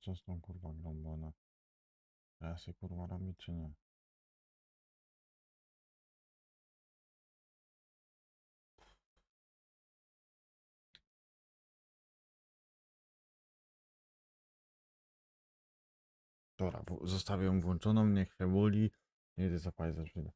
Co z tą kurwa grą, bo ona... Ja się kurwa robi czy nie? Dobra, zostawię ją włączoną, niech się boli. Jedę zapalić za chwilę.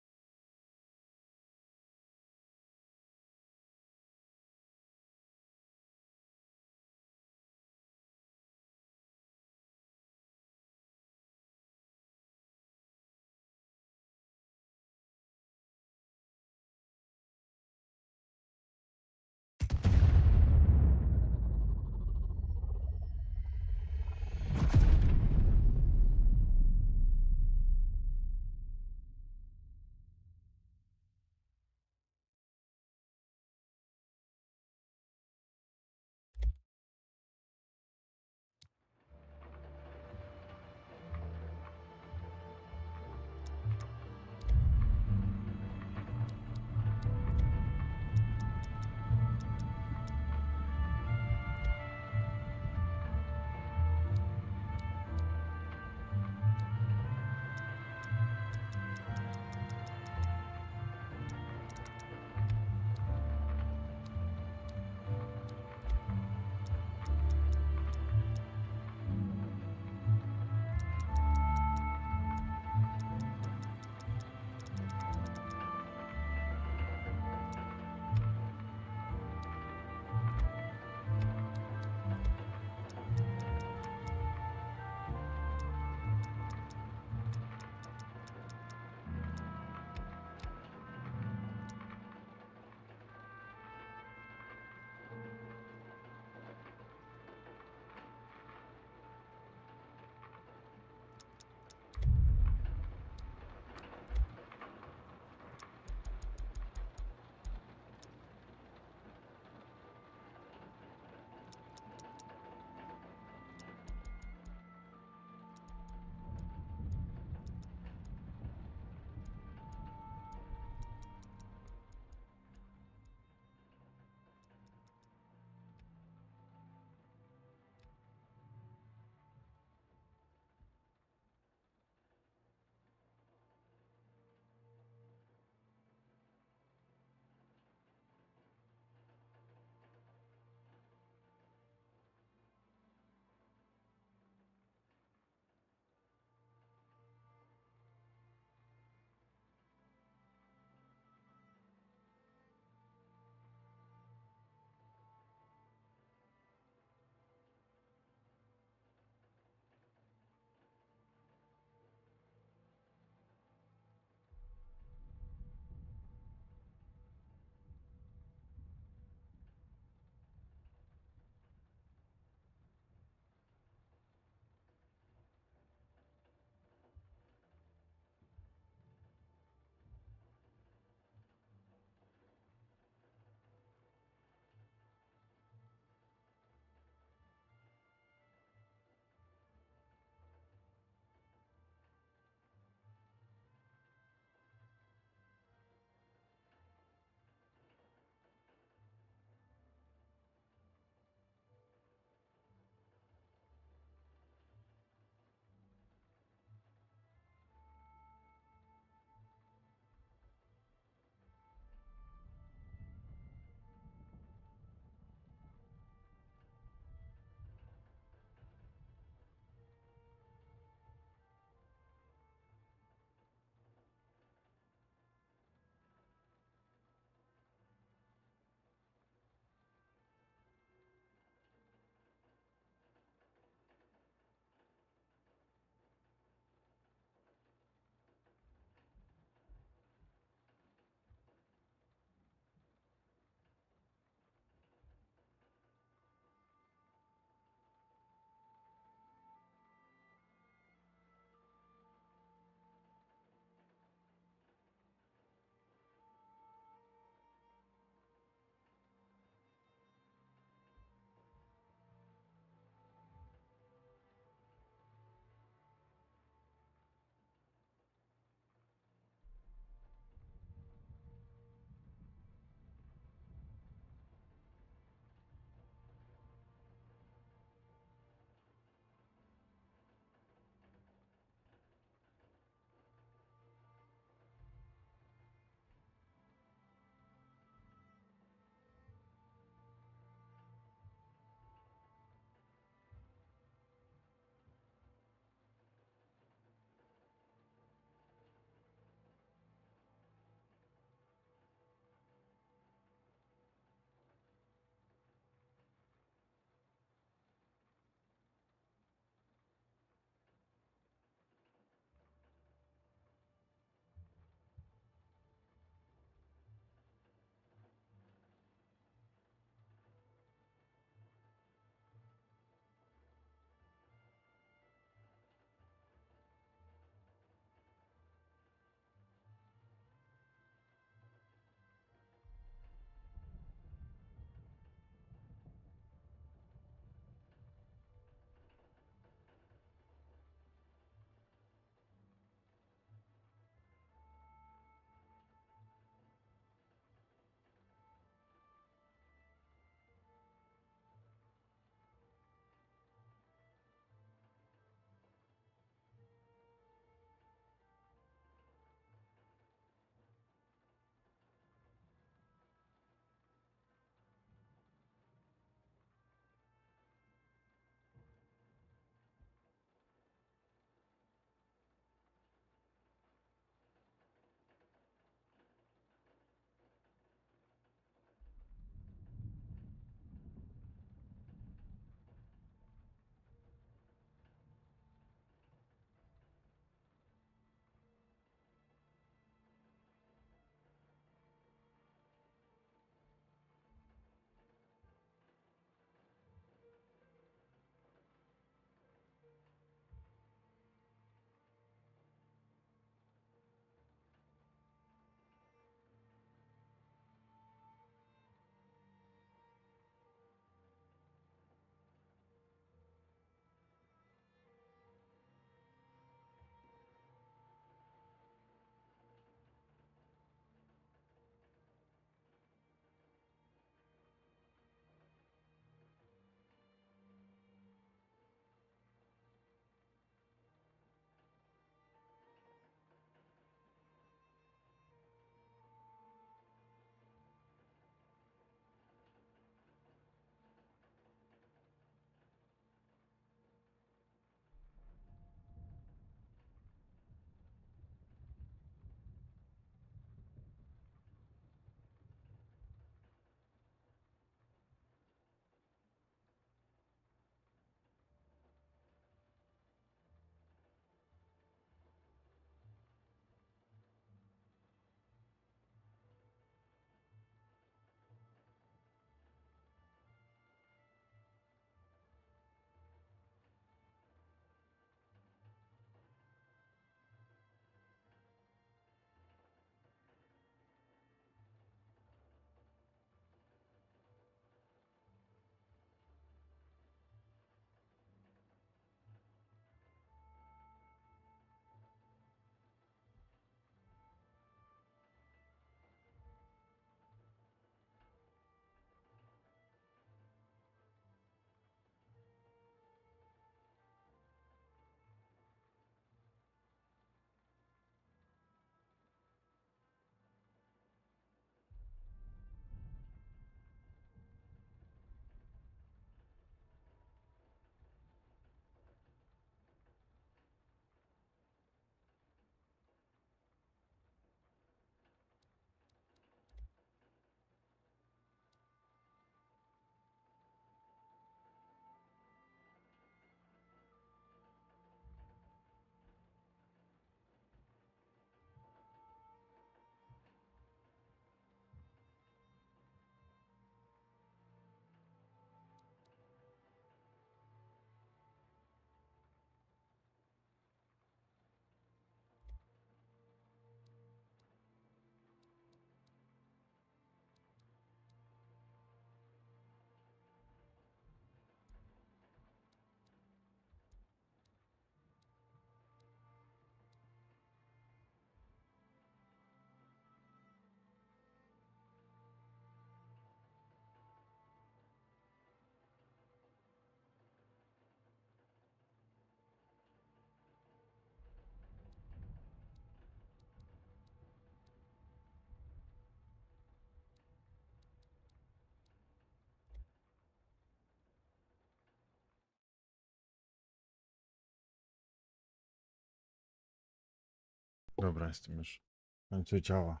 Dobra, jestem już. W końcu działa.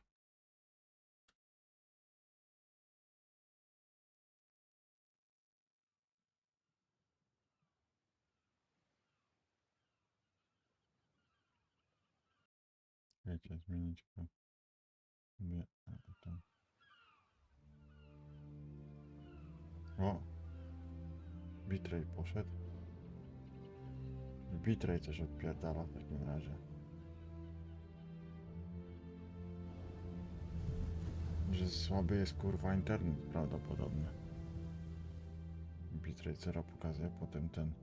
Wiecie, zmienić go. Nie, tam. O! Bitrate poszedł. Bitrate coś odpierdala w takim razie. Że słaby jest kurwa internet prawdopodobnie. Bitrate zera pokazuje, potem ten.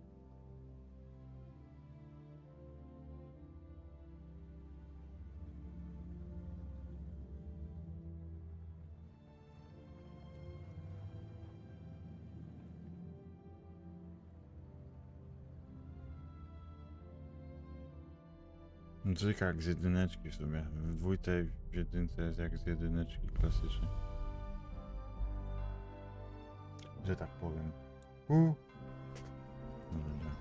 Muzyka jak z jedyneczki w sumie. W dwójce i w jedynce jest jak z jedyneczki klasycznie. Że tak powiem. No dobra.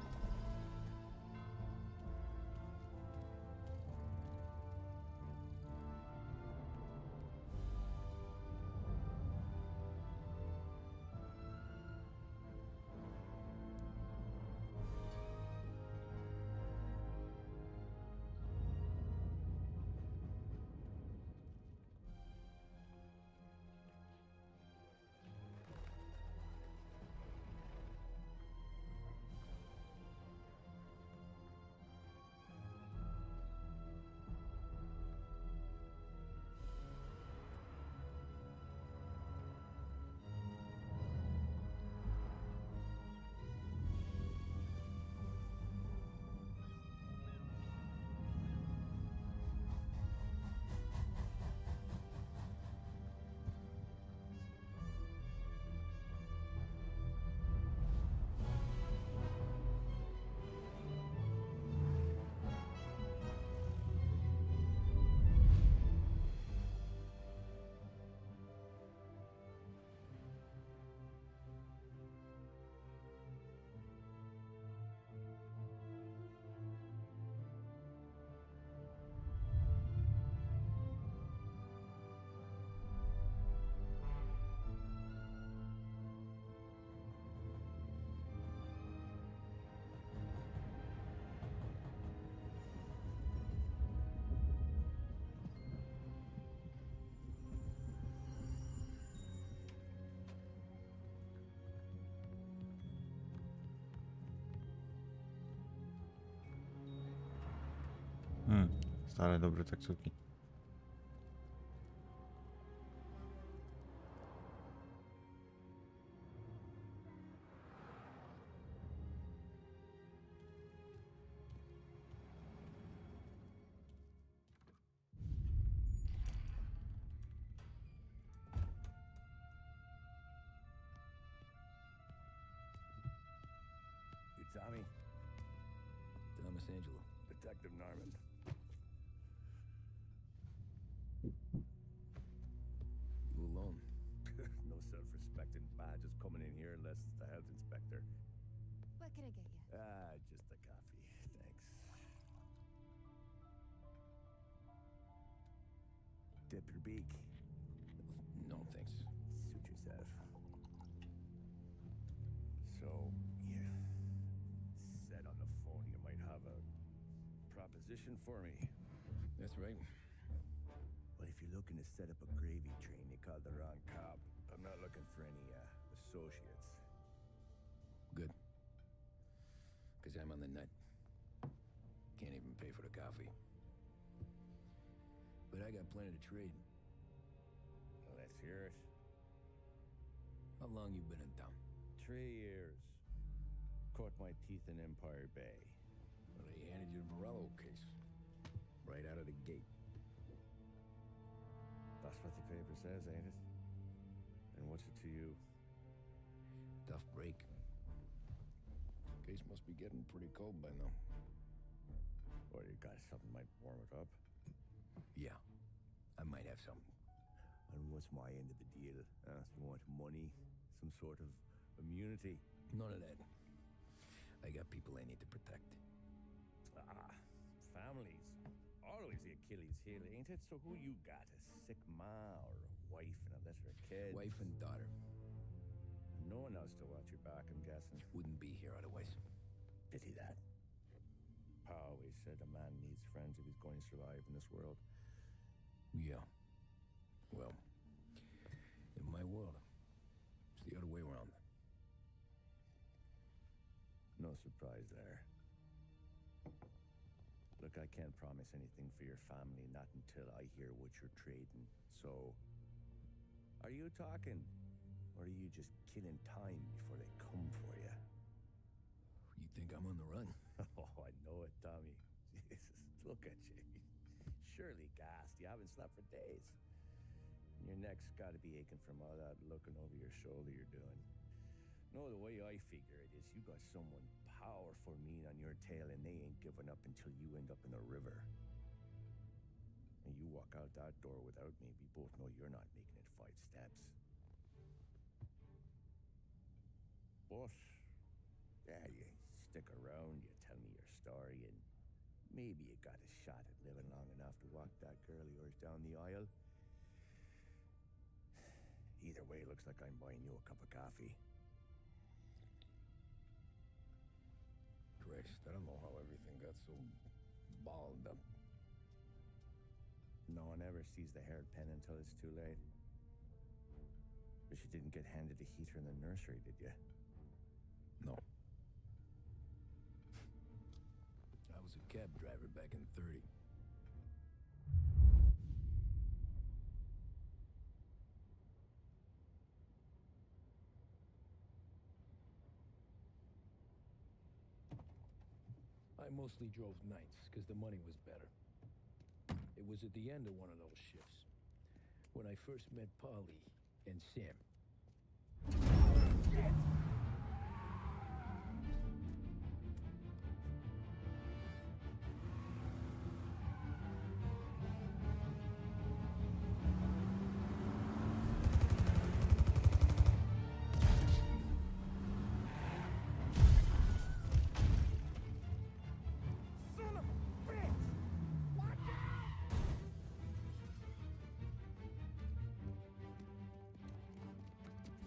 Stare dobre taksówki. Tommy? Thomas Angelo. Detective Norman. You alone? No self-respecting badges coming in here unless it's the health inspector. What can I get you? Just a coffee. Thanks. Dip your beak. No, thanks. Suit yourself. So, yeah. Said on the phone you might have a proposition for me. That's right. Well, if you're looking to set up a gravy train, you called the wrong cop. I'm not looking for any, associates. Good. Because I'm on the nut. Can't even pay for the coffee. But I got plenty to trade. Let's hear it. How long you been in town? 3 years. Caught my teeth in Empire Bay. Well, they handed you the Morello case. Right out of the gate. That's what the paper says, ain't it? And what's it to you? Tough break. Case must be getting pretty cold by now. Or you got something might warm it up? Yeah, I might have something. And what's my end of the deal? You want money? Some sort of immunity? None of that. I got people I need to protect. Families. Always the Achilles heel, ain't it? So who you got? A sick ma or a wife and a litter of kids? Wife and daughter. And no one else to watch your back, I'm guessing. Wouldn't be here otherwise. Pity that. Pa always said a man needs friends if he's going to survive in this world. Yeah. Well, in my world, it's the other way around. No surprise there. Look, I can't promise anything for your family, not until I hear what you're trading. So, are you talking? Or are you just killing time before they come for you? You think I'm on the run? Oh, I know it, Tommy. Jesus, look at you. Surely gassed. You haven't slept for days. And your neck's got to be aching from all that looking over your shoulder you're doing. No, the way I figure it is you got someone powerful mean on your tail and they ain't giving up until you end up in the river. And you walk out that door without me, we both know you're not making it 5 steps. But, yeah, you stick around, you tell me your story, and maybe you got a shot at living long enough to walk that girl of yours down the aisle. Either way, looks like I'm buying you a cup of coffee. Christ, I don't know how everything got so balled up. No one ever sees the haired pen until it's too late. But you didn't get handed a heater in the nursery, did you? No. I was a cab driver back in 30. I mostly drove nights because the money was better. It was at the end of one of those shifts when I first met Polly and Sam.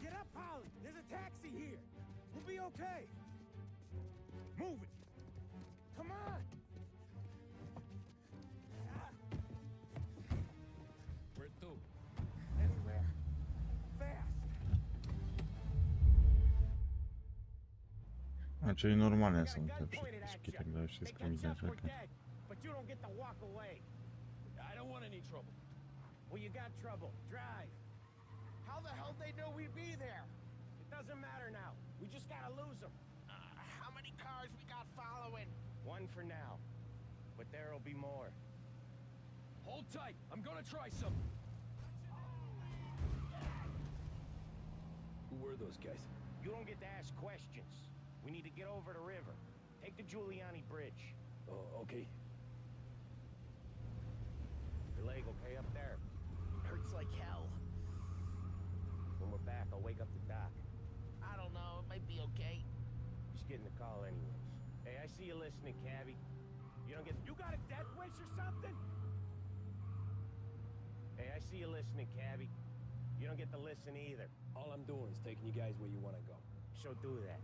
Get up, Polly! There's a taxi here! We'll be okay! Move it! Come on! Where to? Anywhere. Fast! A, czyli normalne są te przyciski, tak dalej, wszystko widać, tak. But you don't get to walk away. I don't want any trouble. Well, you got trouble. Drive. How the hell they know we'd be there? It doesn't matter now. We just gotta lose them. How many cars we got following? One for now. But there'll be more. Hold tight. I'm gonna try some. Who were those guys? You don't get to ask questions. We need to get over the river. Take the Giuliani Bridge. Oh, okay. Your leg okay up there? Hurts like hell. When we're back, I'll wake up the doc. I don't know, it might be okay. Just getting the call anyways. Hey, I see you listening, cabbie. You don't get... You got a death wish or something? Hey, I see you listening, cabbie. You don't get to listen either. All I'm doing is taking you guys where you want to go. So do that.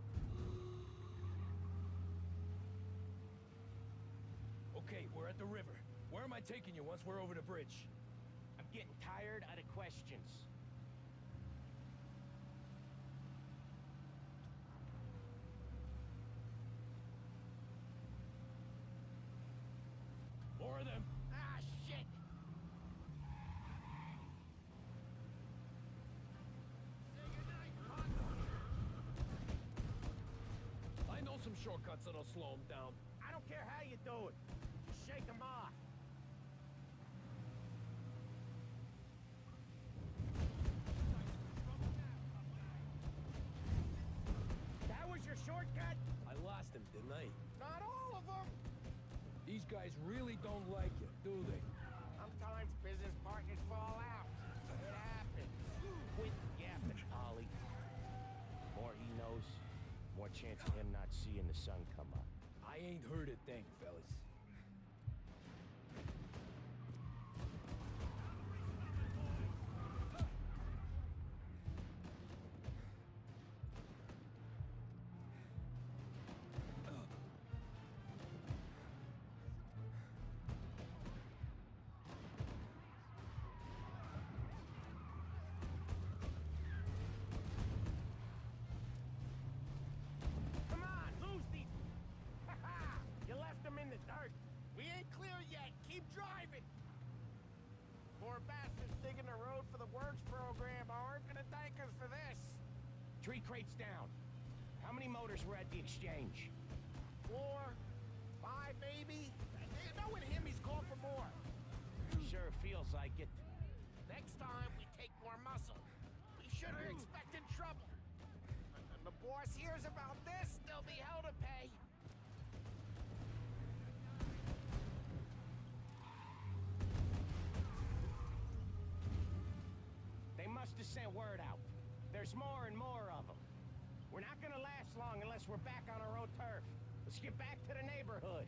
Okay, we're at the river. Where am I taking you once we're over the bridge? I'm getting tired out of questions. More of them. Ah, shit! I know some shortcuts that'll slow them down. I don't care how you do it. Just shake them off. That was your shortcut? I lost him, didn't I? Not all of them. These guys really don't like you, do they? Sometimes business partners fall out. It happens. Quit yapping, Ollie. More he knows, more chance of him not seeing the sun come up. I ain't heard a thing, fellas. bastards digging the road for the works program aren't gonna thank us for this. 3 crates down. How many motors were at the exchange? 4, 5 maybe? Knowing him, he's called for more. Sure feels like it. Next time, we take more muscle. We should have expected trouble. When the boss hears about this, there'll be hell to pay. They must have sent word out. There's more and more of them. We're not gonna last long unless we're back on our own turf. Let's get back to the neighborhood.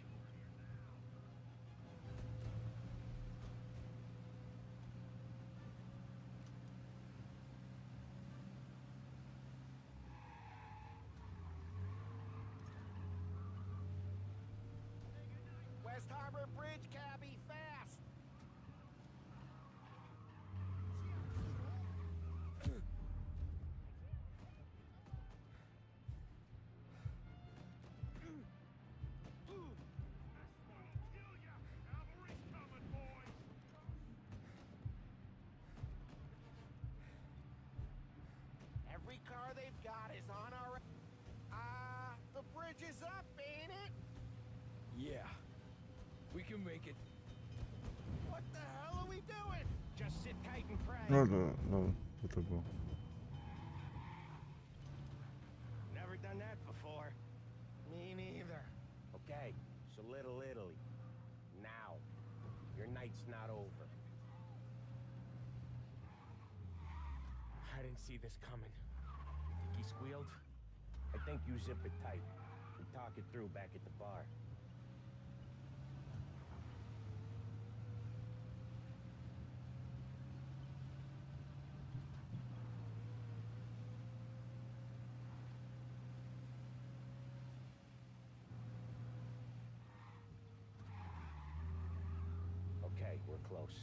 West Harbor Bridge, cabbie, fast! Every car they've got is on our... the bridge is up, ain't it? Yeah. We can make it. What the hell are we doing? Just sit tight and pray. No, no, no, co to było? Never done that before. Me neither. Okay, so Little Italy. Now. Your night's not over. I didn't see this coming. Think he squealed? I think you zip it tight. We talk it through back at the bar. Okay, we're close.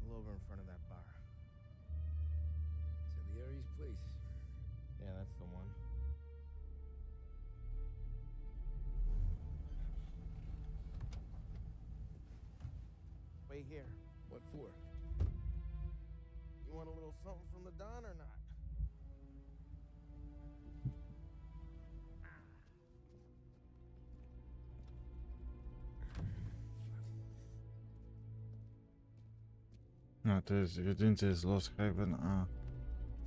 Pull over in front of that bar. Salieri's place. Yeah, that's the one. Wait here. What for? You want a little something from the Don or not? No, to jest w jedynce jest Lost Haven, a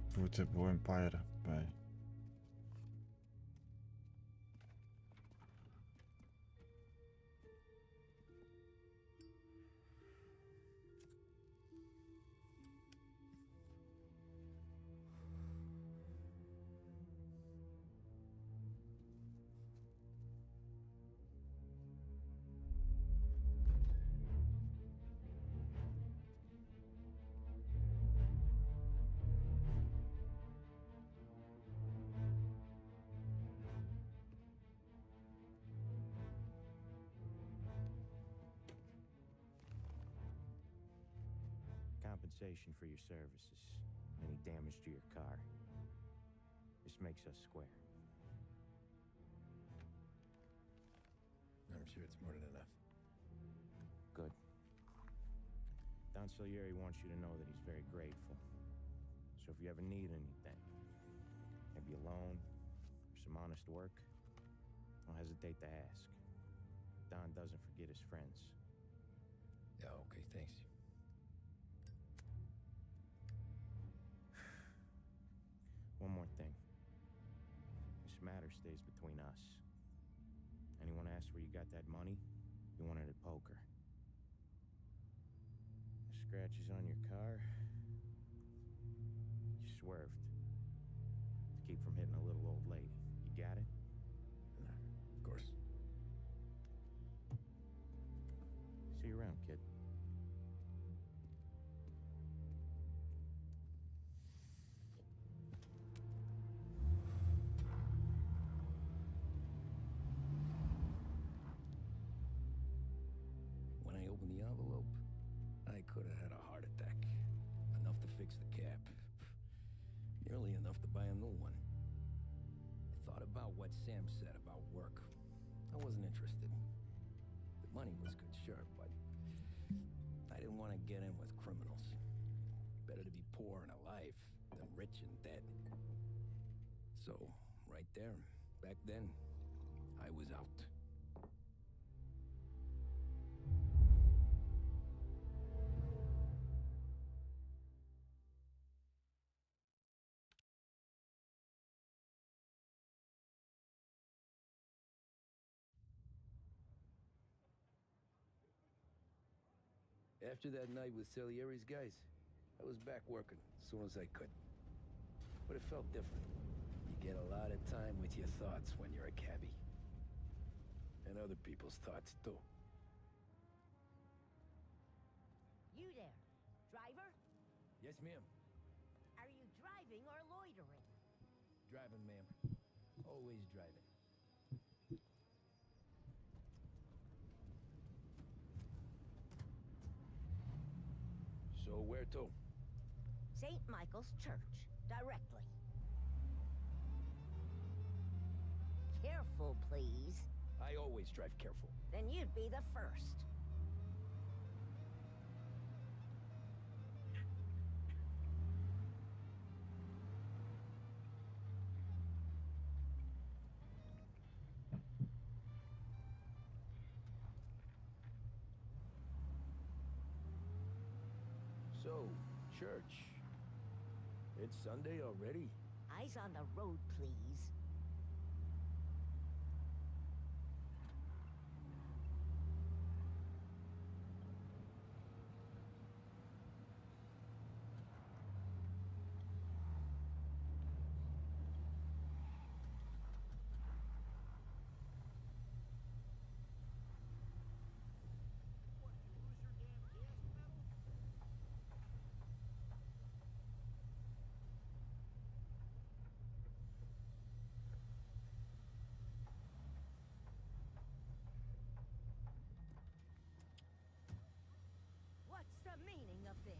w dwójce było Empire Bay. Compensation for your services. Any damage to your car. This makes us square. I'm sure it's more than enough. Good. Don Salieri wants you to know that he's very grateful. So if you ever need anything, maybe a loan or some honest work, don't hesitate to ask. Don doesn't forget his friends. Yeah, okay, thanks. One more thing. This matter stays between us. Anyone asks where you got that money, you won it at poker. The scratches on your car, you swerved. To keep from hitting a little old lady. You got it? Of course. See you around, kid. When I opened the envelope, I could have had a heart attack. Enough to fix the cap. Nearly enough to buy a new one. I thought about what Sam said about work. I wasn't interested. The money was good, sure, but get in with criminals. Better to be poor and alive than rich and dead. So, right there, back then, I was out. After that night with Salieri's guys, I was back working as soon as I could. But it felt different. You get a lot of time with your thoughts when you're a cabbie. And other people's thoughts, too. You there, driver? Yes, ma'am. Are you driving or loitering? Driving, ma'am. Always driving. So where to? St. Michael's Church, directly. Careful, please. I always drive careful. Then you'd be the first. So, church. It's Sunday already? Eyes on the road, please. What's the meaning of this?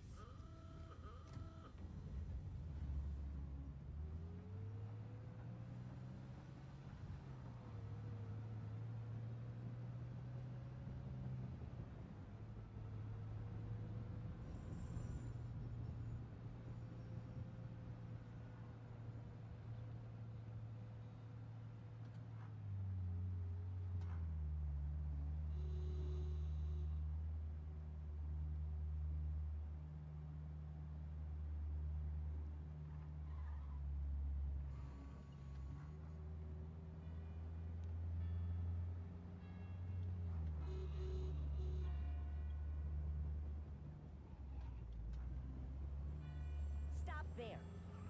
Stop there,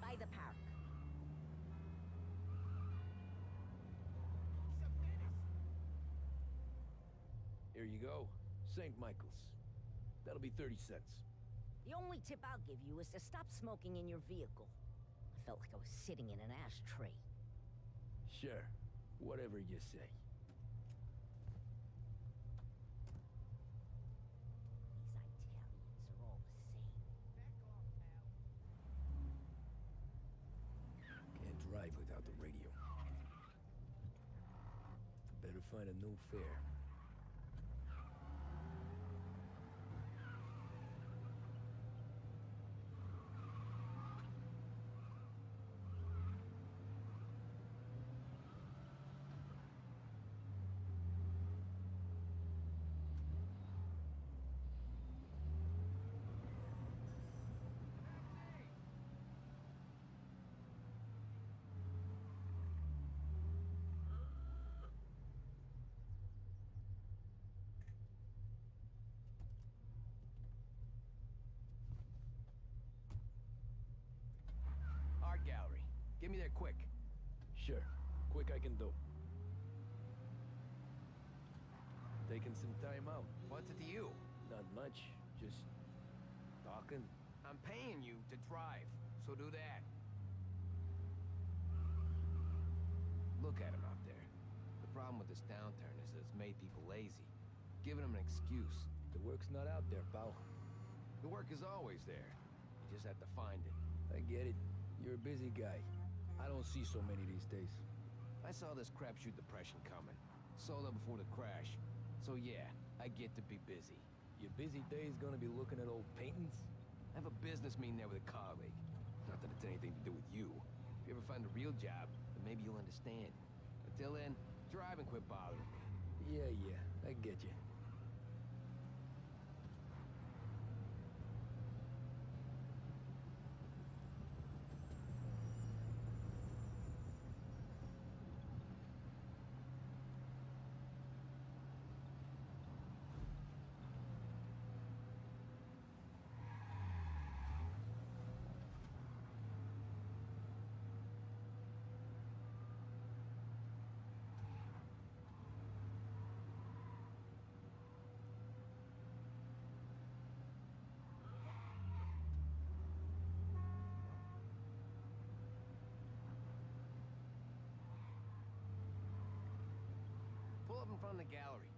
by the park. Here you go. St. Michael's. That'll be 30 cents. The only tip I'll give you is to stop smoking in your vehicle. I felt like I was sitting in an ashtray. Sure. Whatever you say. These Italians are all the same. Can't drive without the radio. Better find a new fare. Art gallery. Get me there quick. Sure. Quick I can do. Taking some time out. What's it to you? Not much. Just talking. I'm paying you to drive, so do that. Look at him out there. The problem with this downturn is that it's made people lazy. Giving them an excuse. The work's not out there, pal. The work is always there. You just have to find it. I get it. You're a busy guy. I don't see so many these days. I saw this crapshoot depression coming. Sold out before the crash. So yeah, I get to be busy. Your busy day's gonna be looking at old paintings? I have a business meeting there with a colleague. Not that it's anything to do with you. If you ever find a real job, then maybe you'll understand. Until then, drive and quit bothering me. Yeah, I get you. Pull up in front of the gallery.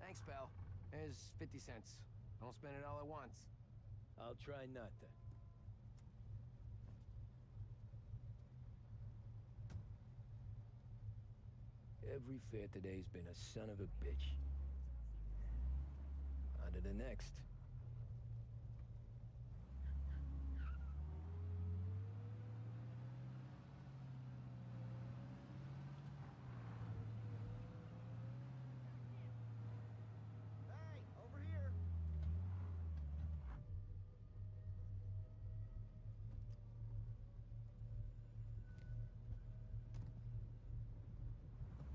Thanks, pal. There's 50 cents. Don't spend it all at once. I'll try not to. Every fair today's been a son of a bitch. On to the next. Hey, over here.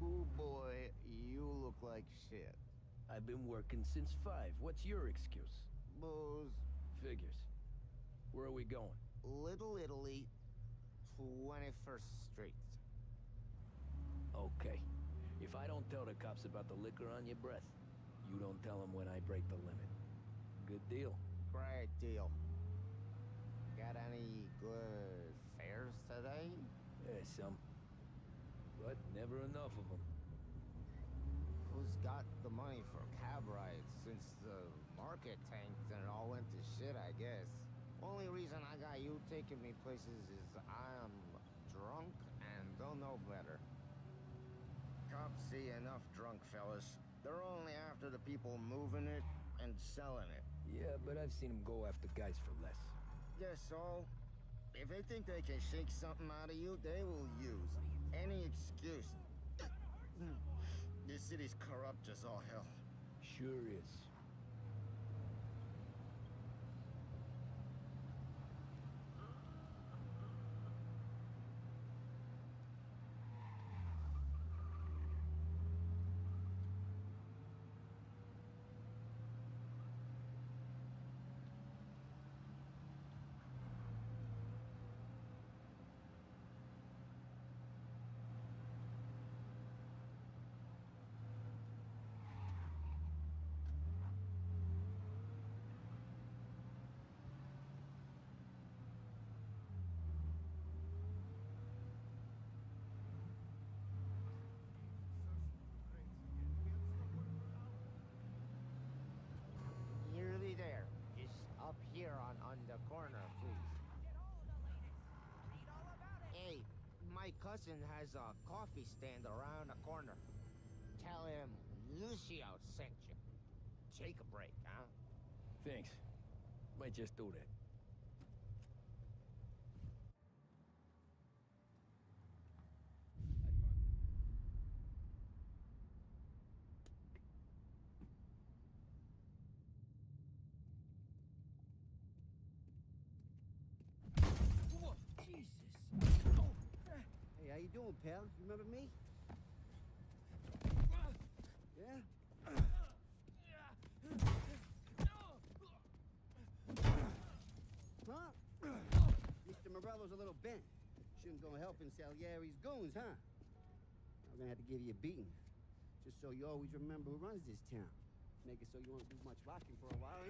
Ooh boy, you look like shit. I've been working since 5. What's your excuse? Booze. Figures. Where are we going? Little Italy, 21st Street. Okay. If I don't tell the cops about the liquor on your breath, you don't tell them when I break the limit. Good deal. Great deal. Got any good fares today? Yeah, some. But never enough of them. Who's got the money for cab rides since the market tanked and it all went to shit, I guess? Only reason I got you taking me places is I'm drunk and don't know better. Cops see enough drunk fellas. They're only after the people moving it and selling it. Yeah, but I've seen them go after guys for less. Yes, so if they think they can shake something out of you, they will use any excuse. This city's corrupt as all hell. Sure is. Nearly there. Just up here on the corner, please. Hey, my cousin has a coffee stand around the corner. Tell him Lucio sent you. Take a break, huh? Thanks. Might just do that. Hey, how you doing, pal? You remember me? Yeah? Huh? Mr. Morello's a little bent. Shouldn't go helping Salieri's goons, huh? I'm gonna have to give you a beating. Just so you always remember who runs this town. Make it so you won't do much rocking for a while.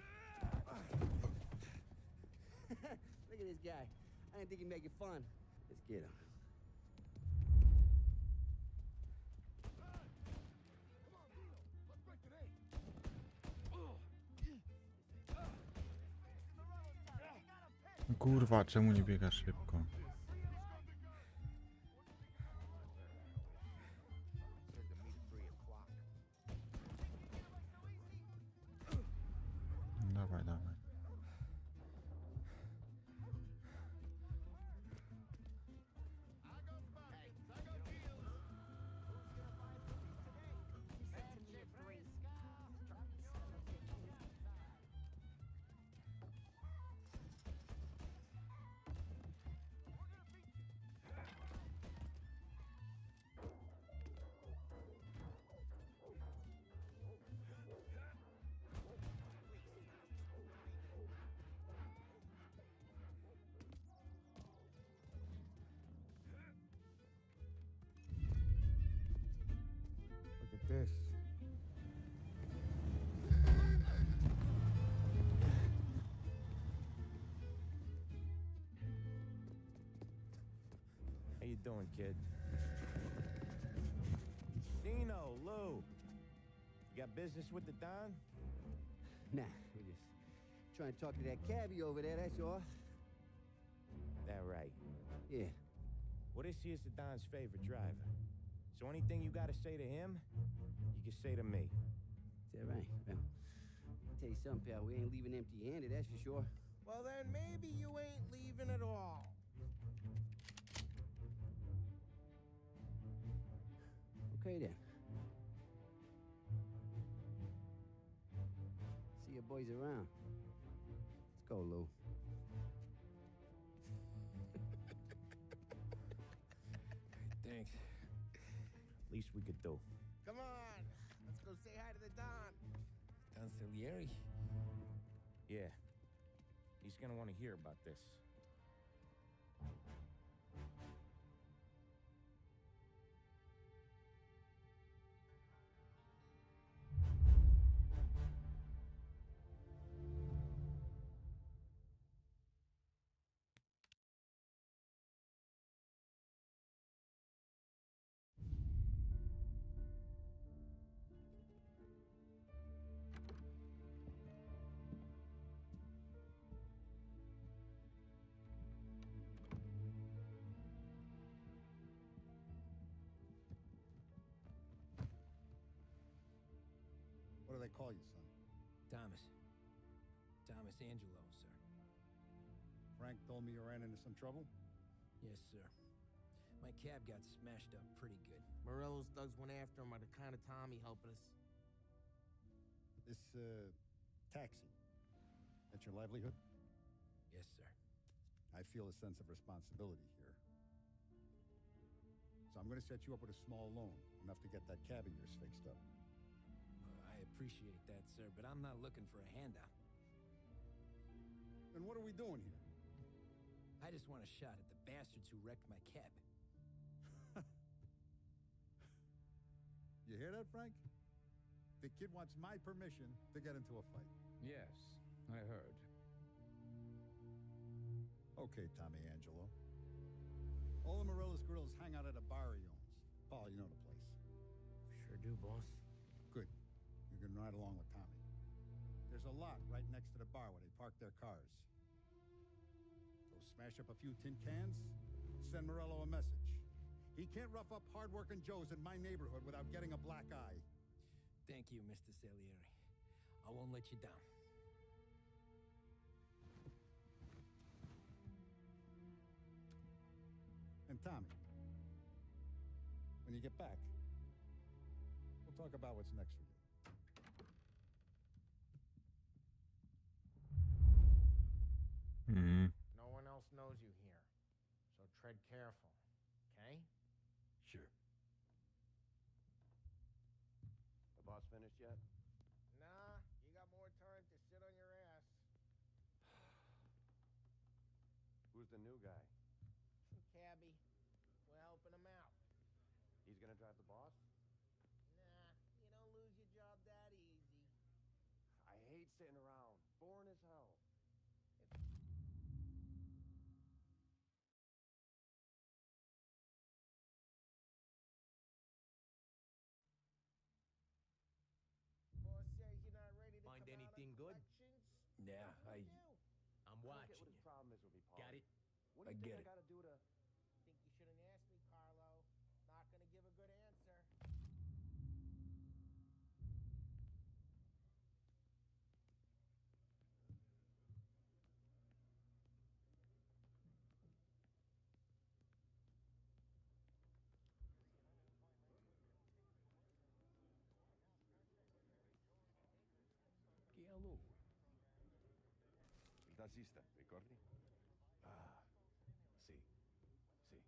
Look at this guy. I didn't think he'd make it fun. Let's get him. Kurwa, czemu nie biegasz szybko? doing, kid? Dino, Lou. You got business with the Don? Nah, we're just trying to talk to that cabbie over there, that's all. That right. Yeah. Well, this here's the Don's favorite driver. So anything you gotta say to him, you can say to me. Is that right? Well, I'll tell you something, pal. We ain't leaving empty-handed, that's for sure. Well, then maybe you ain't leaving at all. Okay, then. See your boys around. Let's go, Lou. Thanks. Least we could do. Come on, let's go say hi to the Don. Don Salieri? Yeah. He's gonna want to hear about this. What do they call you, son? Thomas. Thomas Angelo, sir. Frank told me you ran into some trouble? Yes, sir. My cab got smashed up pretty good. Morello's thugs went after him by the kind of Tommy helping us. This, taxi. That's your livelihood? Yes, sir. I feel a sense of responsibility here. So I'm gonna set you up with a small loan, enough to get that cab of yours fixed up. I appreciate that, sir, but I'm not looking for a handout. Then what are we doing here? I just want a shot at the bastards who wrecked my cab. You hear that, Frank? The kid wants my permission to get into a fight. Yes, I heard. Okay, Tommy Angelo. All the Morello's girls hang out at a bar he owns. Paul, you know the place. Sure do, boss. Good. You can ride along with Tommy. There's a lot right next to the bar where they park their cars. Go smash up a few tin cans, send Morello a message. He can't rough up hard-working Joes in my neighborhood without getting a black eye. Thank you, Mr. Salieri. I won't let you down. And Tommy, when you get back, we'll talk about what's next for you. No one else knows you here, so tread careful, okay? Sure. The boss finished yet? Nah, you got more time to sit on your ass. Who's the new guy? Cabby, we're helping him out. He's gonna drive the boss? Nah, you don't lose your job that easy. I hate sitting around. Boring as hell. Boss says you're not ready to Find come out on anything good? collections. Yeah, What do? I'm I don't get watching what his you. problem is with me, Paul. Got it? What do I you think get I it. gotta do to... Think you shouldn't ask me, Carlo. Not gonna give a good answer. ¿Qué aló? Il tassista, ricordi? Ah, sì, sì.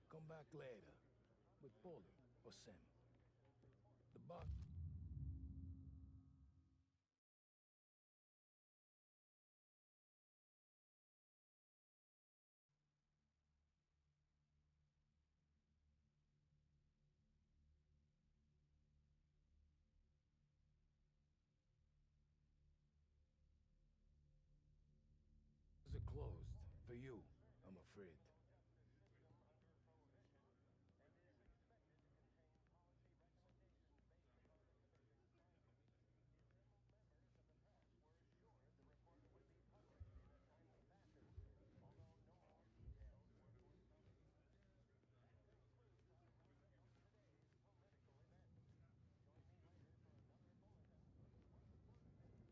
Come back later with Paul or Sam. The box. you, I'm afraid.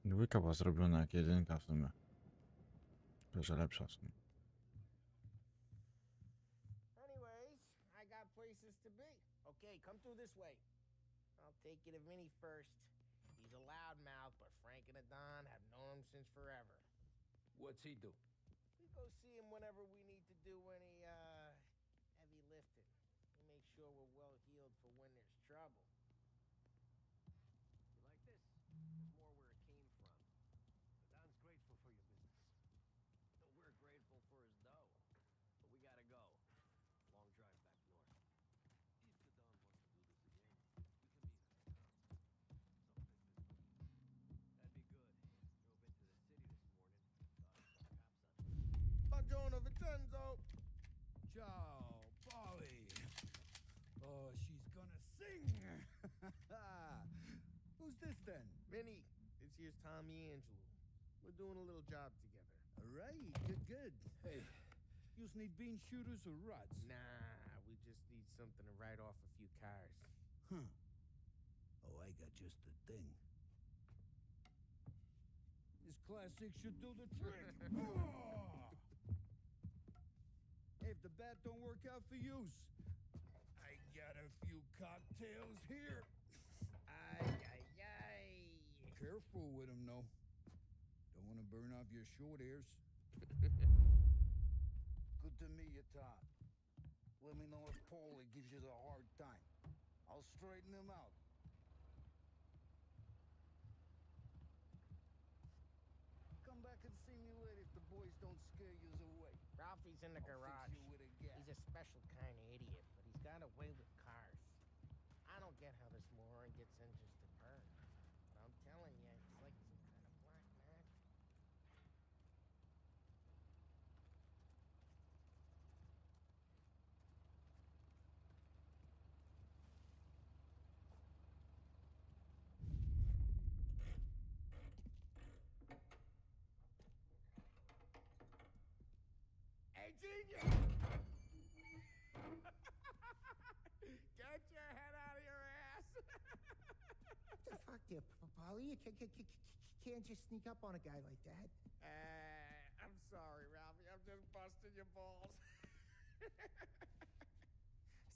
Dwójka była zrobiona jak jedynka w sumie. Tylko, że lepsza w sumie. Anyways, I got places to be. Okay, come through this way. I'll take you to Vinny first. He's a loudmouth, but Frank and Adon have known him since forever. What's he do? We go see him whenever we need to do any, heavy lifting. We make sure we're well healed for when there's trouble. You like this? There's more where it came from. Don's grateful for your business. We're grateful for his dough. But we gotta go. Long drive back north. If the Don wants to do this again, we can meet at the town. Someplace peaceful. That'd be good. Drove into the city this morning. Thought I saw cops on me. Buongiorno, Vincenzo! Ciao, Polly. Oh, she's gonna sing. Who's this then? Vinny, this here's Tommy Angelo. We're doing a little job together. All right, good. Hey, you need bean shooters or rods? Nah, we just need something to write off a few cars. Huh. Oh, I got just the thing. This classic should do the trick. Oh! If the bat don't work out for use, I got a few cocktails here. Ay, ay, ay. Careful with them, though. Don't want to burn off your short hairs. Good to meet you, Todd. Let me know if Paulie gives you a hard time. I'll straighten him out. Come back and see me later if the boys don't scare you away. Ralphie's in the I'll garage. fix you with a gas. He's a special kind of idiot, but he's got a way with cars. I don't get how this moron gets interested in her. But I'm telling you, it's like some kind of black magic. Hey, genius! Get your head out of your ass! The fuck there, Polly? You can't just sneak up on a guy like that. I'm sorry, Ralphie. I'm just busting your balls.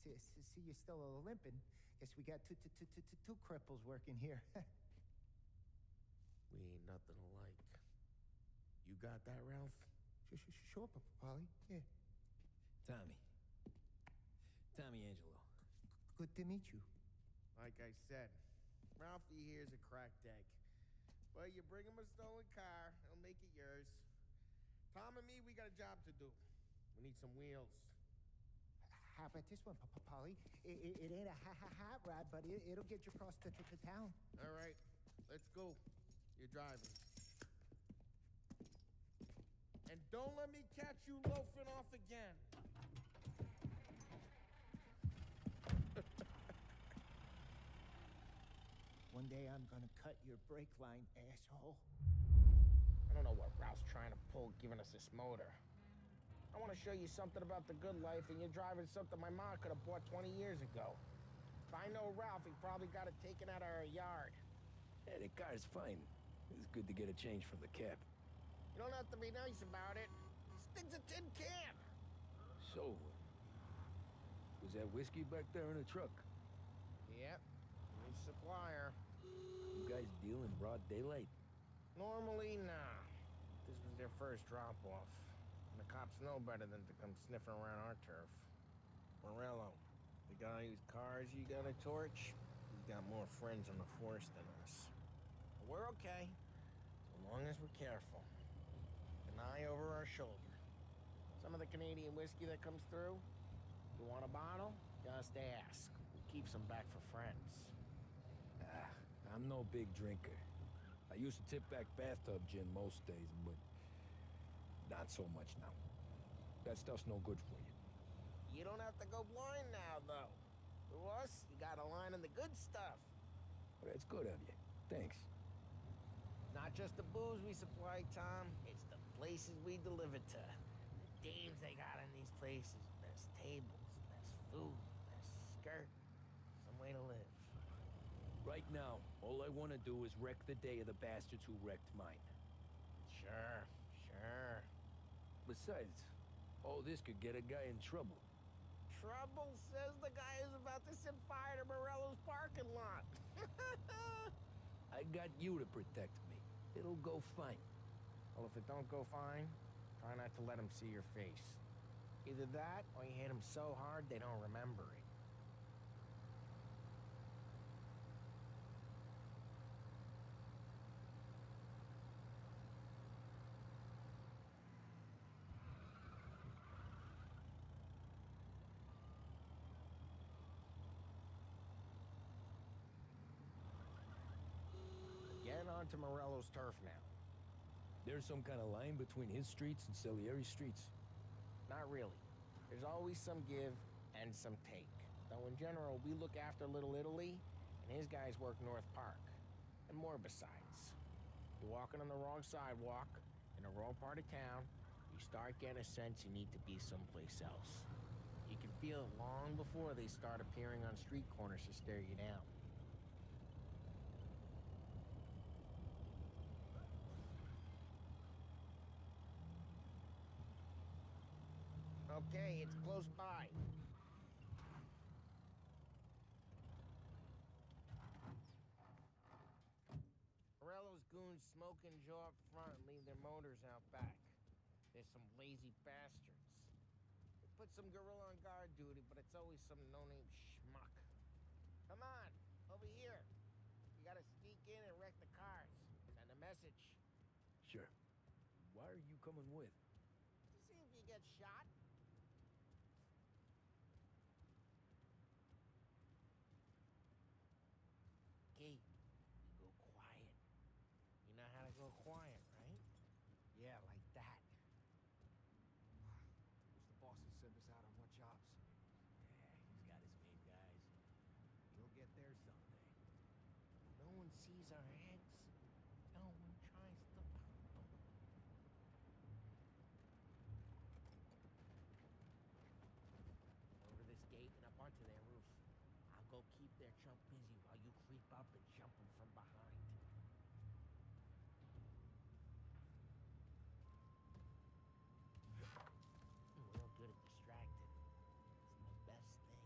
See, you're still limping. Guess we got two cripples working here. We ain't nothing alike. You got that, Ralph? Sure, Polly. Yeah. Tommy Angelo. Good to meet you. Like I said, Ralphie here's a cracked egg. But you bring him a stolen car, he'll make it yours. Tom and me, we got a job to do. We need some wheels. How about this one, Polly? It ain't a hot rod, but it'll get you across to town. All right, let's go. You're driving. And don't let me catch you loafing off again. One day I'm gonna cut your brake line, asshole. I don't know what Ralph's trying to pull giving us this motor. I want to show you something about the good life, and you're driving something my mom could have bought 20 years ago. If I know Ralph, he probably got it taken out of our yard. Yeah, the car's fine. It's good to get a change from the cab. You don't have to be nice about it. This thing's a tin can. So, was that whiskey back there in the truck? Yep, new supplier. You guys deal in broad daylight? Normally, nah. This was their first drop-off. The cops know better than to come sniffing around our turf. Morello, the guy whose cars you got a torch, he's got more friends on the force than us. But we're okay, so long as we're careful. An eye over our shoulder. Some of the Canadian whiskey that comes through, you want a bottle? Just ask. We keep some back for friends. I'm no big drinker. I used to tip back bathtub gin most days, but not so much now. That stuff's no good for you. You don't have to go blind now, though. With us, you got a line on the good stuff. Well, that's good of you. Thanks. Not just the booze we supply, Tom. It's the places we deliver to. The dames they got in these places. Best tables, best food, best skirt. Some way to live. Right now, all I want to do is wreck the day of the bastards who wrecked mine. Sure, sure. Besides, all this could get a guy in trouble. Trouble says the guy is about to set fire to Morello's parking lot. I got you to protect me. It'll go fine. Well, if it don't go fine, try not to let him see your face. Either that, or you hit him so hard they don't remember it. Get onto Morello's turf now. There's some kind of line between his streets and Salieri's streets. Not really. There's always some give and some take. Though in general, we look after Little Italy, and his guys work North Park. And more besides. You're walking on the wrong sidewalk, in the wrong part of town, you start getting a sense you need to be someplace else. You can feel it long before they start appearing on street corners to stare you down. Okay, it's close by. Morello's goons smoke and jaw up front and leave their motors out back. There's some lazy bastards. They put some gorilla on guard duty, but it's always some no-name schmuck. Come on, over here. You gotta sneak in and wreck the cars. Send a message. Sure. Why are you coming with? To see if you get shot. Okay, you go quiet. You know how to go quiet, right? Yeah, like that. Wish the boss would send us out on more jobs. Yeah, he's got his main guys. You'll get there someday. No one sees our heads. No one tries to pop them. Over this gate and up onto their roof. I'll go keep their chump busy while you creep up and jump them from behind. We're all good at distracting. It's the best thing.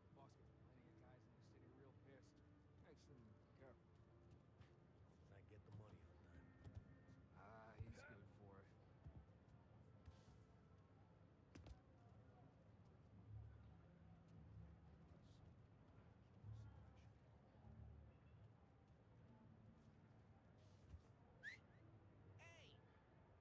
The boss got plenty of guys in the city real pissed. Actually, careful. As I get the money on time. He's good for it. Hey!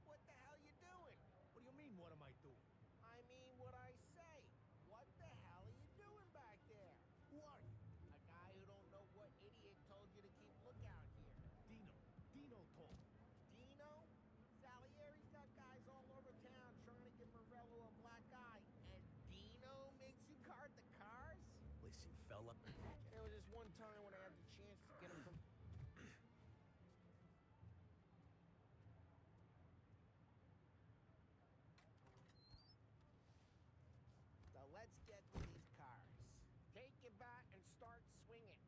What the hell you doing? What do you mean, what am I doing? I mean what I say. What the hell are you doing back there? Who are you? A guy who don't know what idiot told you to keep lookout here. Dino. Dino told me. Dino? Salieri's got guys all over town trying to give Morello a black eye. And Dino makes you guard the cars? Listen, fella. There was this one time when I had the chance to get him from... So let's get to these cars. Take your bat and start swinging.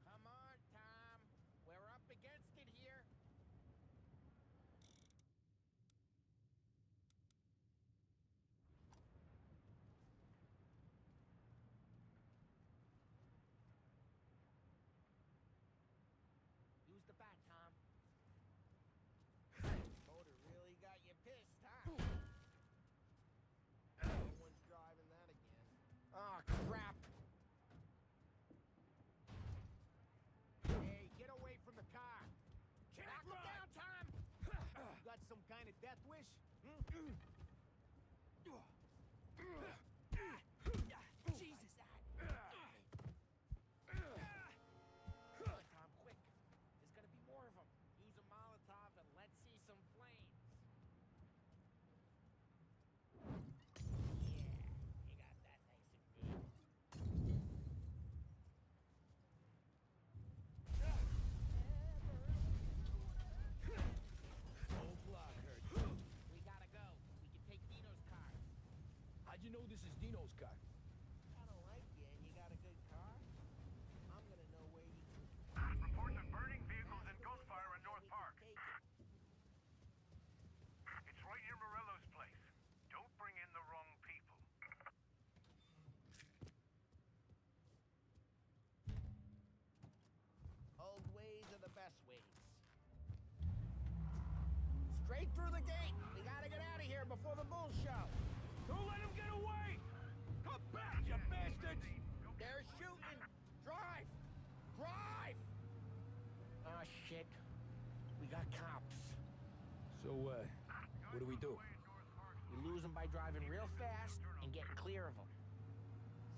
Come on, Tom. We're up against it here. Use the bat, Tom. Motor really got you pissed, huh? No one's driving that again. Oh, crap. Hey, get away from the car! Knock him down, Tom! You got some kind of death wish? Jesus! you know this is Dino's car? I don't like you and you got a good car. I'm gonna know where you can... Reports of burning vehicles and gunfire in North Park. It's right near Morello's place. Don't bring in the wrong people. Old ways are the best ways. Straight through the gate! We gotta get out of here before the bull show! Don't let him get away! Come back, you bastards! They're shooting! Drive! Drive! Oh, shit. We got cops. So, what do we do? We lose them by driving real fast and getting clear of them.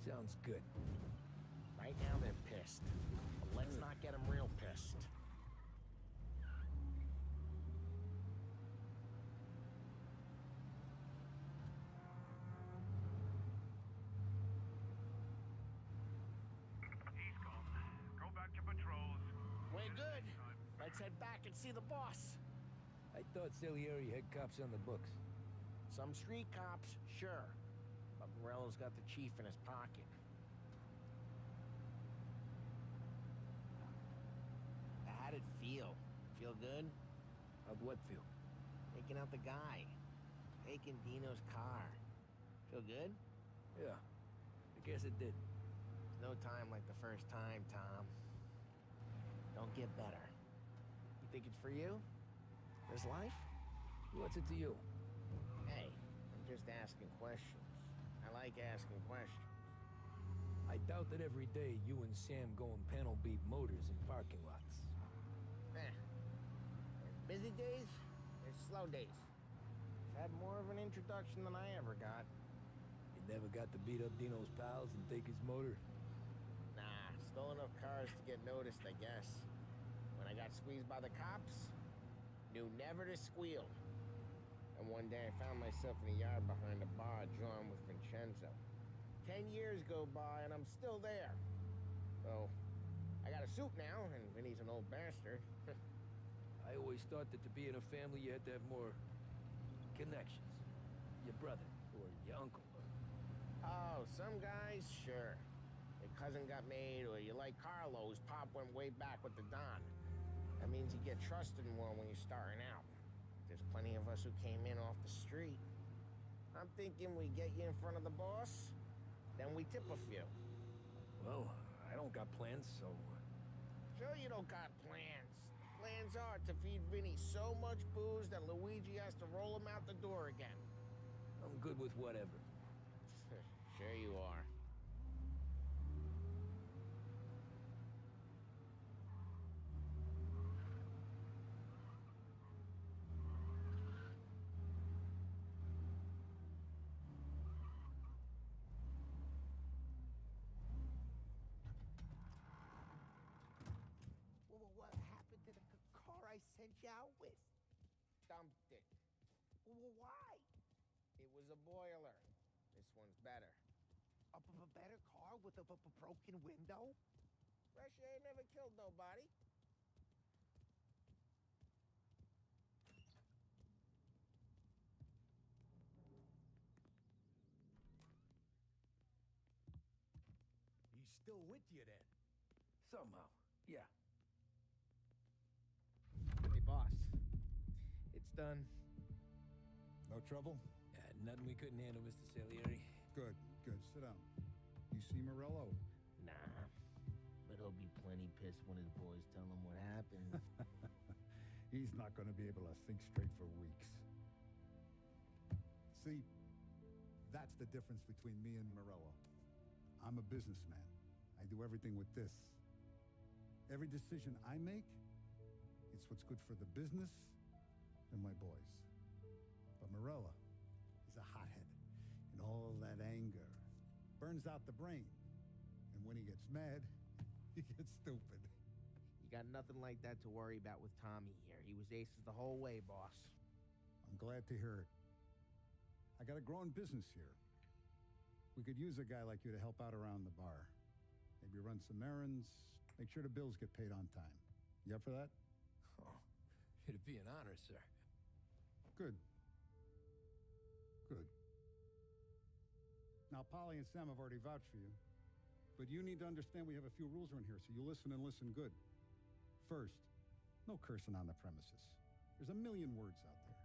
Sounds good. Right now they're pissed. But let's not get them real pissed. He's gone. Go back to patrols. We're good. Let's head back and see the boss. I thought Salieri had cops on the books. Some street cops, sure. But Morello's got the chief in his pocket. How'd it feel? Feel good? How'd what feel? Taking out the guy. Taking Dino's car. Feel good? Yeah, I guess it did. There's no time like the first time, Tom. Don't get better. You think it's for you? This life? What's it to you? Hey, I'm just asking questions. I like asking questions. I doubt that every day you and Sam go and panel beat motors in parking lots. There's busy days, there's slow days. I've had more of an introduction than I ever got. You never got to beat up Dino's pals and take his motor? Nah, stole enough cars to get noticed, I guess. When I got squeezed by the cops, knew never to squeal. And one day I found myself in a yard behind a bar drawn with Vincenzo. 10 years go by and I'm still there. So, I got a suit now, and Vinny's an old bastard. I always thought that to be in a family you had to have more connections. Your brother, or your uncle. Oh, some guys, sure. Your cousin got made, or you like Carlos, Pop went way back with the Don. That means you get trusted more when you're starting out. There's plenty of us who came in off the street. I'm thinking we get you in front of the boss, then we tip a few. Well, I don't got plans, so... Sure you don't got plans. Plans are to feed Vinny so much booze that Luigi has to roll him out the door again. I'm good with whatever. Sure you are. What happened to the car I sent you out with? Dumped it. Well, why? It was a boiler. This one's better. A better car with a broken window? Fresh air never killed nobody. He's still with you then? Somehow, yeah. Hey, boss. It's done. No trouble? Nothing we couldn't handle, Mr. Salieri. Good, good. Sit down. You see Morello? Nah. But he'll be plenty pissed when his boys tell him what happened. He's not going to be able to think straight for weeks. See, that's the difference between me and Morello. I'm a businessman. I do everything with this. Every decision I make, it's what's good for the business and my boys. But Morello is a hothead, and all that anger burns out the brain. And when he gets mad, he gets stupid. You got nothing like that to worry about with Tommy here. He was aces the whole way, boss. I'm glad to hear it. I got a growing business here. We could use a guy like you to help out around the bar. Maybe run some errands, make sure the bills get paid on time. You up for that? Oh, it'd be an honor, sir. Good. Good. Now, Polly and Sam have already vouched for you, but you need to understand we have a few rules around here, so you listen and listen good. First, no cursing on the premises. There's a million words out there.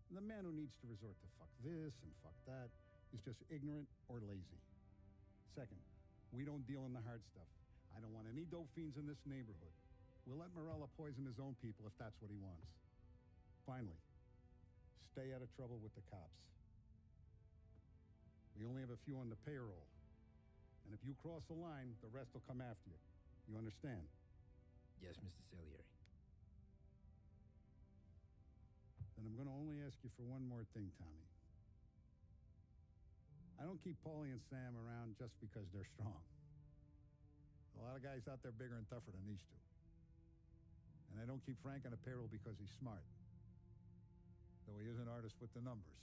And the man who needs to resort to fuck this and fuck that is just ignorant or lazy. Second, we don't deal in the hard stuff. I don't want any dope fiends in this neighborhood. We'll let Morella poison his own people if that's what he wants. Finally, stay out of trouble with the cops. We only have a few on the payroll. And if you cross the line, the rest will come after you. You understand? Yes, Mr. Salieri. Then I'm going to only ask you for one more thing, Tommy. I don't keep Paulie and Sam around just because they're strong. A lot of guys out there bigger and tougher than these two. And I don't keep Frank on the payroll because he's smart. Though he is an artist with the numbers.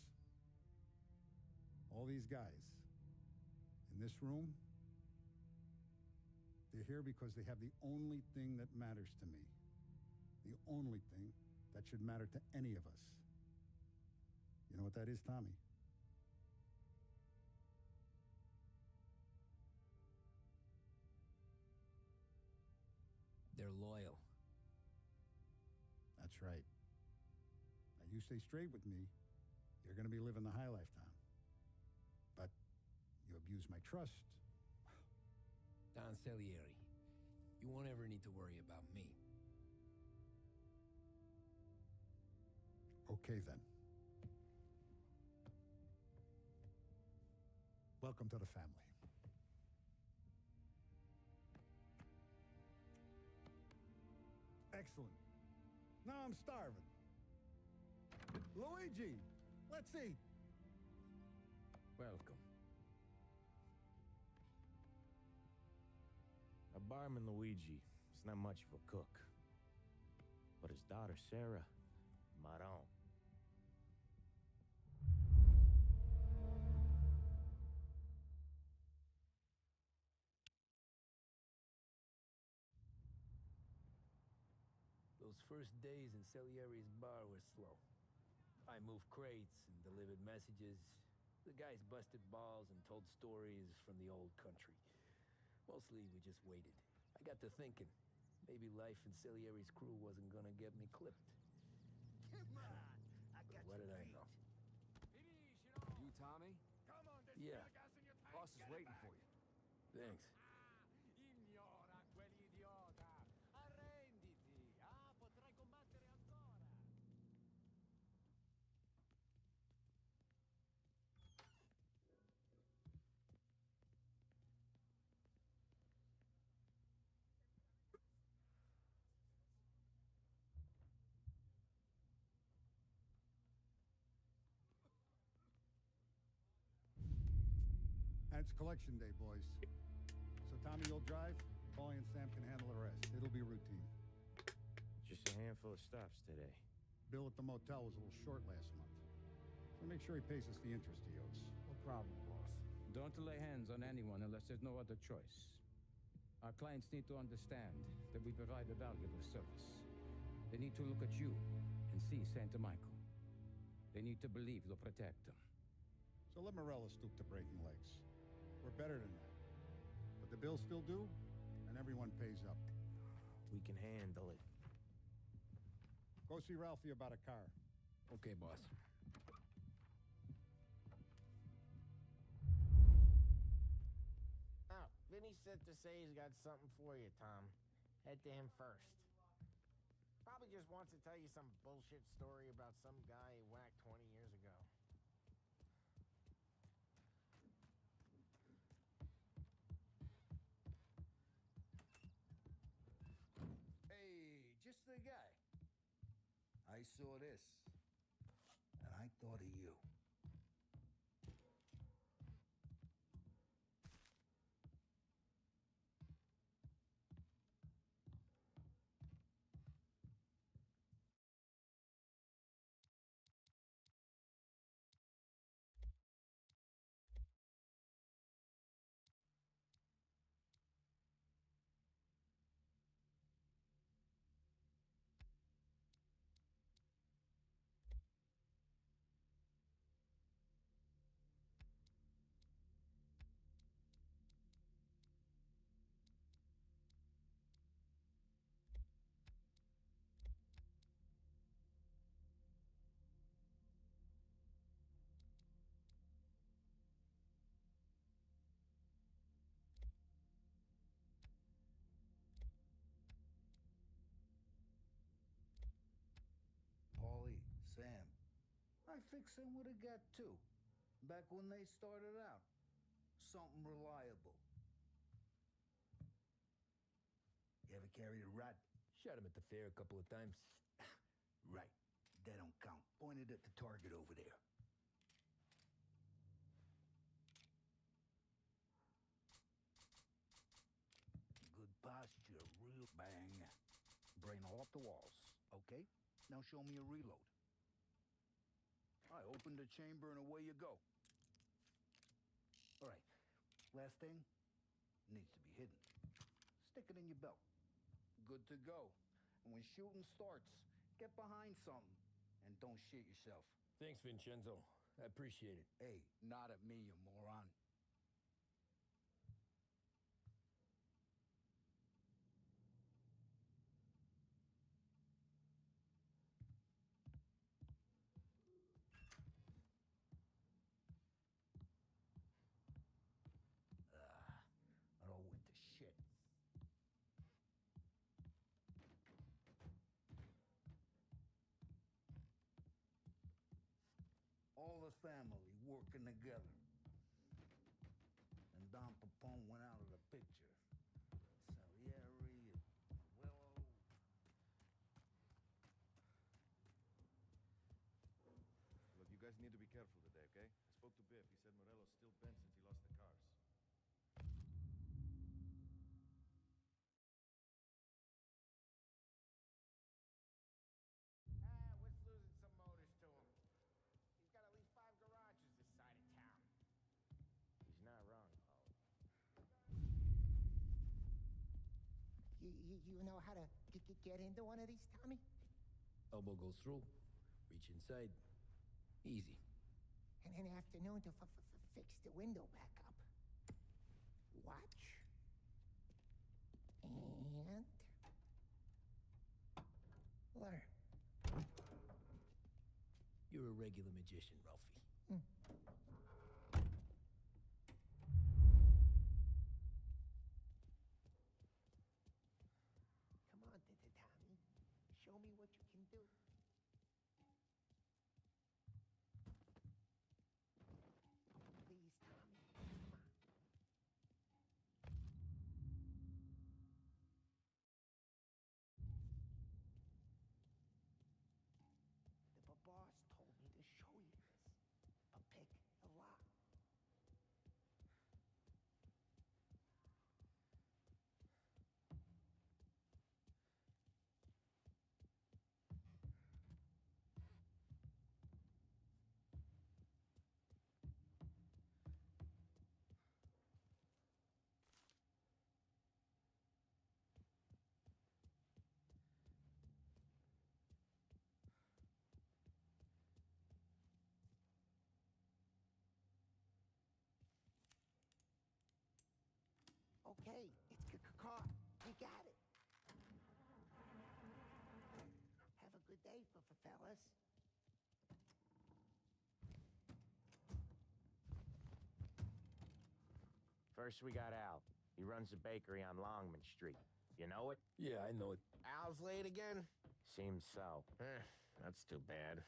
All these guys in this room, they're here because they have the only thing that matters to me. The only thing that should matter to any of us. You know what that is, Tommy? They're loyal. That's right. Now you stay straight with me, you're going to be living the high life, Tom. But you abuse my trust. Don Salieri, you won't ever need to worry about me. Okay, then. Welcome to the family. Excellent. Now I'm starving. Luigi, let's eat. Welcome. A barman Luigi is not much of a cook. But his daughter Sarah, Maron. Those first days in Salieri's bar were slow. I moved crates and delivered messages. The guys busted balls and told stories from the old country. Mostly, we just waited. I got to thinking, maybe life in Salieri's crew wasn't gonna get me clipped. Come on, I got What you did I beat. know? You, Tommy? Yeah. Boss is waiting for you. Thanks. Ignora quell'idiota! Arrenditi! Ah, potrai combattere ancora! It's collection day, boys. So Tommy, you'll drive. Paulie and Sam can handle the rest. It'll be routine. Just a handful of stops today. Bill at the motel was a little short last month. So make sure he pays us the interest he owes. No problem, boss. Don't lay hands on anyone unless there's no other choice. Our clients need to understand that we provide a valuable service. They need to look at you and see Santa Michael. They need to believe you'll protect them. So let Morella stoop to breaking legs. We're better than that. But the bill's still due, and everyone pays up. We can handle it. Go see Ralphie about a car. Okay, boss. Oh, Vinny said to say he's got something for you, Tom. Head to him first. Probably just wants to tell you some bullshit story about some guy he whacked 20 years ago. Hey, just the guy. I saw this, and I thought of you. fixing would have got too. Back when they started out. Something reliable. You ever carried a rod? Shot him at the fair a couple of times. Right. That don't count. Pointed at the target over there. Good posture, real bang. Brain off the walls. Okay? Now show me a reload. I opened the chamber and away you go. All right. Last thing needs to be hidden. Stick it in your belt. Good to go. And when shooting starts, get behind something and don't shit yourself. Thanks, Vincenzo. I appreciate it. Hey, not at me, you moron. It all went to shit. All the family working together. And Don Papone went out of the picture. Salieri, Willow. Look, you guys need to be careful today, okay? I spoke to Biff. He said Morello's still bent since he lost the cars. What's losing some motors to him? He's got at least 5 garages this side of town. He's not wrong, Paul. You know how to get into one of these, Tommy? Elbow goes through. Reach inside. Easy. And an afternoon to fix the window back up. Watch. And... learn. You're a regular magician, Ralphie. Come on, Tommy. Show me what you can do. Please, Tommy. Come on. The boss told me to show you this. But pick the lock. Okay, it's caught. We got it. Have a good day, fellas. First, we got Al. He runs a bakery on Longman Street. You know it? Yeah, I know it. Al's late again? Seems so. That's too bad.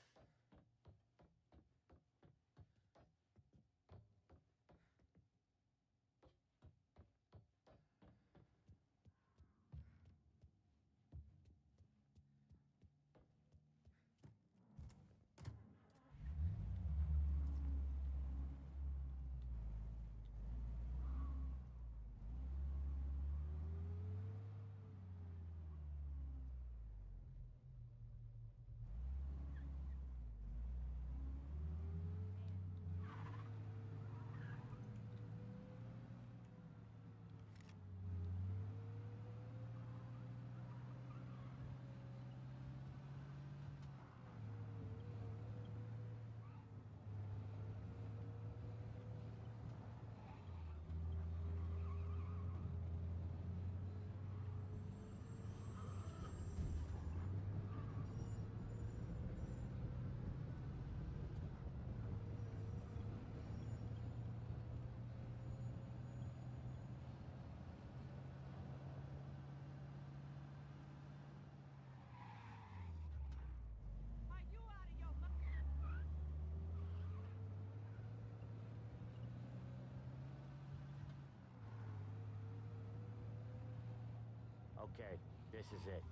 Okay, this is it.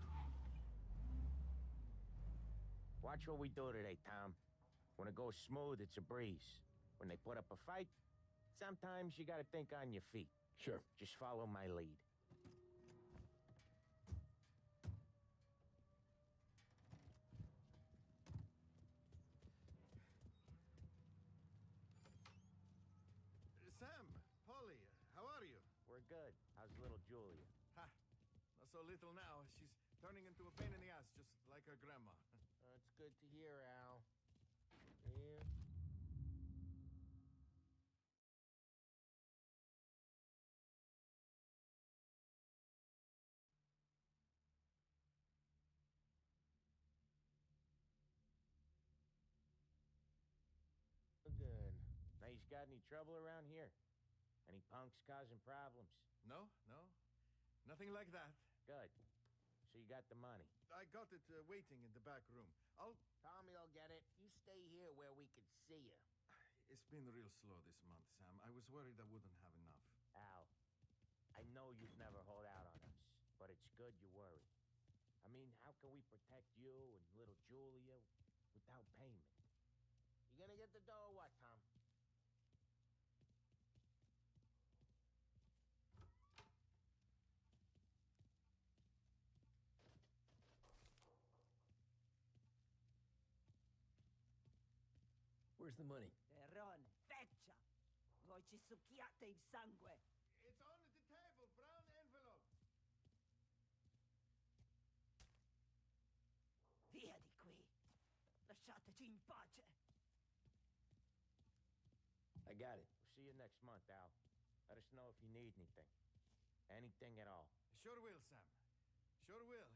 Watch what we do today, Tom. When it goes smooth, it's a breeze. When they put up a fight, sometimes you gotta think on your feet. Sure. Just follow my lead. Sam, Polly, how are you? We're good. How's little Julia? Ha! Not so little now. She's turning into a pain in the ass, just like her grandma. It's good to hear, Al. Yeah. Good. Now, you got any trouble around here? Any punks causing problems? No, no. Nothing like that. Good. So you got the money? I got it waiting in the back room. Tommy will get it. You stay here where we can see you. It's been real slow this month, Sam. I was worried I wouldn't have enough. Al, I know you'd never hold out on us, but it's good you worry. I mean, how can we protect you and little Julia without payment? You gonna get the dough or what, Tom? Where's the money? Ron, feccia! Voi ci succhiate il sangue! It's on the table, brown envelope. Via di qui! Lasciateci in pace! I got it. We'll see you next month, Al. Let us know if you need anything. Anything at all. Sure will, Sam. Sure will.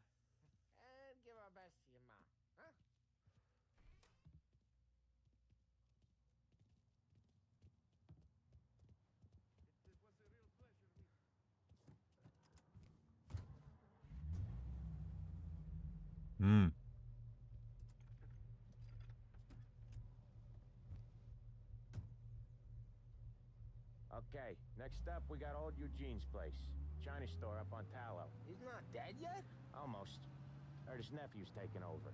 And give our best to your ma, huh? It was a real pleasure meeting. Okay, next up, we got old Eugene's place. China store up on Tallow. He's not dead yet? Almost. Heard his nephew's taking over.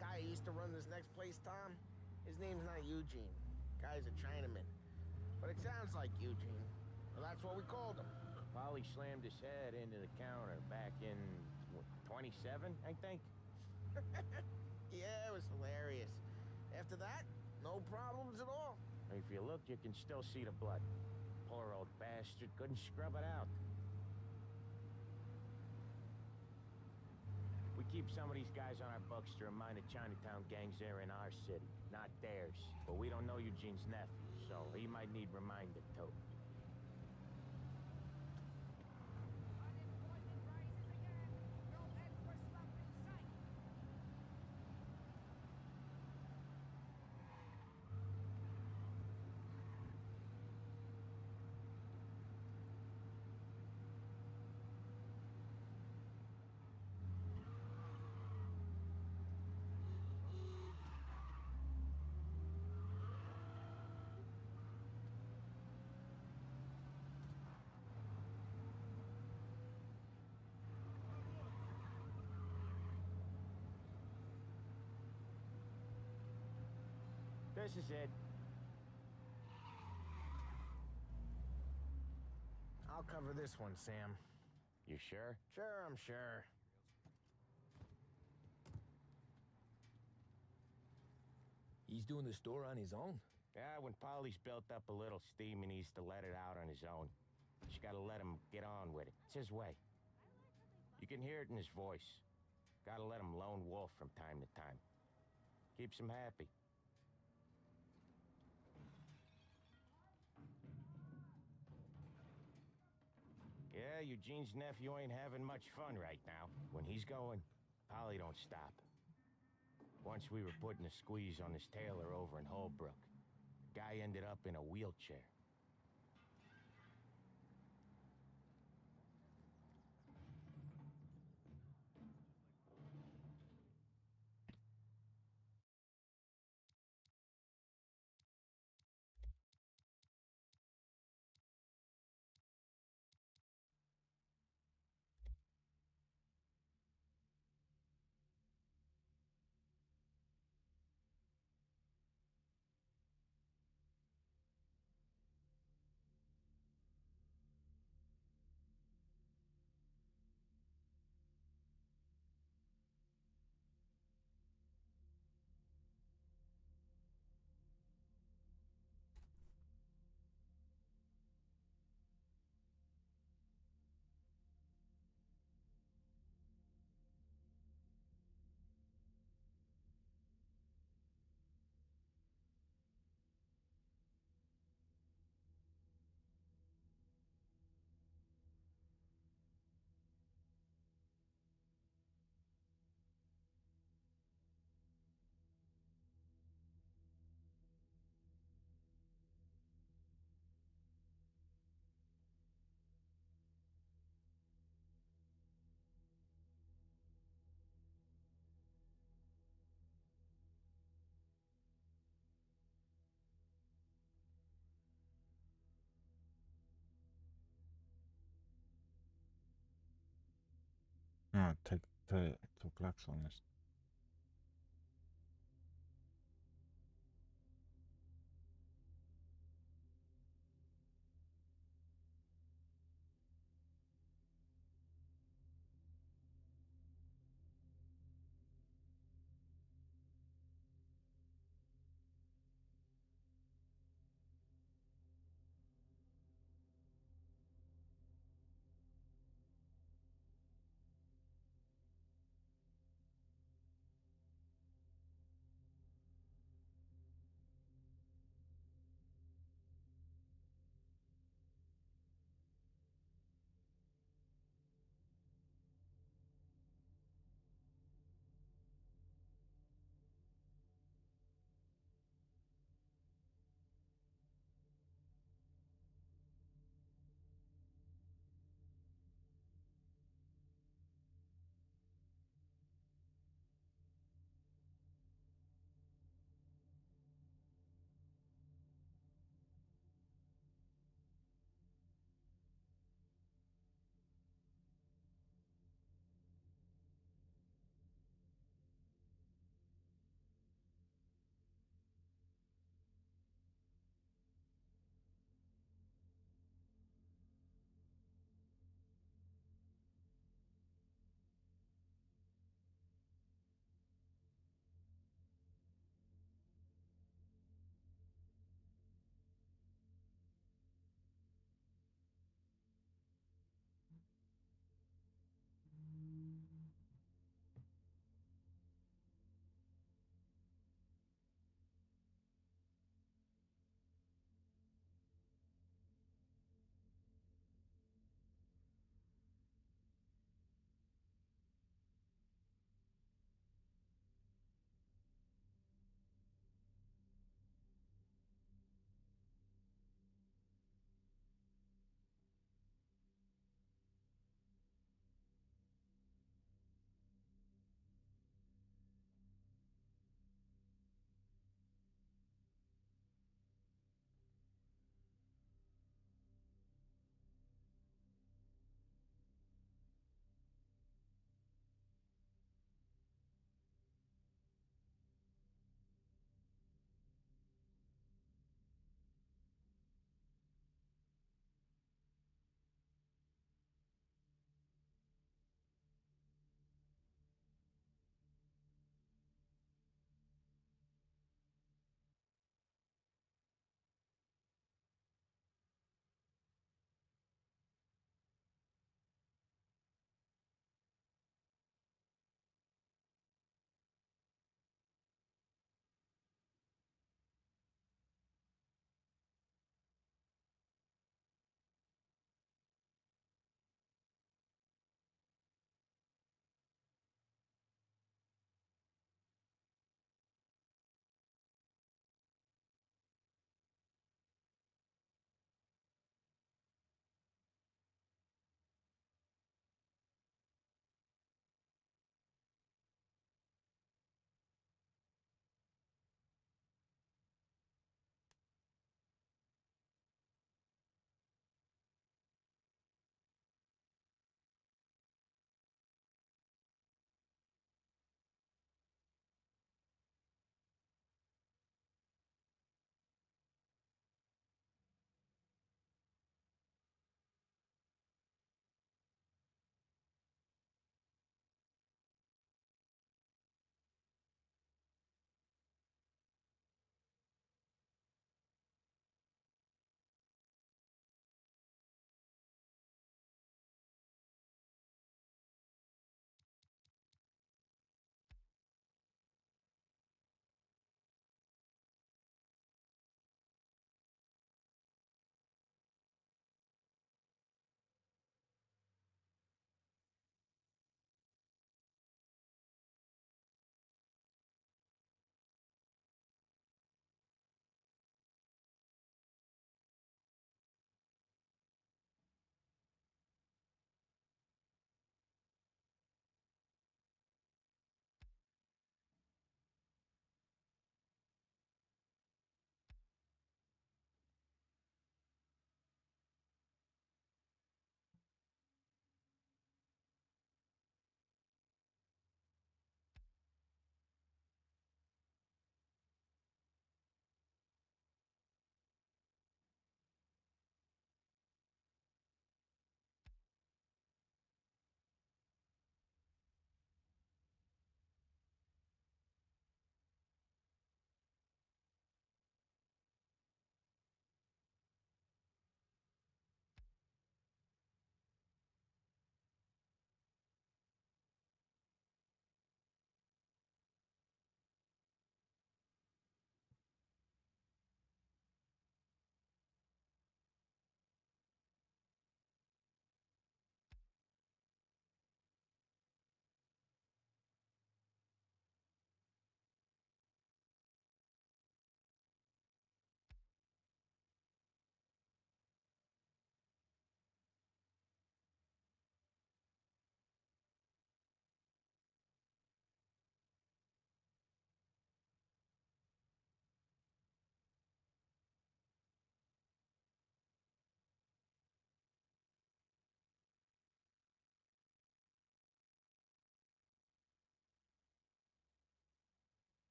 Guy who used to run this next place, Tom? His name's not Eugene. Guy's a Chinaman. But it sounds like Eugene. Well, that's what we called him. Polly slammed his head into the counter back in, what, 27, I think? Yeah, it was hilarious. After that, no problems at all. If you look, you can still see the blood. Poor old bastard couldn't scrub it out. We keep some of these guys on our books to remind the Chinatown gangs they're in our city, not theirs. But we don't know Eugene's nephew, so he might need reminded too. This is it. I'll cover this one, Sam. You sure? Sure, I'm sure. He's doing the store on his own? Yeah, when Polly's built up a little steam, he needs to let it out on his own. Just gotta let him get on with it. It's his way. You can hear it in his voice. Gotta let him lone wolf from time to time. Keeps him happy. Yeah, Eugene's nephew ain't having much fun right now. When he's going, Polly don't stop. Once we were putting a squeeze on this tailor over in Holbrook. Guy ended up in a wheelchair. A, to klakson jest.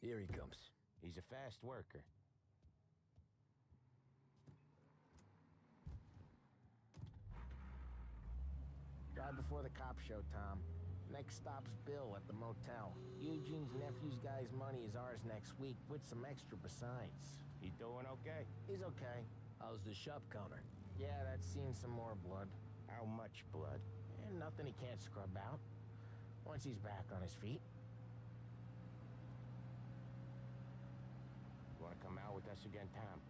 Here he comes. He's a fast worker. Drive before the cops show, Tom. Next stop's Bill at the motel. Eugene's nephew's guy's money is ours next week, with some extra besides. He doing okay? He's okay. How's the shop counter? Yeah, that's seen some more blood. How much blood? And nothing he can't scrub out. Once he's back on his feet. You wanna come out with us again, Tom?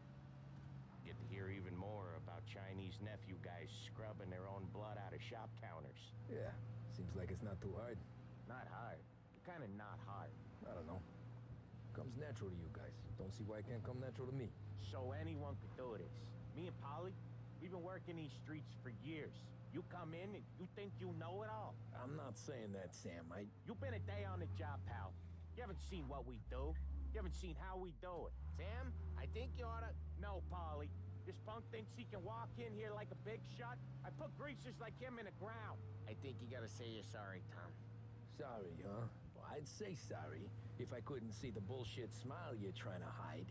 Get to hear even more about Chinese nephew guys scrubbing their own blood out of shop counters. Yeah, seems like it's not too hard. Not hard. Kinda not hard. I don't know. Comes natural to you guys. Don't see why it can't come natural to me. So anyone could do this. Me and Polly, we've been working these streets for years. You come in and you think you know it all. I'm not saying that, Sam. You've been a day on the job, pal. You haven't seen what we do. You haven't seen how we do it. Sam, I think you oughta... No, Polly. This punk thinks he can walk in here like a big shot. I put greasers like him in the ground. I think you gotta say you're sorry, Tom. Sorry, huh? Well, I'd say sorry if I couldn't see the bullshit smile you're trying to hide.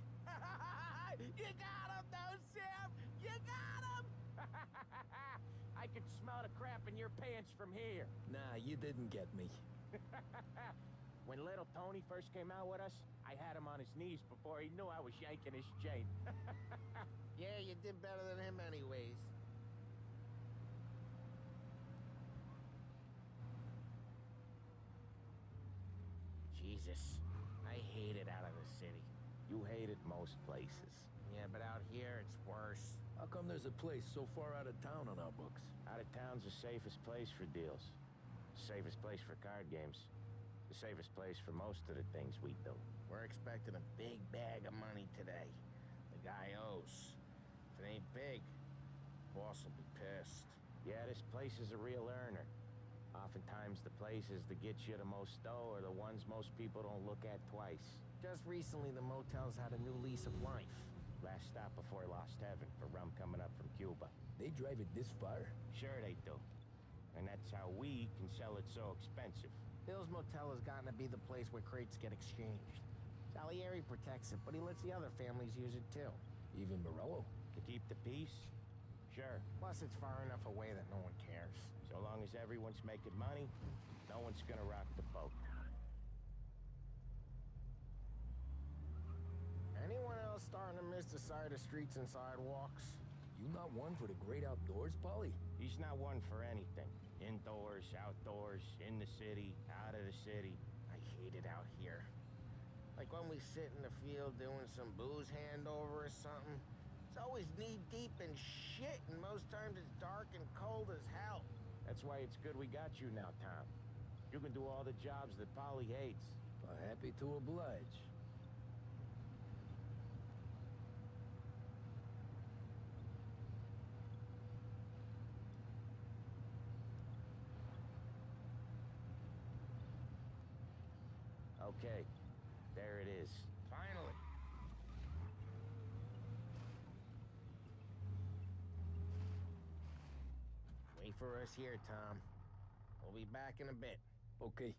You got him, though, Sam! You got him! I can smell the crap in your pants from here. Nah, you didn't get me. When little Tony first came out with us, I had him on his knees before he knew I was yanking his chain. Yeah, you did better than him anyways. Jesus, I hate it out of the city. You hate it most places. Yeah, but out here, it's worse. How come there's a place so far out of town on our books? Out of town's the safest place for deals. Safest place for card games. The safest place for most of the things we do. We're expecting a big bag of money today. The guy owes. If it ain't big, boss will be pissed. Yeah, this place is a real earner. Oftentimes the places that get you the most dough are the ones most people don't look at twice. Just recently, the motel's had a new lease of life. Last stop before Lost Heaven for rum coming up from Cuba. They drive it this far? Sure they do. And that's how we can sell it so expensive. Bill's Motel has gotten to be the place where crates get exchanged. Salieri protects it, but he lets the other families use it too. Even Morello? To keep the peace? Sure. Plus, it's far enough away that no one cares. So long as everyone's making money, no one's gonna rock the boat. Anyone else starting to miss the side of streets and sidewalks? You not one for the great outdoors, Polly? He's not one for anything. Indoors, outdoors, in the city, out of the city. I hate it out here. Like when we sit in the field doing some booze handover or something. It's always knee-deep in shit, and most times it's dark and cold as hell. That's why it's good we got you now, Tom. You can do all the jobs that Polly hates. Happy to oblige. Okay, there it is. Finally. Wait for us here, Tom. We'll be back in a bit. Okay.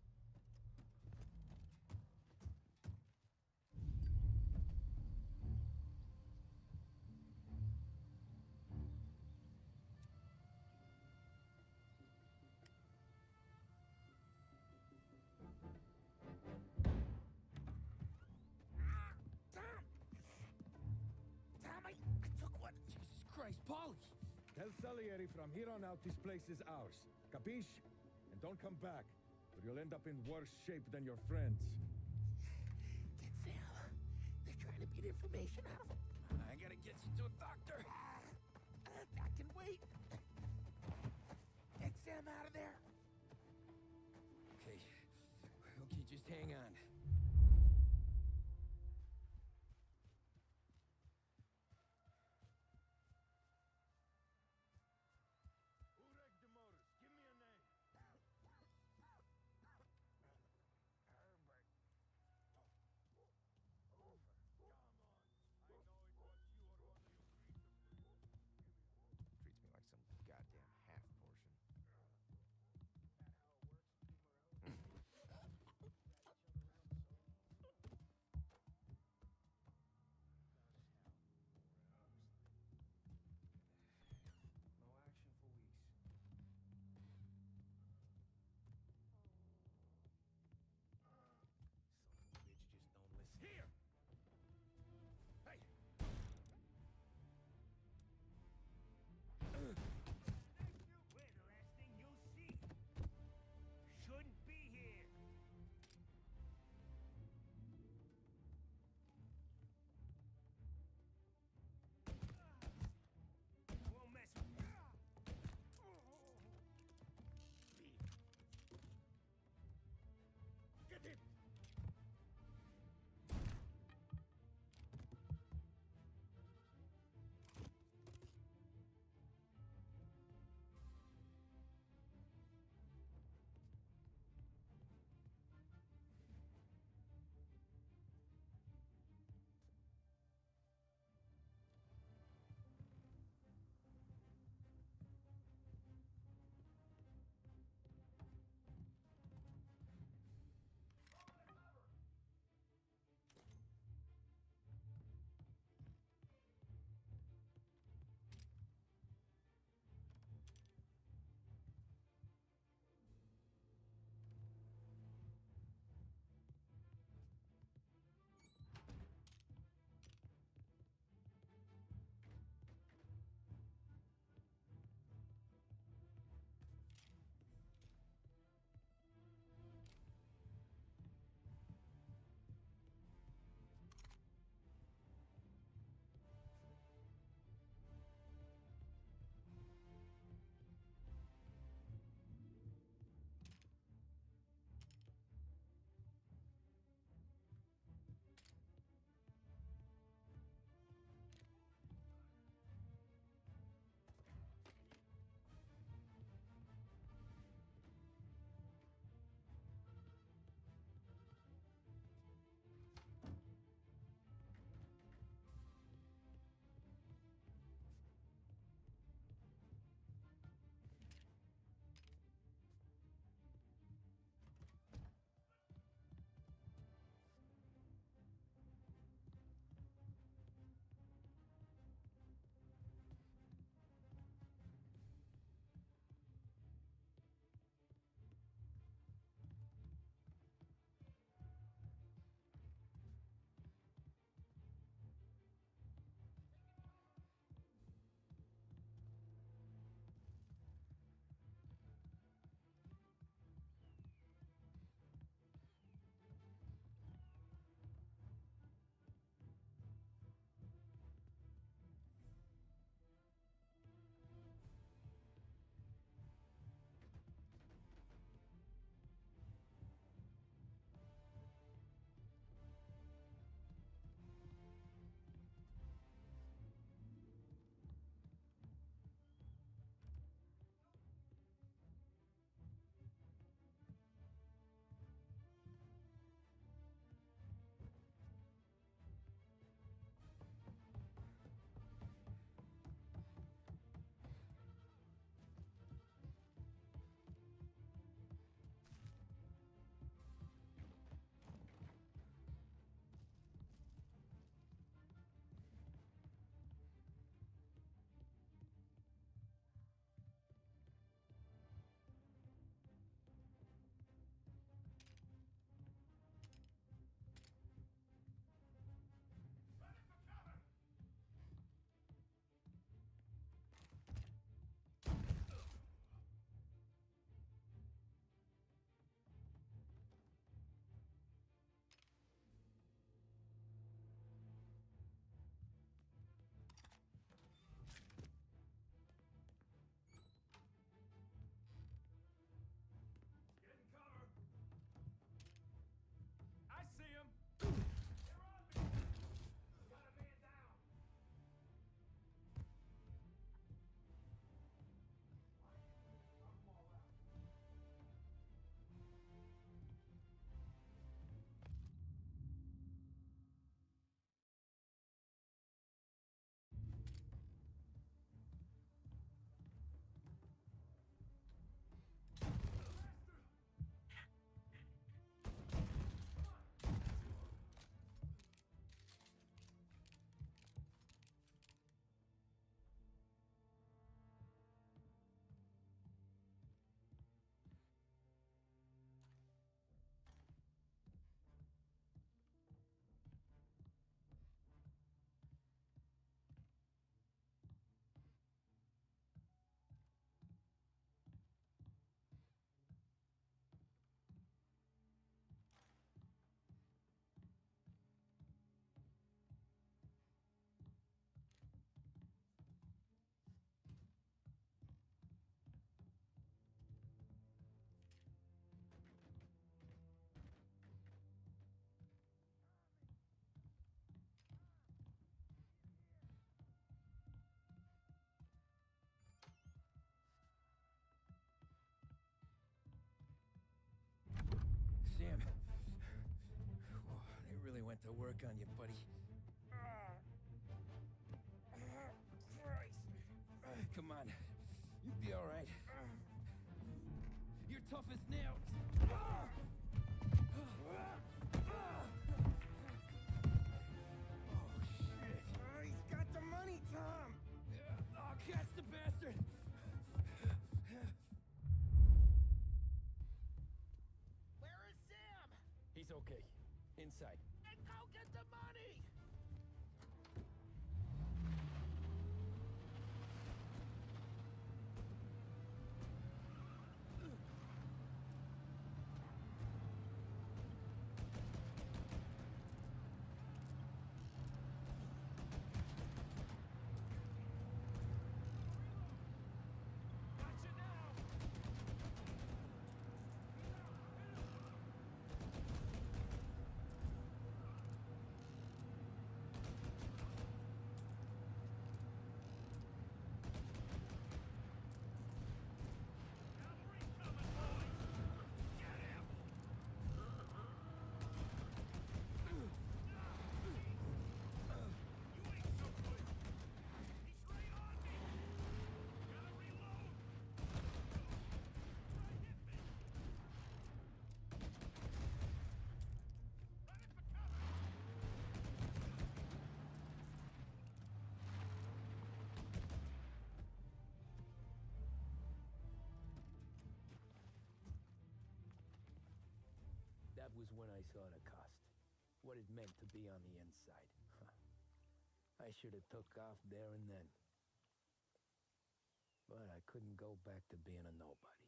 Polly! Tell Salieri from here on out this place is ours. Capiche? And don't come back, or you'll end up in worse shape than your friends. Get Sam. They're trying to beat information out of him. I gotta get you to a doctor. I can wait. Get Sam out of there. Okay. Okay, just hang on. Treats me like some goddamn half portion. got to work on you, buddy. Christ. Come on. You'll be all right. You're tough as nails. He's got the money, Tom! Oh, catch the bastard! Where is Sam? He's okay. Inside. And go get the money! That was when I saw the cost. What it meant to be on the inside. I should have took off there and then. But I couldn't go back to being a nobody.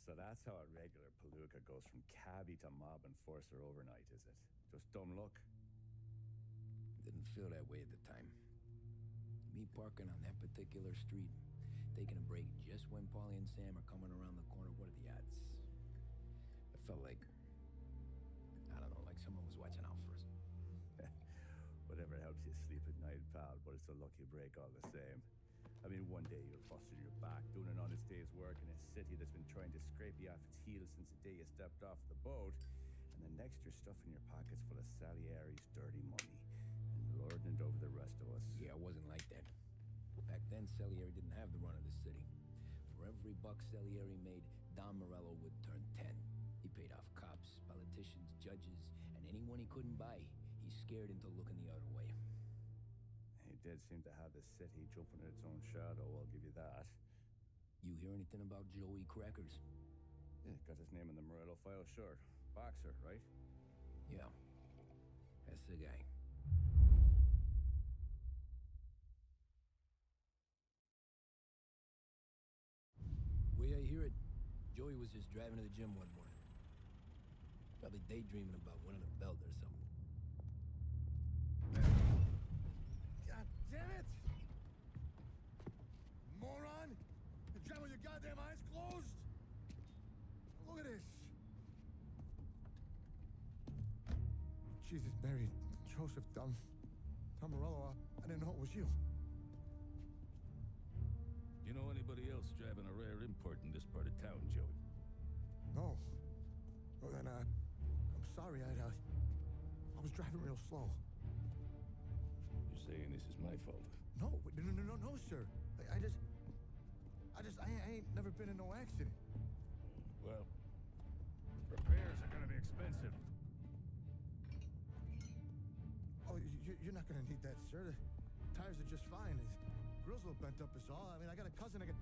So that's how a regular palooka goes from cabbie to mob enforcer overnight, is it? Just dumb luck? Didn't feel that way at the time. Me parking on that particular street, taking a break just when Paulie and Sam are coming around the corner, what are the odds? It felt like, I don't know, like someone was watching out for us. Whatever helps you sleep at night, pal, but it's a lucky break all the same. I mean, one day you're busting your back, doing an honest day's work in a city that's been trying to scrape you off its heels since the day you stepped off the boat, and the next you're stuffing your pockets full of Salieri's dirty money and lording it over the rest of us. Yeah, it wasn't like that. Back then, Salieri didn't have the run of the city. For every buck Salieri made, Don Morello would turn 10. He paid off cops, politicians, judges, and anyone he couldn't buy, he scared into looking the other way. He did seem to have the city jumping in its own shadow, I'll give you that. You hear anything about Joey Crackers? Yeah, got his name in the Morello file, sure. Boxer, right? Yeah, that's the guy. Way I hear it, Joey was just driving to the gym one morning. Probably daydreaming about winning a belt or something. God damn it! Moron! You drive with your goddamn eyes closed? Look at this. Jesus, Mary, Joseph, Tom Morello, I didn't know it was you. You know anybody else driving a rare import in this part of town, Joey? No. Well, then, I'm sorry, I was driving real slow. You're saying this is my fault? No, no, sir. I ain't never been in no accident. Well, repairs are gonna be expensive. Oh, you're not gonna need that, sir. The tires are just fine. His grill's a little bent up is all. I mean, I got a cousin I can...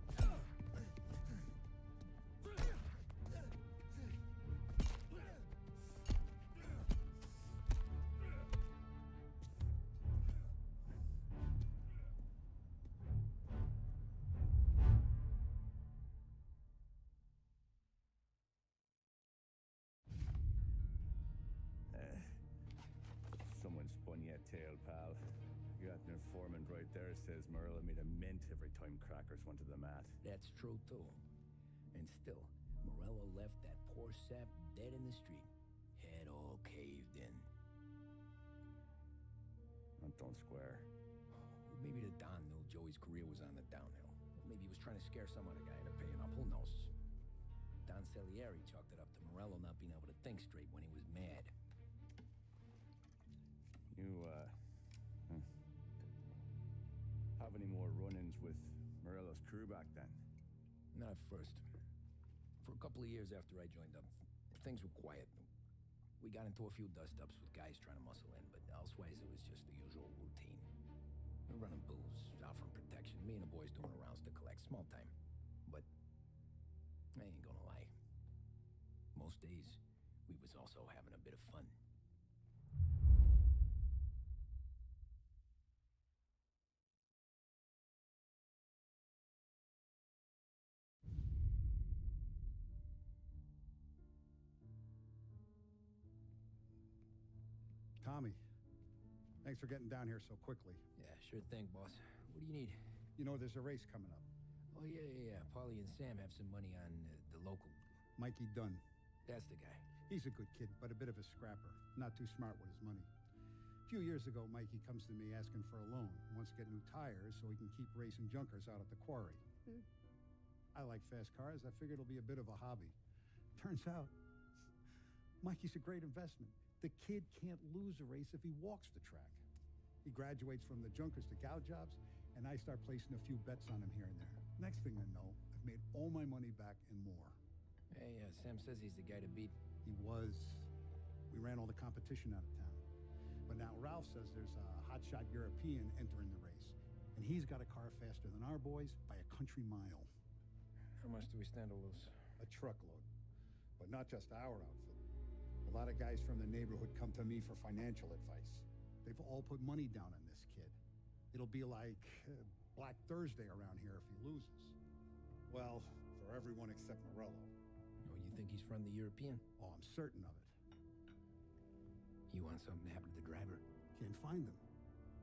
Someone spun you a tail, pal. You got an informant right there says Morello made a mint every time Crackers went to the mat. That's true, too. And still, Morello left that poor sap dead in the street. Head all caved in. Don't square. Maybe the Don knew Joey's career was on the downhill. Maybe he was trying to scare some other guy into paying up. Who knows? Don Salieri chalked it up to Morello not being able to think straight when he was mad. You, have any more run-ins with Morello's crew back then? Not at first. For a couple of years after I joined up, things were quiet. We got into a few dust-ups with guys trying to muscle in, but elsewise it was just the usual routine. We're running booze, offering protection, me and the boys doing rounds to collect, small time. But I ain't gonna lie. Most days, we was also having a bit of fun. Tommy, thanks for getting down here so quickly. Yeah, sure thing, boss. What do you need? You know, there's a race coming up. Oh, yeah. Paulie and Sam have some money on the local. Mikey Dunn. That's the guy. He's a good kid, but a bit of a scrapper. Not too smart with his money. A few years ago, Mikey comes to me asking for a loan. He wants to get new tires so he can keep racing junkers out at the quarry. I like fast cars. I figured it'll be a bit of a hobby. Turns out, Mikey's a great investment. The kid can't lose a race if he walks the track. He graduates from the junkers to gal jobs, and I start placing a few bets on him here and there. Next thing I know, I've made all my money back and more. Hey, Sam says he's the guy to beat. He was. We ran all the competition out of town. But now Ralph says there's a hotshot European entering the race, and he's got a car faster than our boys by a country mile. How much do we stand to lose? A truckload. But not just our outfit. A lot of guys from the neighborhood come to me for financial advice. They've all put money down on this kid. It'll be like Black Thursday around here if he loses. Well, for everyone except Morello. Oh, you think he's from the European? Oh, I'm certain of it. You want something to happen to the driver? Can't find him.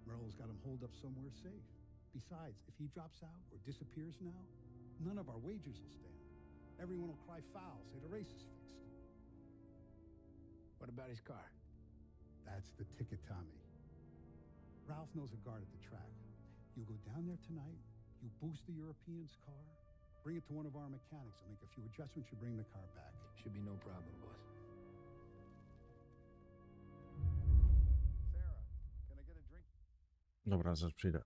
Morello's got him holed up somewhere safe. Besides, if he drops out or disappears now, none of our wagers will stand. Everyone will cry foul, say the race is fixed. What about his car? That's the ticket, Tommy. Ralph knows a guard at the track. You go down there tonight, you boost the European's car, bring it to one of our mechanics, and make a few adjustments, you bring the car back. Should be no problem, boss. Sarah, can I get a drink? Dobra, zaraz przyjdę.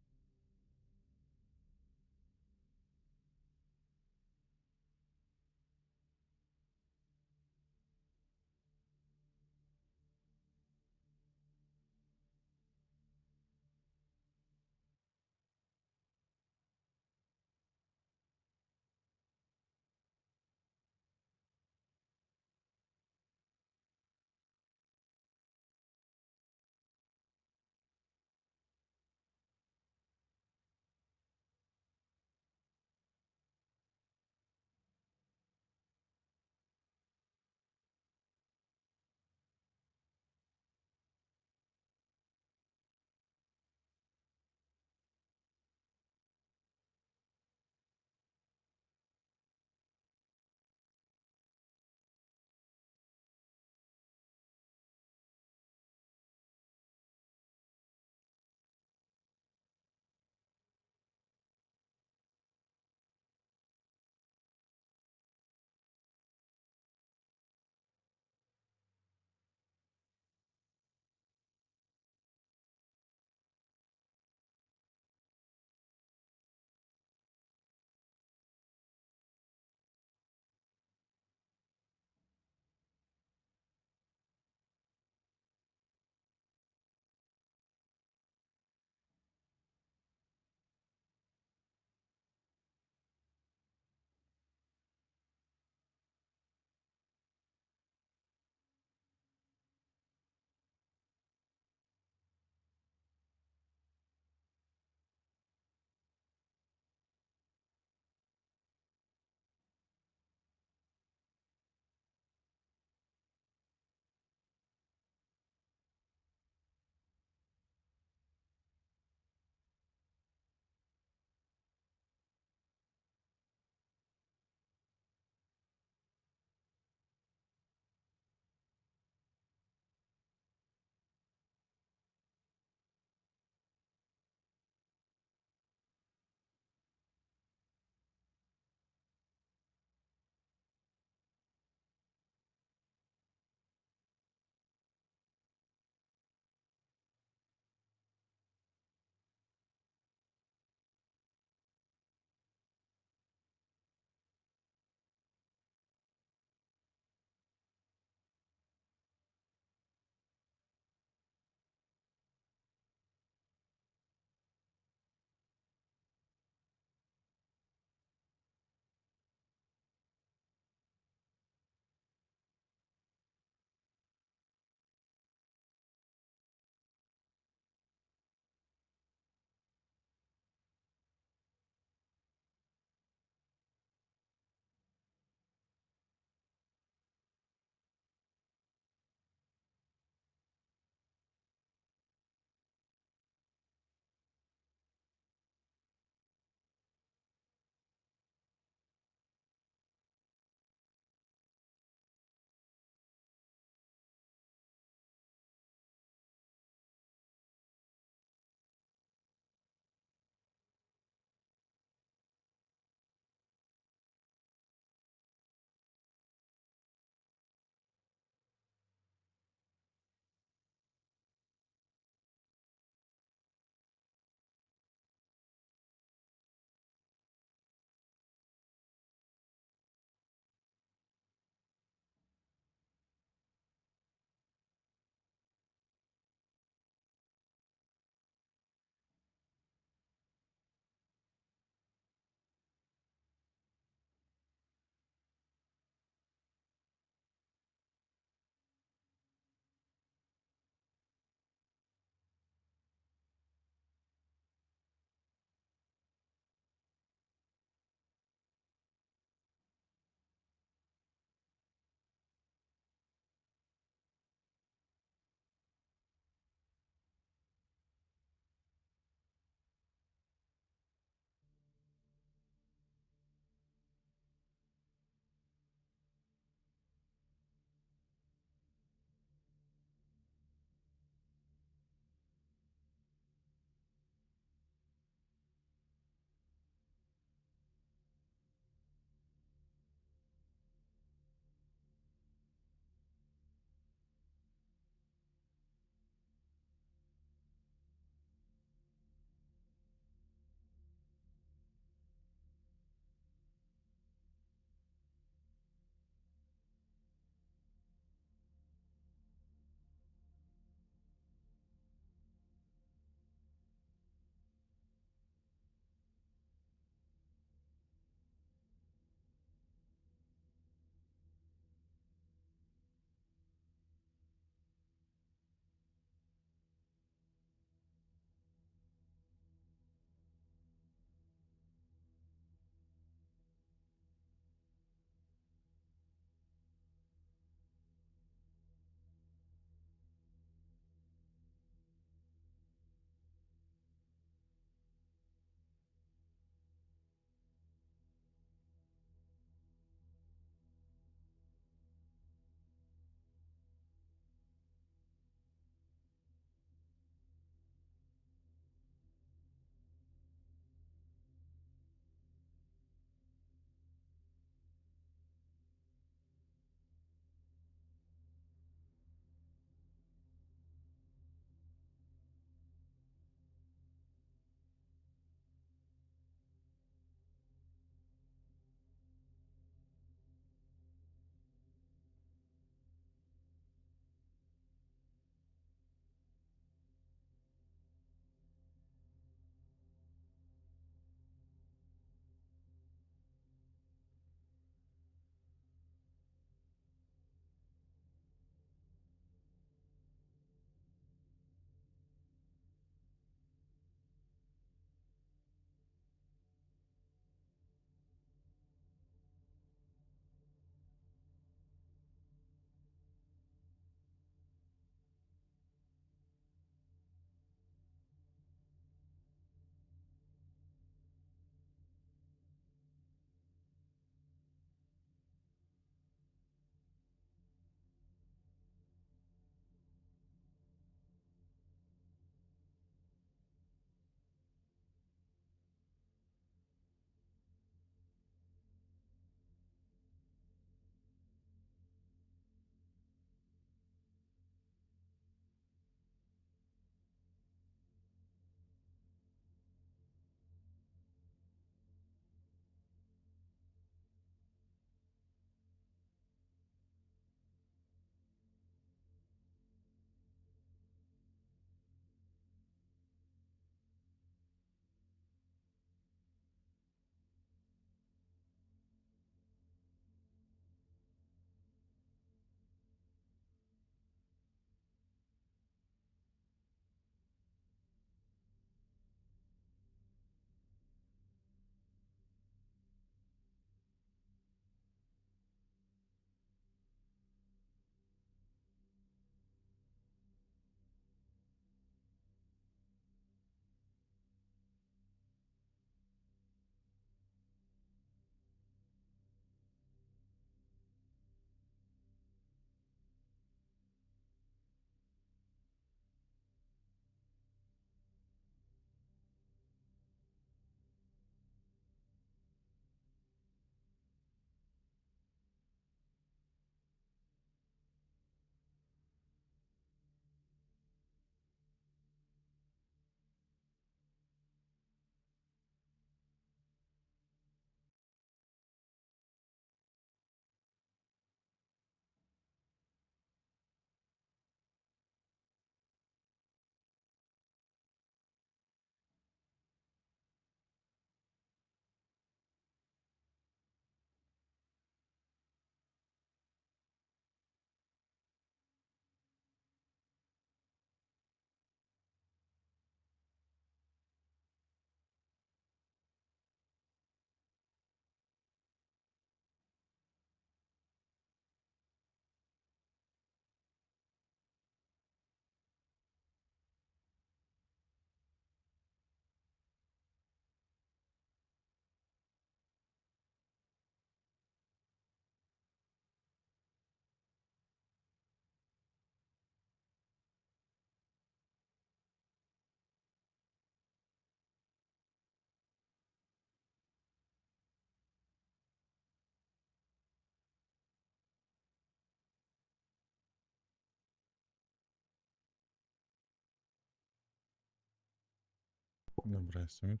Dobra, jestem już.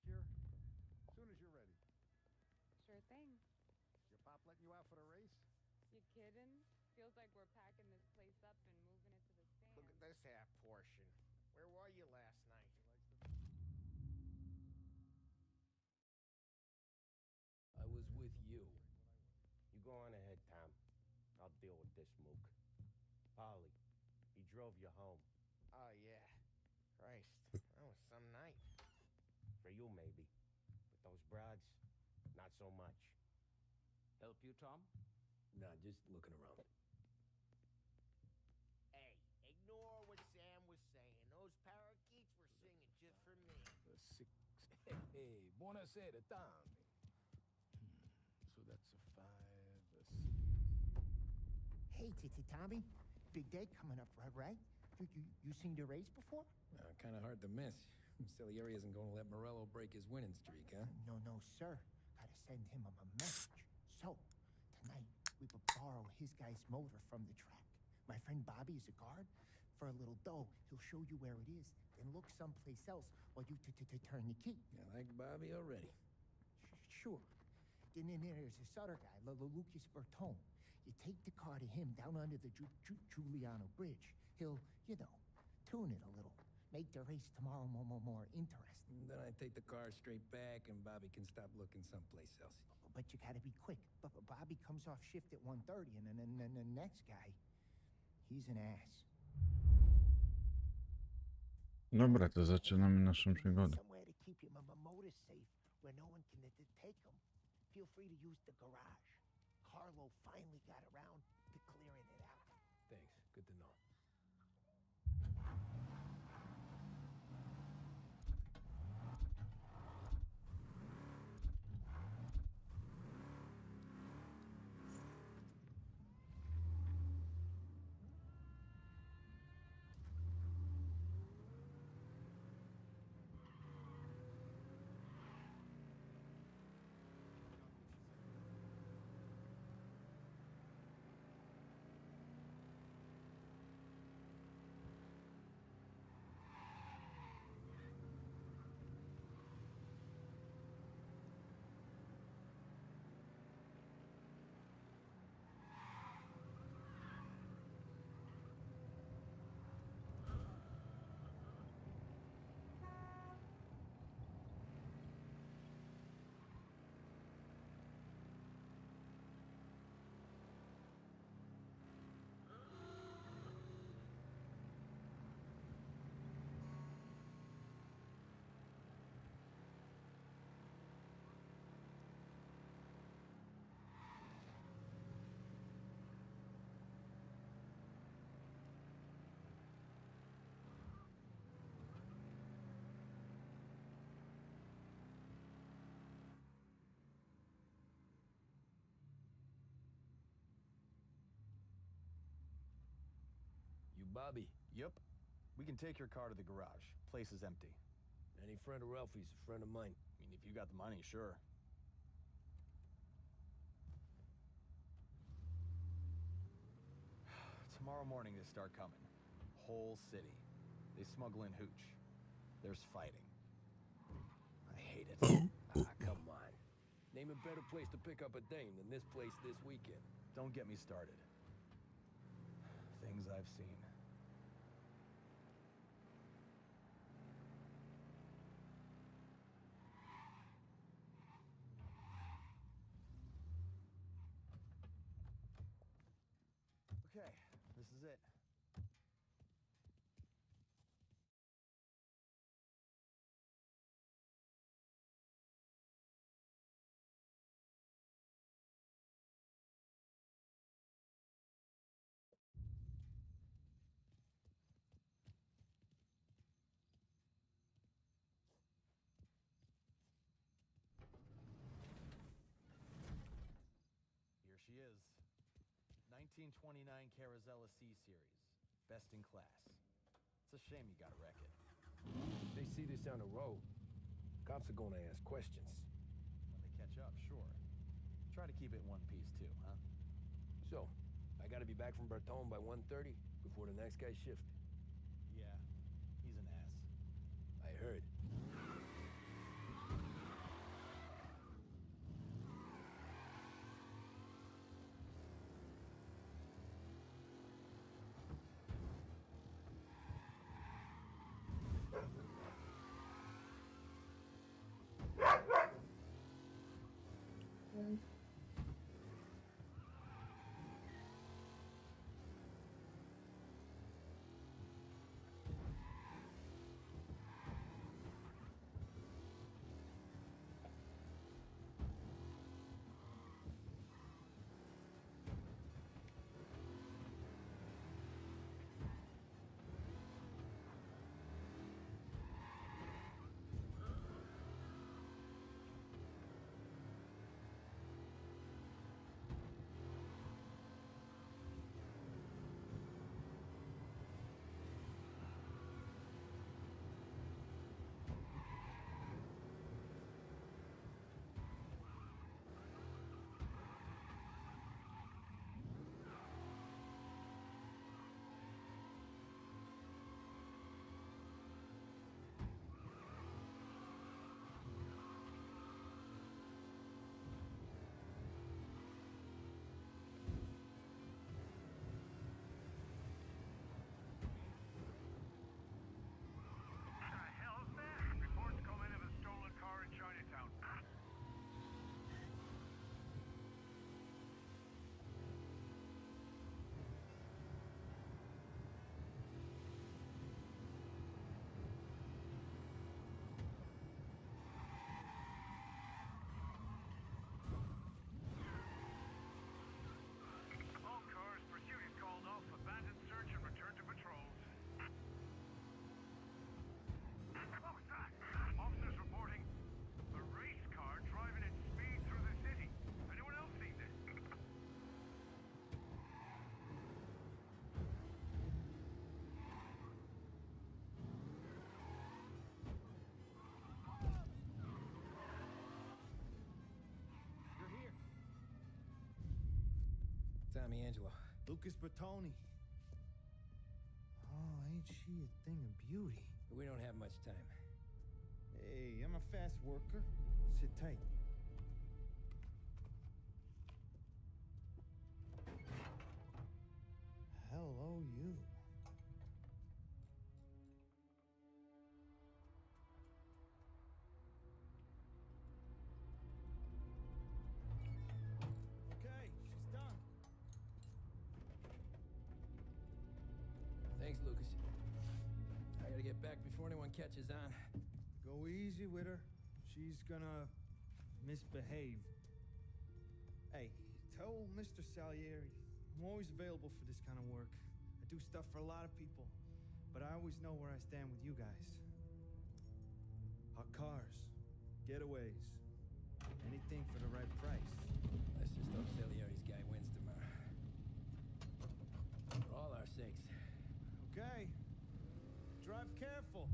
Here, as soon as you're ready. Sure thing. Your pop letting you out for the race? You kidding? Feels like we're packing this place up and moving it to the stand. Look at this half portion. Where were you last night? I was with you. You go on ahead, Tom. I'll deal with this mook. Polly, he drove you home. Oh, yeah. Christ, that was some night. For you, maybe. But those broads, not so much. Help you, Tom? Nah, just looking around. Hey, ignore what Sam was saying. Those parakeets were singing just for me. The six. Hey, buonasera, Tom. So that's a 5, a 6. Hey, Tommy. Big day coming up, right? You seen the race before? Kind of hard to miss. Salieri isn't going to let Morello break his winning streak, huh? No, sir. Gotta send him a message. So, tonight, we will borrow his guy's motor from the track. My friend Bobby is a guard. For a little dough, he'll show you where it is, then look someplace else while you turn the key. I like Bobby already. Sure. Then there's this other guy, Lucas Bertone. You take the car to him down under the Giuliano Bridge. He'll, tune it a little. Make the race tomorrow more interesting. And then I take the car straight back and Bobby can stop looking someplace else. But you gotta be quick. But Bobby comes off shift at 1:30, and then the next guy, he's an ass. Dobra, to zaczynamy naszą przygodę. Somewhere to keep your motor safe where no one can take them. Feel free to use the garage. Carlo finally got around to clearing it out. Thanks. Good to know. Bobby. Yep. We can take your car to the garage. Place is empty. Any friend of Ralphie's a friend of mine. I mean, if you got the money, sure. Tomorrow morning they start coming. Whole city. They smuggle in hooch. There's fighting. I hate it. Come on. Name a better place to pick up a dame than this place this weekend. Don't get me started. Things I've seen. Okay, this is it. Here she is. 1929 Carazella C-Series. Best in class. It's a shame you gotta wreck it. They see this on the road. Cops cops are gonna ask questions. When they catch up, sure. Try to keep it one piece too, huh? So, I gotta be back from Bertone by 1:30 before the next guy's shift. Yeah, he's an ass. I heard. Tommy Angelo. Lucas Bertoni. Oh, ain't she a thing of beauty? We don't have much time. Hey, I'm a fast worker. Sit tight. Hello, you. Okay, she's done. Thanks, Lucas. I gotta get back before anyone catches on. Go easy with her. She's gonna misbehave. Hey, tell Mr. Salieri I'm always available for this kind of work. I do stuff for a lot of people, but I always know where I stand with you guys. Hot cars, getaways, anything for the right price. Let's just hope Salieri's guy wins tomorrow. For all our sakes. Okay. Drive careful.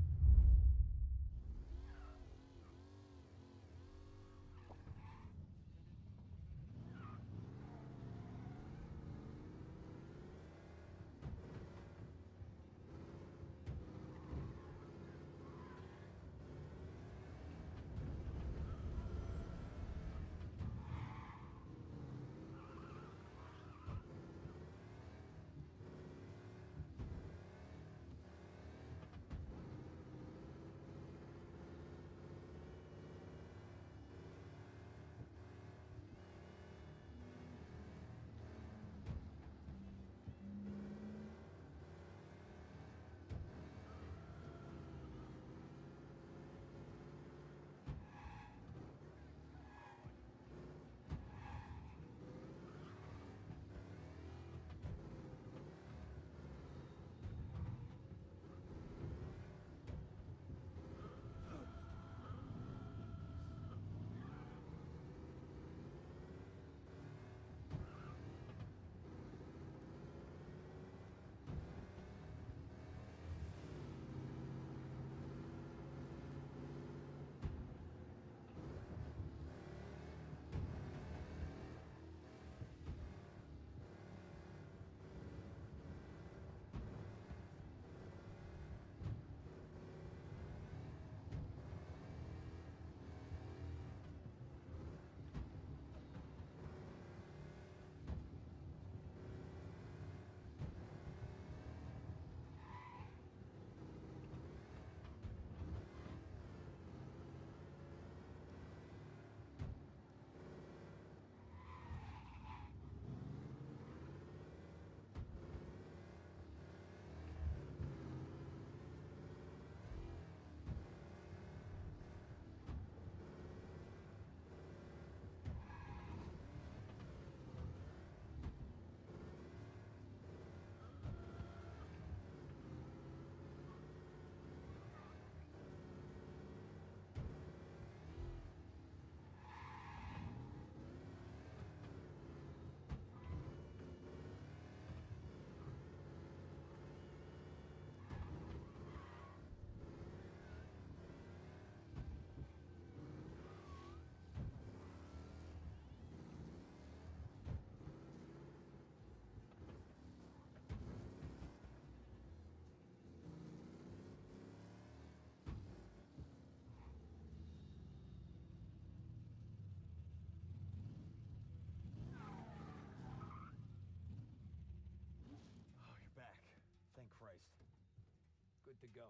to go.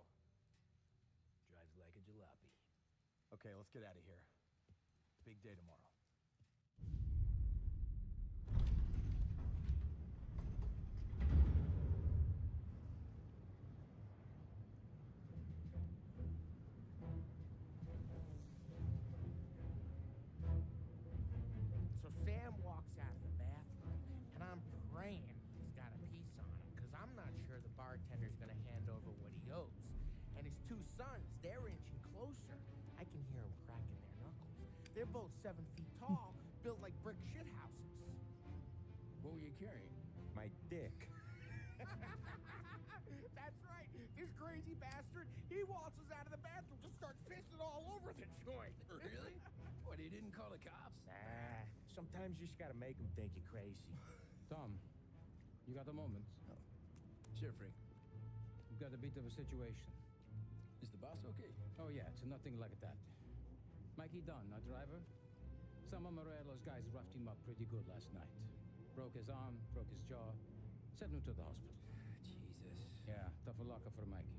Drives like a jalopy. Okay, let's get out of here. Big day tomorrow. So Sam walks out of the bathroom, and I'm praying he's got a piece on him, because I'm not sure the bartender's gonna hand over what he owes. And his two sons, they're inching closer. I can hear them cracking their knuckles. They're both 7 feet tall, built like brick shithouses. What were you carrying? My dick. That's right. This crazy bastard, he waltzes out of the bathroom, just starts pissing all over the joint. Really? What, he didn't call the cops? Nah, sometimes you just gotta make them think you're crazy. Tom, you got a moment? Oh. Sure, Frank. We've got a bit of a situation. Is the boss okay? Oh yeah, it's nothing like that. Mikey Dunn, our driver. Some of Morello's guys roughed him up pretty good last night. Broke his arm, broke his jaw, sent him to the hospital. Jesus. Yeah, tough luck for Mikey.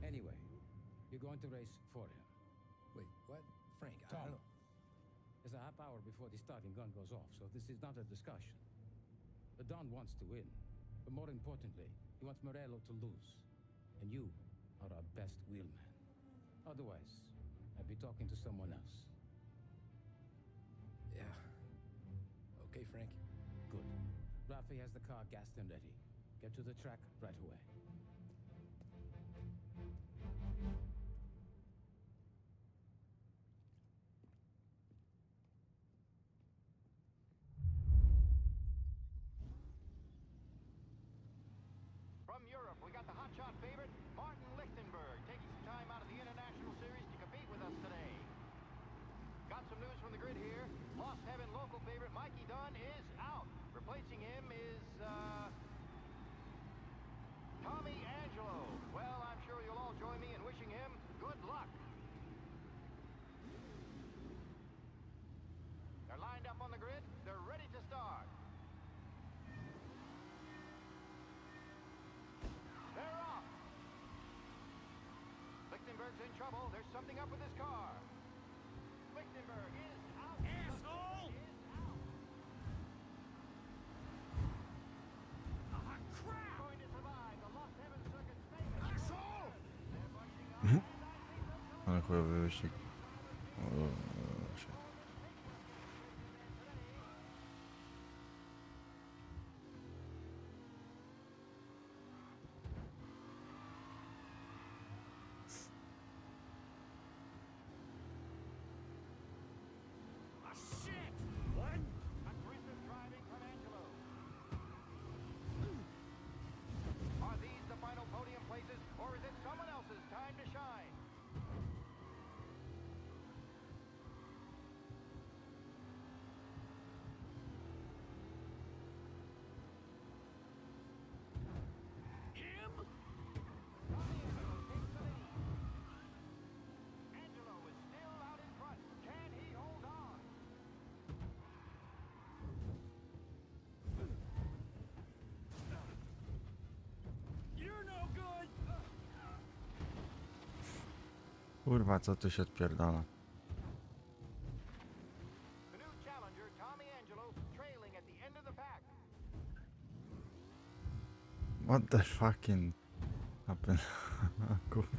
Anyway, you're going to race for him. Wait, what? Frank, I Tom, don't know. there's a half hour before the starting gun goes off, so this is not a discussion. The Don wants to win, but more importantly, he wants Morello to lose. And you are our best wheelman. Otherwise, I'd be talking to someone else. Yeah. Okay, Frank. Good. Rafi has the car gassed and ready. Get to the track right away. From Europe, we got the hotshot favorite, Martin Lichtenberg, taking some time out of the International Series to compete with us today. Got some news from the grid here. Lost Heaven local favorite Mikey Dunn is out. Replacing him is, Tommy Angelo. Well, I'm sure you'll all join me in wishing him good luck. They're lined up on the grid. They're ready to start. They're off. Lichtenberg's in trouble. There's something up with his car. Lichtenberg is out. Asshole! Ah, crap! Going to survive the Lost Heaven Circuit's famous. Asshole! They're bunching up, and I think they'll Ale chujowy wyścig. O, shit. Ah, shit! What? aggressive driving from Angelo. Are these the final podium places, or is it someone else's time to shine? Him? Tommy Angelo takes the lead. Angelo is still out in front. Can he hold on? You're no good! Kurwa, co tu się odpierdala? The new challenger, Tommy Angelo, trailing at the end of the pack. What the fucking happened? Kurwa.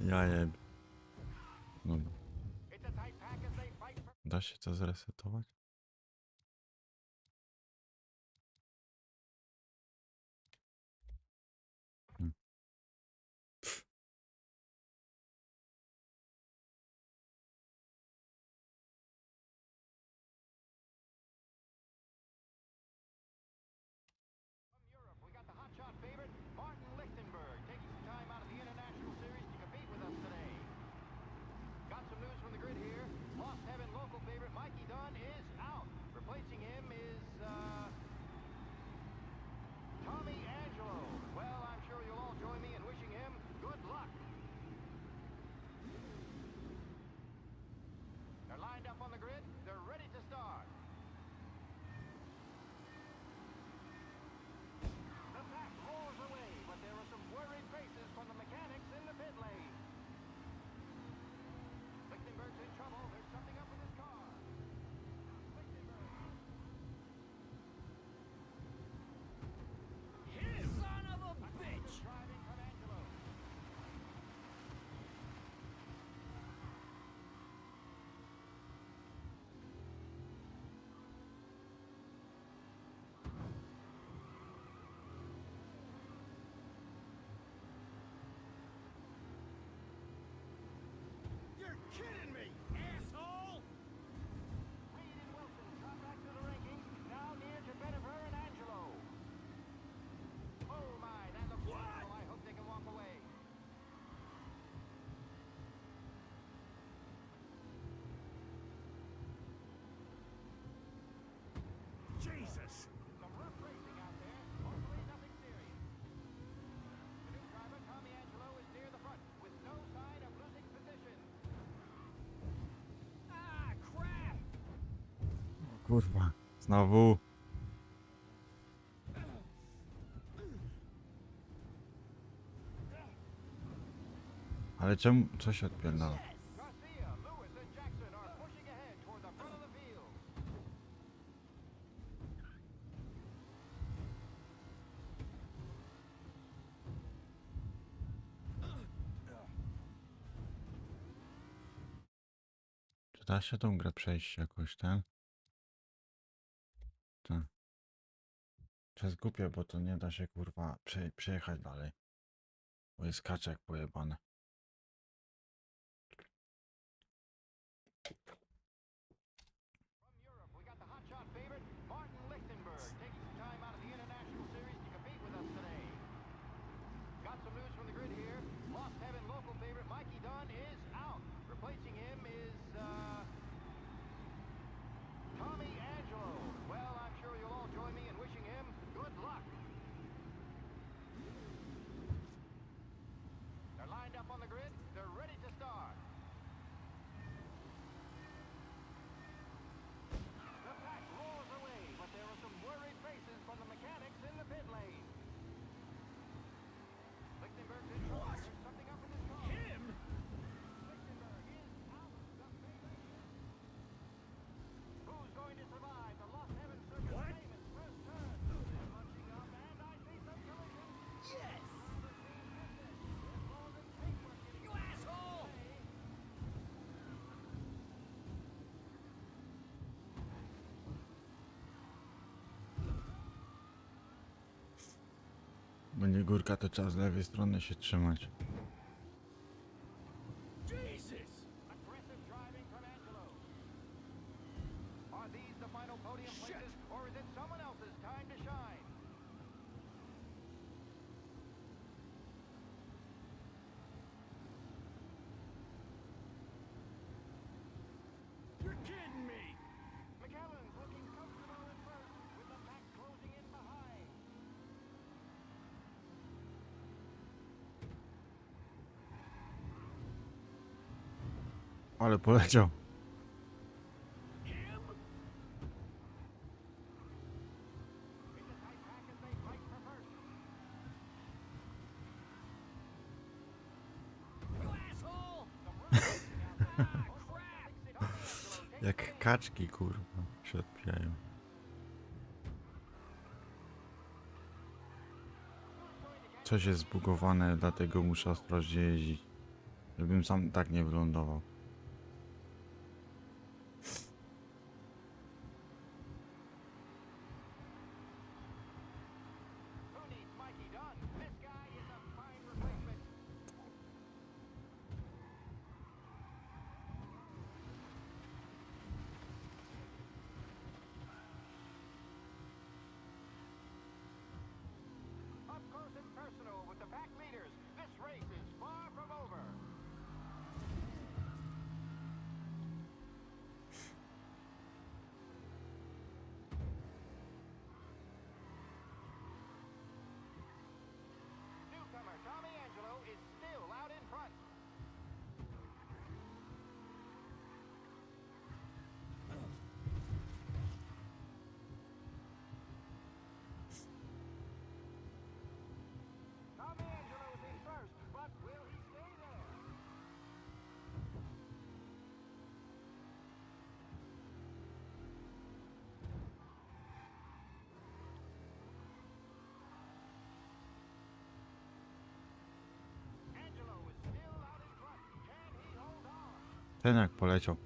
Ja jeb. Dobra. It's a tight pack as they fight for... Da się to zresetować? From Europe, we got the hotshot favorite, Martin Lichtenberg, taking some time out of the International Series to compete with us today. Got some news from the grid here. Lost Heaven local favorite Mikey Dunn is kurwa. Znowu. Ale czemu? Co się odpierdala? Czy da się tą grę przejść jakoś ten? Tak. To jest głupie, bo to nie da się kurwa przejechać dalej. Bo jest kaczek pojebane. Będzie górka, to trzeba z lewej strony się trzymać. Ale poleciał. Jak kaczki kurwa się odpijają. Coś jest zbugowane, dlatego muszę ostrożnie jeździć. Żebym sam tak nie wylądował. Ten jak poleciał.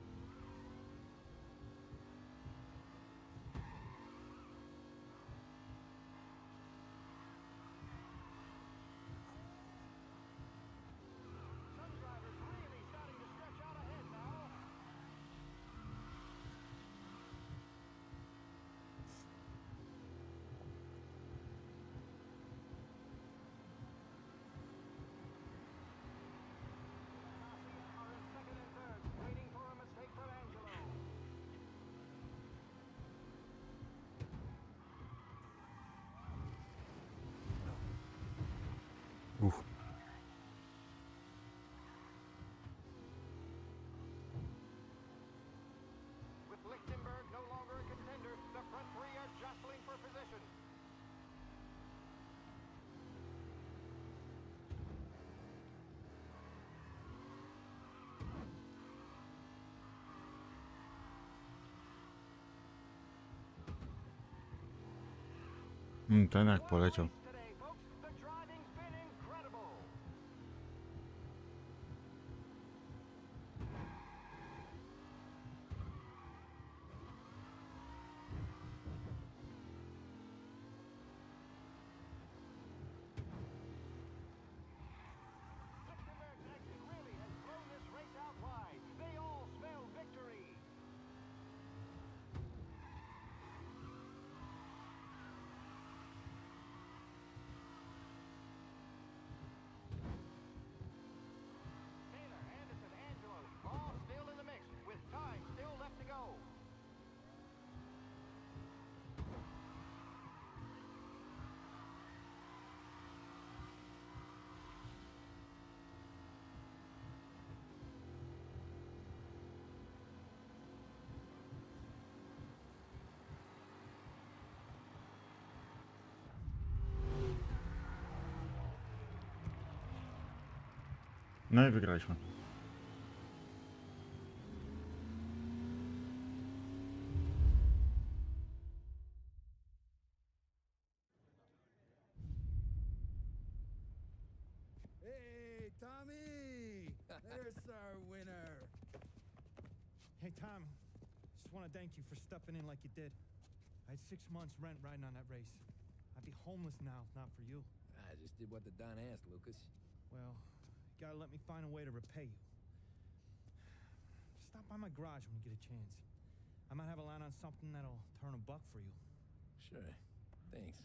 Ten jak poleciał. No i wygraliśmy. Hey, Tommy! There's our winner. Hey, Tom. Just want to thank you for stepping in like you did. I had 6 months rent riding on that race. I'd be homeless now if not for you. I just did what the Don asked, Lucas. Well, you gotta let me find a way to repay you. Stop by my garage when you get a chance. I might have a line on something that'll turn $1 for you. Sure. Thanks.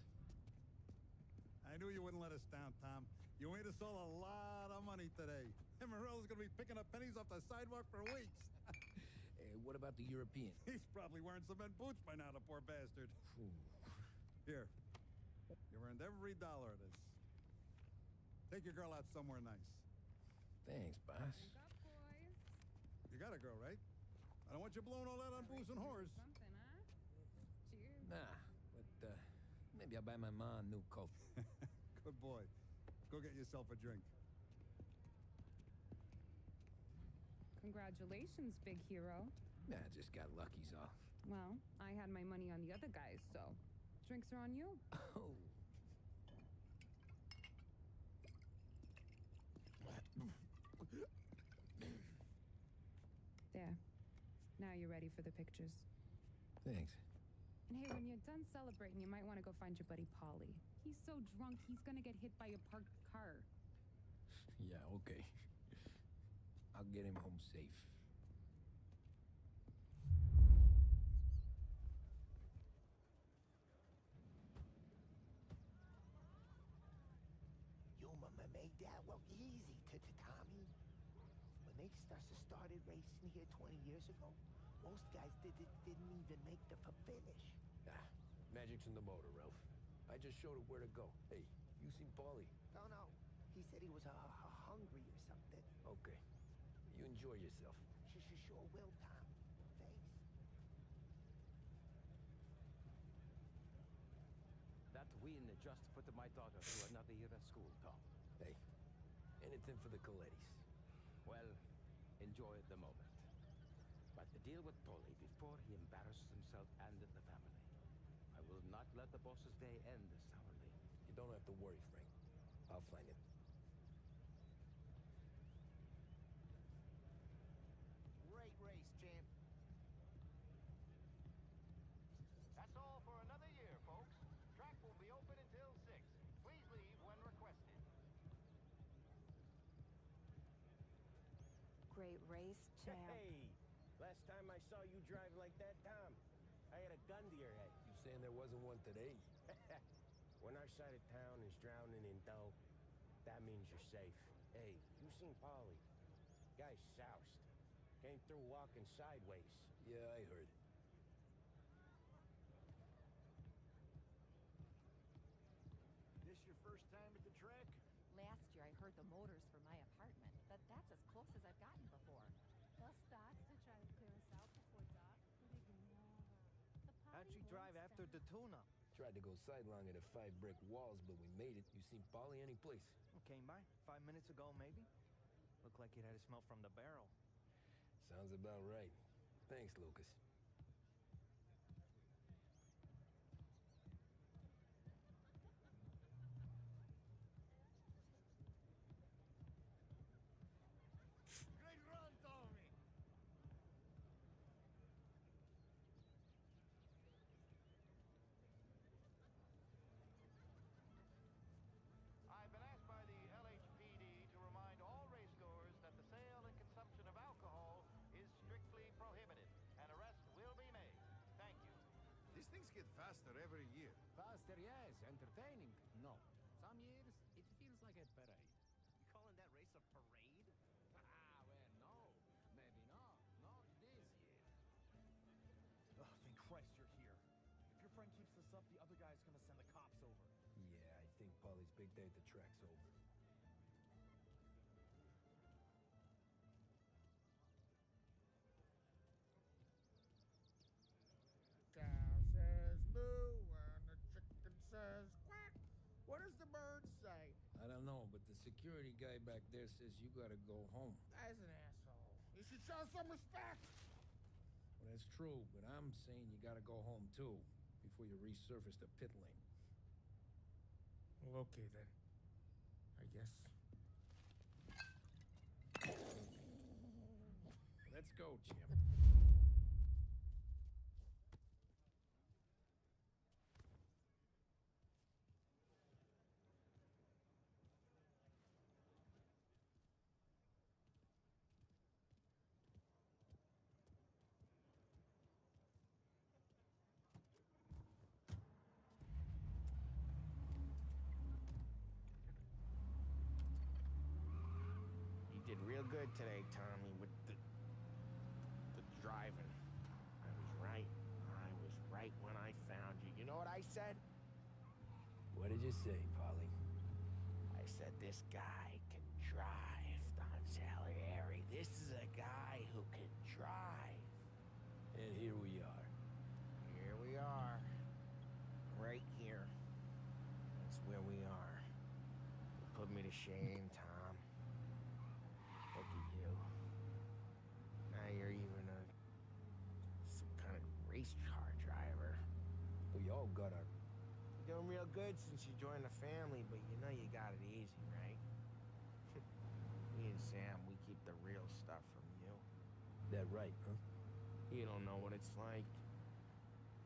I knew you wouldn't let us down, Tom. You made us all a lot of money today. And Morello's gonna be picking up pennies off the sidewalk for weeks. Hey, what about the European? He's probably wearing cement boots by now, the poor bastard. Here. You earned every dollar of this. Take your girl out somewhere nice. Thanks, boss. You got a girl, right? I don't want you blowing all that on booze and whores. Something, huh? Cheers. Nah, but maybe I'll buy my mom a new coat. Good boy. Go get yourself a drink. Congratulations, big hero. Nah, just got lucky's all. Well, I had my money on the other guys, so drinks are on you. Oh. There. Now you're ready for the pictures. Thanks. And hey, when you're done celebrating, you might want to go find your buddy Polly. He's so drunk, he's gonna get hit by a parked car. Yeah, okay. I'll get him home safe. Your mama made that well easy to Tommy. When they started racing here 20 years ago, most guys didn't even make the finish. Ah, magic's in the motor, Ralph. I just showed it where to go. Hey, you seen Paulie? No. He said he was hungry or something. Okay. You enjoy yourself. Sure will, Tom. Thanks. That win just put my daughter through another year at school, Tom. Hey, anything for the Colettis. Well, enjoy the moment. But the deal with Polly before he embarrasses himself and the family. I will not let the boss's day end sourly. You don't have to worry, Frank. I'll find him. Great race, champ. That's all for another year, folks. Track will be open until 6. Please leave when requested. Great race, champ. Hey, last time I saw you drive like that, Tom, I had a gun to your head. You saying there wasn't one today? When our side of town is drowning in dough, that means you're safe. Hey, you seen Polly? Guy's soused. Came through walking sideways. Yeah, I heard. This your first time at the track? Last year I heard the motors for my apartment, but that's as close as I've gotten before. They'll start to try to clear us out before dark, but ignore her. How'd she drive after the tuna? Tried to go sidelong at the 5 brick walls, but we made it. You seen Polly any place? Came by 5 minutes ago, maybe. Looked like it had a smell from the barrel. Sounds about right. Thanks, Lucas. faster every year. Faster, yes. Entertaining, no. Some years, it feels like a parade. You calling that race a parade? Well, no. Maybe not. Not this year. Oh, thank Christ you're here. If your friend keeps this up, the other guy's gonna send the cops over. Yeah, I think Polly's big day at the track's over. Cow says moo and the chicken says quack. What does the bird say? I don't know, but the security guy back there says you gotta go home. Guy's an asshole. You should show some respect. Well, that's true, but I'm saying you gotta go home too, before you resurface the pit lane. Well, okay then. I guess. Let's go, Jim. You did real good today, Tommy, with the driving. I was right. I was right when I found you. You know what I said? What did you say, Polly? I said this guy can drive, Don Salieri. This is a guy who can drive. And here we are. Here we are. Right here. That's where we are. You put me to shame, Tom. Look at you. Now you're even some kind of race car driver. We all got our... You're doing real good since you joined the family, but you know you got it easy, right? Me and Sam, we keep the real stuff from you. That right, huh? You don't know what it's like.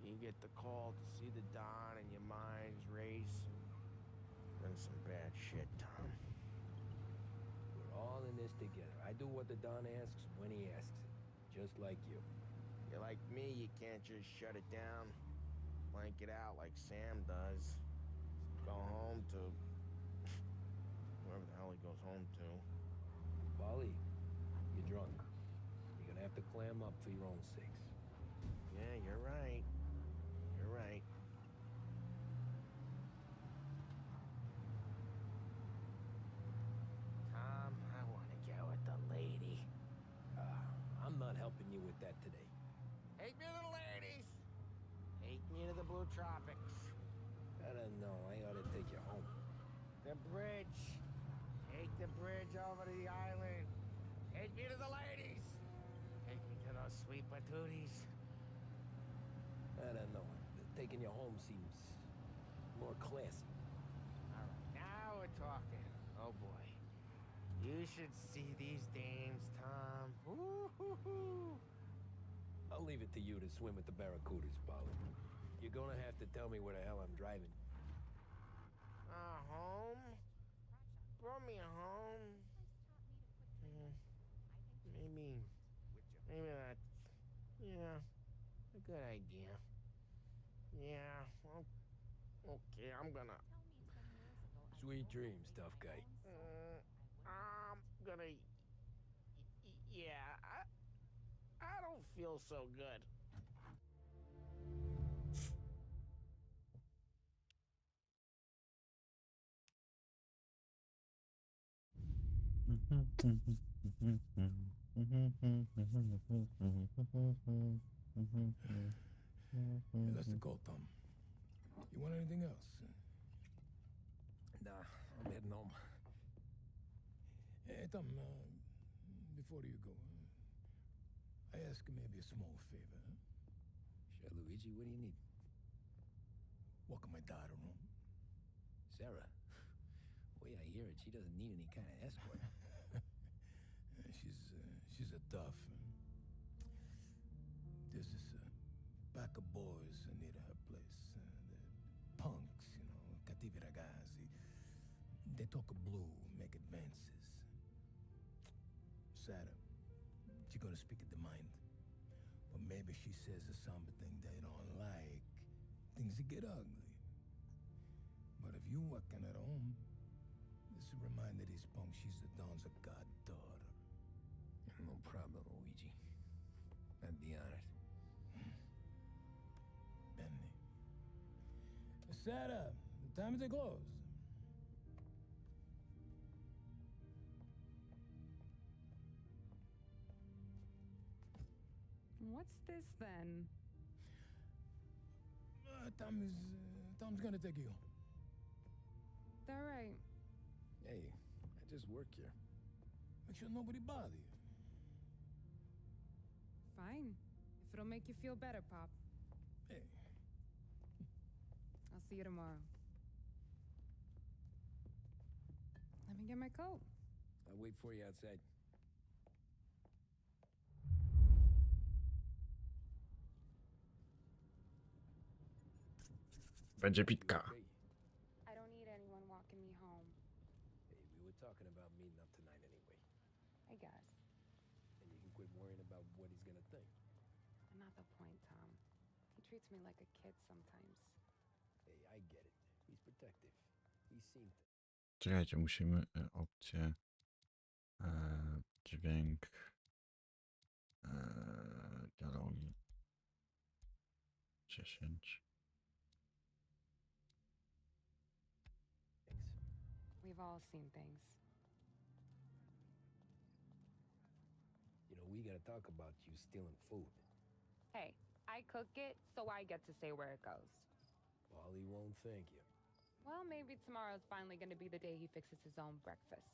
You get the call to see the Don and your mind's race. Then some bad shit, Tom. We're all in this together. I do what the Don asks when he asks it. Just like you. You're like me, you can't just shut it down. Blank it out like Sam does. Go home to... wherever the hell he goes home to. Polly, you're drunk. You're gonna have to clam up for your own sakes. Yeah, you're right. You're right. Tom, I want to go with the lady. I'm not helping you with that today. Take me to the ladies. Take me to the Blue Tropics. I don't know. I ought to take you home. The bridge. Take the bridge over to the island. Take me to the ladies. Take me to those sweet patooties. I don't know. Taking you home seems more classy. All right, now we're talking. Oh boy. You should see these dames, Tom. Woo-hoo-hoo. I'll leave it to you to swim with the barracudas, Polly. You're gonna have to tell me where the hell I'm driving. Home? Brought me home. Maybe that's, a good idea. Yeah, well, okay, I'm gonna... Sweet dreams, tough guy. I'm gonna... yeah, I don't feel so good. Hey, that's the gold thumb. You want anything else? Nah, I'm heading home. Hey, Tom, before you go, I ask maybe a small favor. Sure, Luigi, what do you need? Walk my daughter home. Sarah. The way I hear it, she doesn't need any kind of escort. She's a tough. There's this pack of boys near her place. The punks, cattivi ragazzi. They talk blue, make advances. Sarah, she's gonna speak at the mind. But maybe she says something they don't like. things will get ugly. But if you working at home, this will remind these punks she's the Don's a goddaughter. No problem, Luigi. I'd be honored. Benny. Set up. Time to close. What's this then? Tom's gonna take you. All right. Hey, I just work here. Make sure nobody bother you. Fine. If it'll make you feel better, Pop. Hey. I'll see you tomorrow. Let me get my coat. I'll wait for you outside. Będzie pitka. I don't need anyone walking me home. Hey, we were talking about meeting up tonight anyway. I guess. And you can quit worrying about what he's gonna think. Not the point, Tom. He treats me like a kid sometimes. Hey, I get it. He's protective. He's seen things. Czekajcie, musimy opcję dźwięk dialogi 10. We've all seen things. You know, we gotta talk about you stealing food. Hey, I cook it, so I get to say where it goes. Wally won't thank you. Well, maybe tomorrow's finally gonna be the day he fixes his own breakfast.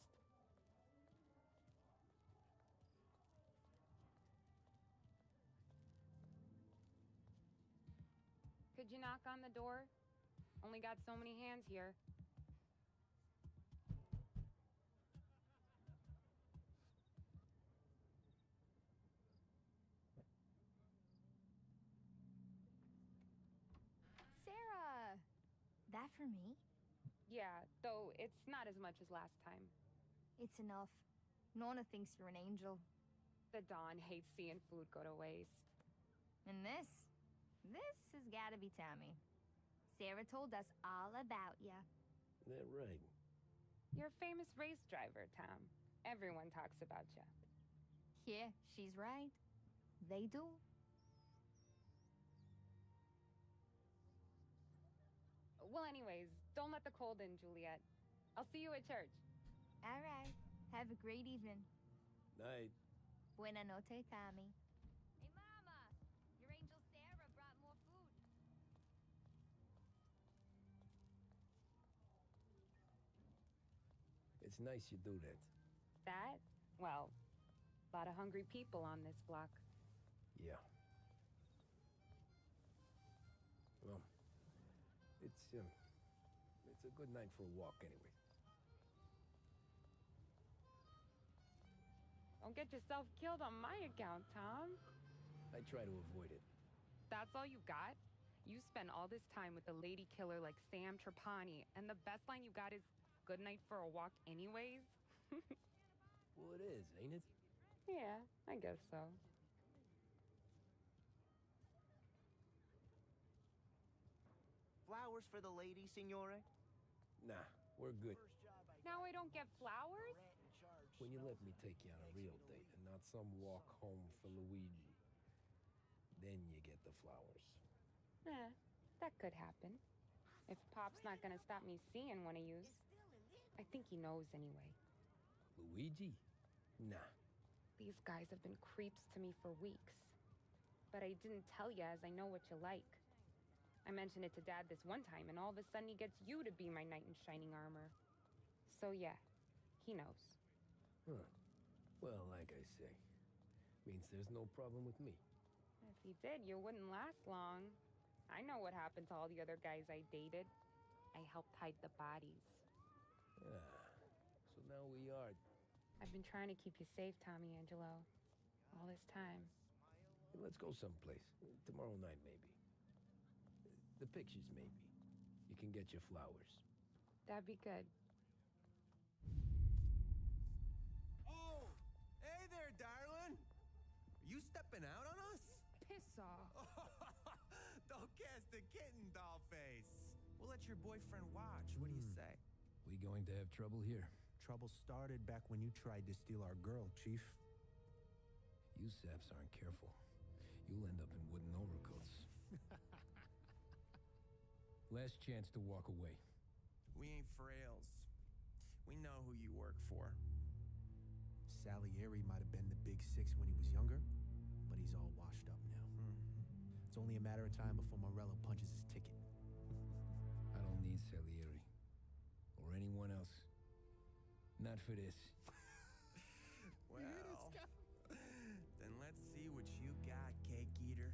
Could you knock on the door? Only got so many hands here. Sarah! That for me? Yeah, though it's not as much as last time. It's enough. Nona thinks you're an angel. The Dawn hates seeing food go to waste. And this has gotta be Tommy. Sarah told us all about ya. That right. You're a famous race driver, Tom. Everyone talks about you. Yeah, she's right. They do. Well, anyways, don't let the cold in, Juliet. I'll see you at church. All right. Have a great evening. Night. Buena noche, Tommy. Hey, Mama! Your angel Sarah brought more food. It's nice you do that. That? Well, a lot of hungry people on this block. Yeah. Well, it's a good night for a walk anyway. Don't get yourself killed on my account, Tom. I try to avoid it. That's all you got? You spend all this time with a lady killer like Sam Trapani, and the best line you got is, "Good night for a walk anyways?" Well, it is, ain't it? Yeah, I guess so. Flowers for the lady, signore? Nah, we're good. Now I don't get flowers? When you let me take you on a real date and not some walk home for Luigi, then you get the flowers. That could happen. If Pop's not gonna stop me seeing one of yous. I think he knows anyway. Luigi? Nah. These guys have been creeps to me for weeks. But I didn't tell you as I know what you like. I mentioned it to Dad this one time, and all of a sudden he gets you to be my knight in shining armor. So yeah, he knows. Huh. Well, like I say, means there's no problem with me. If he did, you wouldn't last long. I know what happened to all the other guys I dated. I helped hide the bodies. So now we are. I've been trying to keep you safe, Tommy Angelo. All this time. Hey, let's go someplace. Tomorrow night, maybe. The pictures, maybe. You can get your flowers. That'd be good. Oh! Hey there, darling! Are you stepping out on us? Piss off. Don't cast the kitten, doll your boyfriend watch. What do you say? We going to have trouble here? Trouble started back when you tried to steal our girl, Chief. You saps aren't careful. You'll end up in wooden overcoats. Last chance to walk away. We ain't frails. We know who you work for. Salieri might have been the big six when he was younger, but he's all washed up now. It's only a matter of time before Morello punches his ticket. I don't need Salieri. Or anyone else. Not for this. Well, then let's see what you got, cake eater.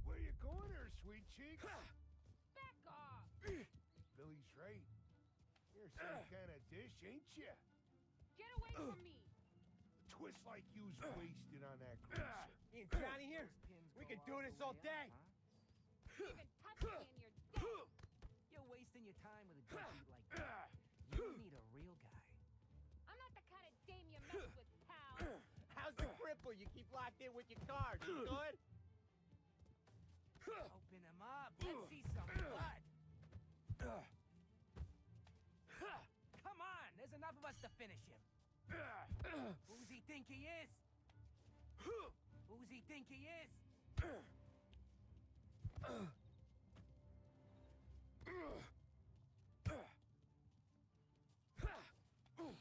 Where you going there, sweet cheeks? Back off! Billy's right. You're some kind of dish, ain't you? Get away from me! A twist like you's wasted on that greaser. Me and Johnny here, we could do this all day. Even touch me and you're dead! You're wasting your time with a deadbeat like that. You need a real guy. I'm not the kind of dame you mess with, pal! How's the cripple you keep locked in with your cards? You good? Open him up. Let's see some blood. Come on, there's enough of us to finish him. Who's he think he is? Who's he think he is?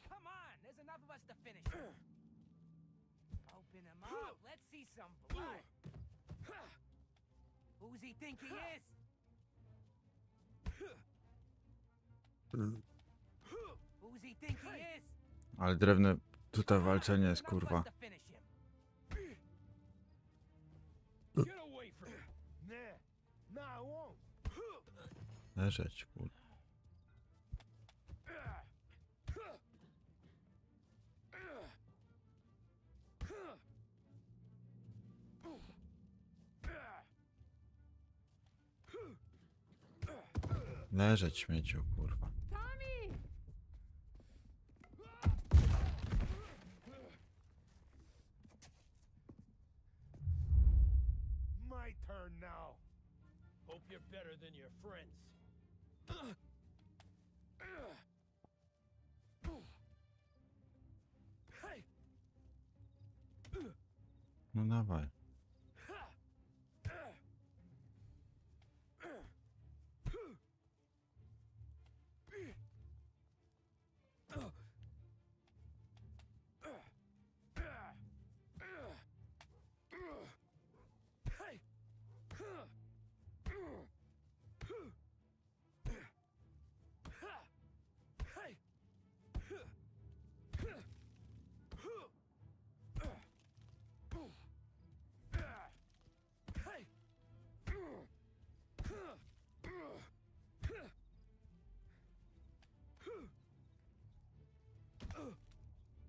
Come on, there's enough of us to finish him. Open him up. Let's see some blood. Who's he think he is? Who's he think he is? Ale drewne tutaj walczenie jest kurwa. Get away from me. Nah, I won't. Leżeć kurwa. Leżeć śmieciu kurwa. Tommy! My turn now. Hope you're better than your friends. No dawaj.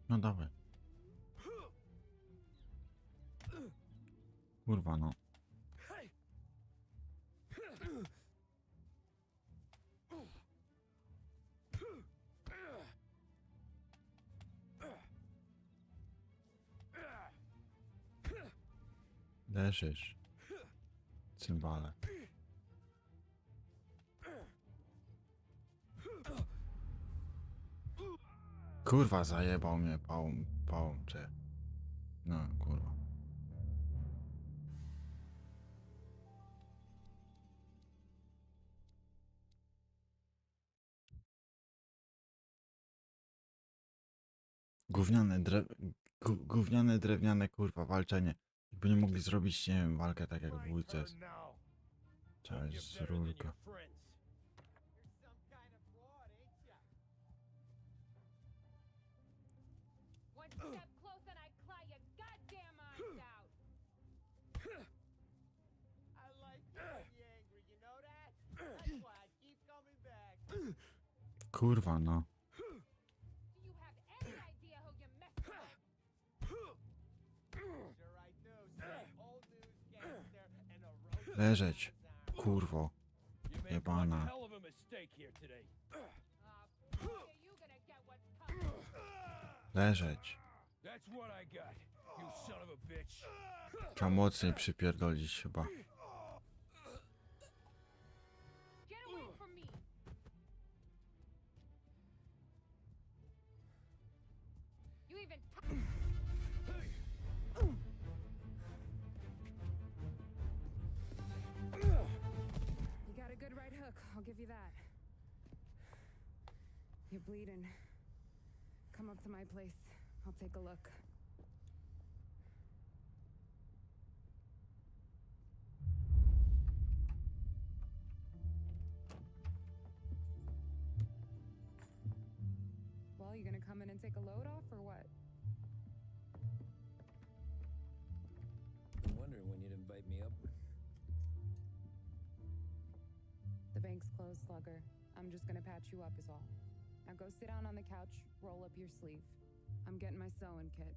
No dawaj. Kurwa no. Leżysz. Cymbale. Kurwa zajebał mnie pałą, czy... No kurwa. Gówniane drewniane kurwa walczenie. Jakby nie mogli zrobić, nie wiem, walkę tak jak w wójce. Trzeba jest rurka. One step close and I claw your goddamn eyes out! I like to be angry, you know that? That's why I keep coming back. Kurwa no. Do you have any idea who you messed with? Sure I do. Some old news gangster and a roach. Leżeć. Kurwo. Jebana. Hell of a mistake here today. You gonna get what's coming? Leżeć. That's what I got. You son of a bitch. Trzeba mocniej przypierdolić chyba. give you that. You're bleeding. Come up to my place. I'll take a look. Well, you gonna come in and take a load off, or what? I'm wondering when you'd invite me up. The bank's closed, Slugger. I'm just gonna patch you up is all. Now go sit down on the couch, roll up your sleeve. I'm getting my sewing kit.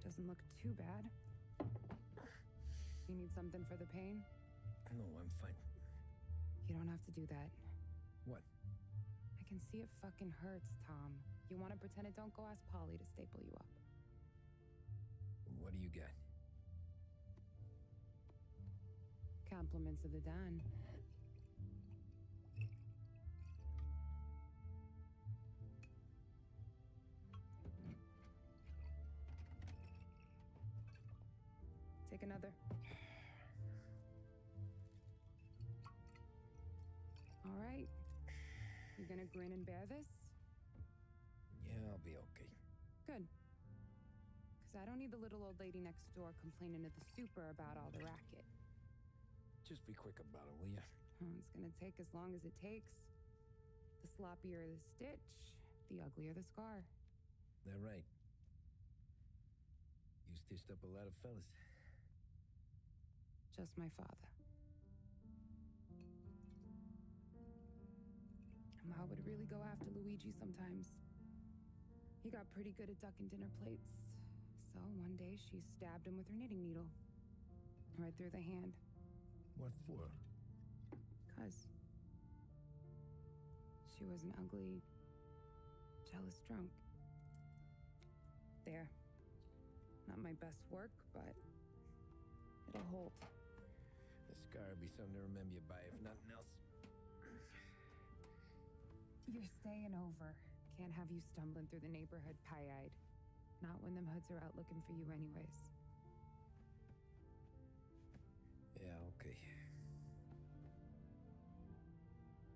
Doesn't look too bad. You need something for the pain? No, I'm fine. You don't have to do that. What? I can see it fucking hurts, Tom. You want to pretend it? Don't go ask Polly to staple you up. What do you got? Compliments of the Don. Take another. All right. You gonna grin and bear this? Yeah, I'll be okay. Good. Because I don't need the little old lady next door complaining to the super about all the racket. Just be quick about it, will ya? It's gonna take as long as it takes. The sloppier the stitch, the uglier the scar. That right. You stitched up a lot of fellas. Just my father. Ma would really go after Luigi sometimes. He got pretty good at ducking dinner plates. So one day she stabbed him with her knitting needle. Right through the hand. What for? 'Cause she was an ugly, jealous drunk. There. Not my best work, but it'll hold. The scar will be something to remember you by, if nothing else. You're staying over. Can't have you stumbling through the neighborhood pie-eyed. Not when them hoods are out looking for you anyways. Yeah, okay.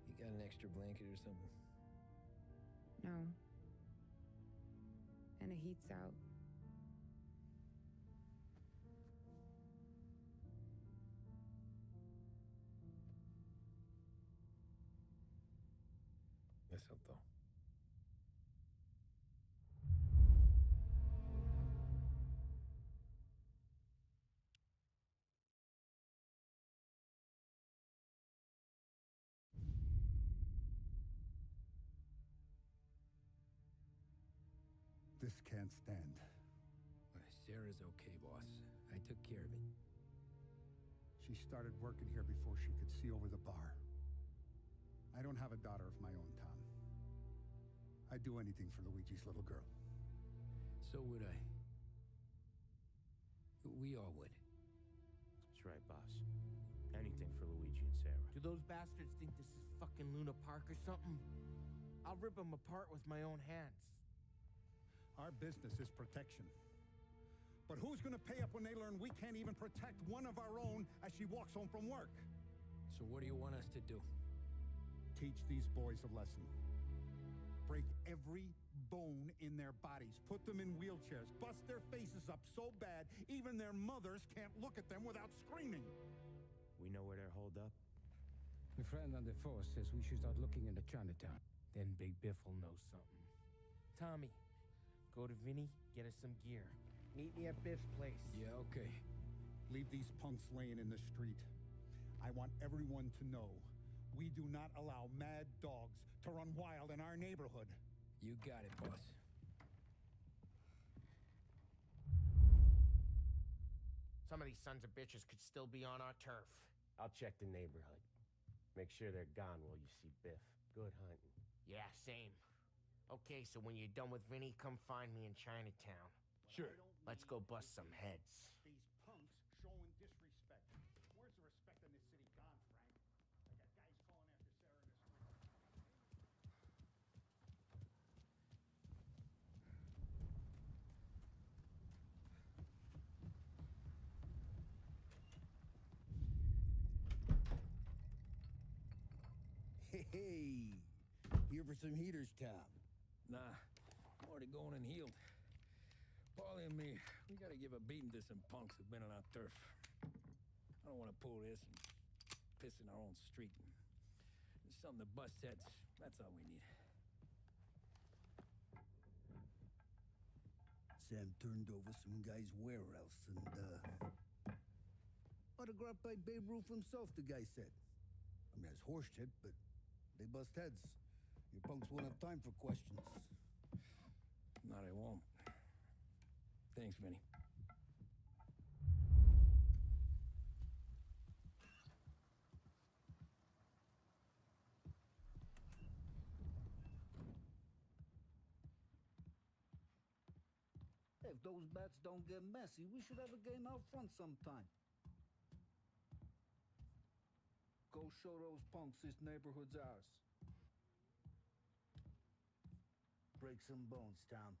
You got an extra blanket or something? No. And the heat's out. Eso todo. This can't stand. Sarah's okay, boss. I took care of it. She started working here before she could see over the bar. I don't have a daughter of my own, Tom. I'd do anything for Luigi's little girl. So would I. We all would. That's right, boss. Anything for Luigi and Sarah. Do those bastards think this is fucking Luna Park or something? I'll rip them apart with my own hands. Our business is protection. But who's gonna pay up when they learn we can't even protect one of our own as she walks home from work? So what do you want us to do? Teach these boys a lesson. Break every bone in their bodies. Put them in wheelchairs. Bust their faces up so bad even their mothers can't look at them without screaming. We know where they're holed up? The friend on the force says we should start looking into Chinatown. Then Big Biff will know something. Tommy, go to Vinny, get us some gear. Meet me at Biff's place. Yeah, okay. Leave these punks laying in the street. I want everyone to know we do not allow mad dogs to run wild in our neighborhood. You got it, boss. Some of these sons of bitches could still be on our turf. I'll check the neighborhood. Make sure they're gone while you see Biff. Good hunting. Yeah, same. Okay, so when you're done with Vinny, come find me in Chinatown. Sure. Let's go bust some heads. These punks showing disrespect. Where's the respect in this city gone, Frank? I got guys calling after Sarah in the street. Hey, here for some heaters, Tom? Nah, I'm already going and healed. Paulie and me, we gotta give a beating to some punks who've been on our turf. I don't want to pull this and piss in our own street. Just something to bust heads. That's all we need. Sam turned over some guy's warehouse and, autographed by Babe Ruth himself, the guy said. I mean, that's horse shit, but they bust heads. Your punks won't have time for questions. No, they won't. Thanks, Vinny. If those bats don't get messy, we should have a game out front sometime. Go show those punks this neighborhood's ours. Break some bones, Tom.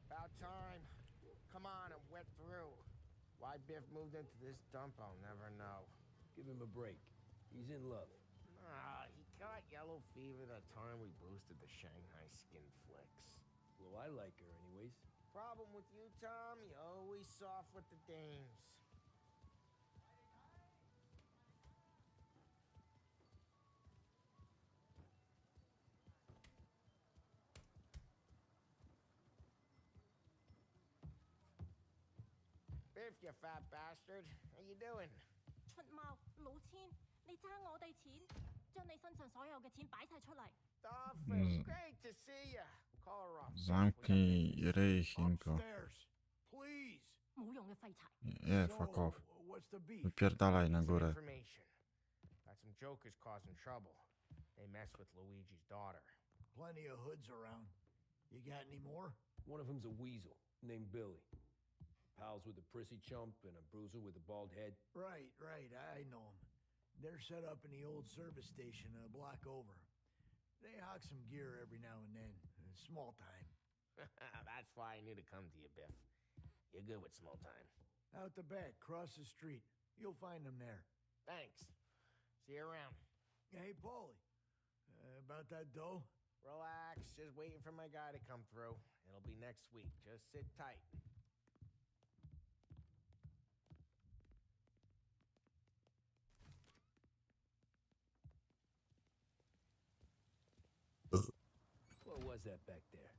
About time. Come on, I'm wet through. Why Biff moved into this dump, I'll never know. Give him a break. He's in love. Nah, he got yellow fever that time we boosted the Shanghai skin flicks. Well, I like her anyways. Problem with you, Tom, you always soft with the dames. Biff, you fat bastard. How you doing? 出貓老千，你爭我哋錢，將你身上所有嘅錢擺晒出嚟。Dolphin, great to see you. Call her off. Zamknij ryj, Chinko. Please. 冇用嘅廢柴。Nie, fuck off. What's the beef? Wypierdalaj na górę. Information. Got some jokers causing trouble. They mess with Luigi's daughter. Plenty of hoods around. You got any more? One of them's a weasel named Billy. Pals with a prissy chump and a bruiser with a bald head. Right. I know them. They're set up in the old service station a block over. They hawk some gear every now and then. Small time. That's why I knew to come to you, Biff. You're good with small time. Out the back, cross the street. You'll find them there. Thanks. See you around. Hey, Paulie. About that dough? Relax. Just waiting for my guy to come through. It'll be next week. Just sit tight. What was that back there?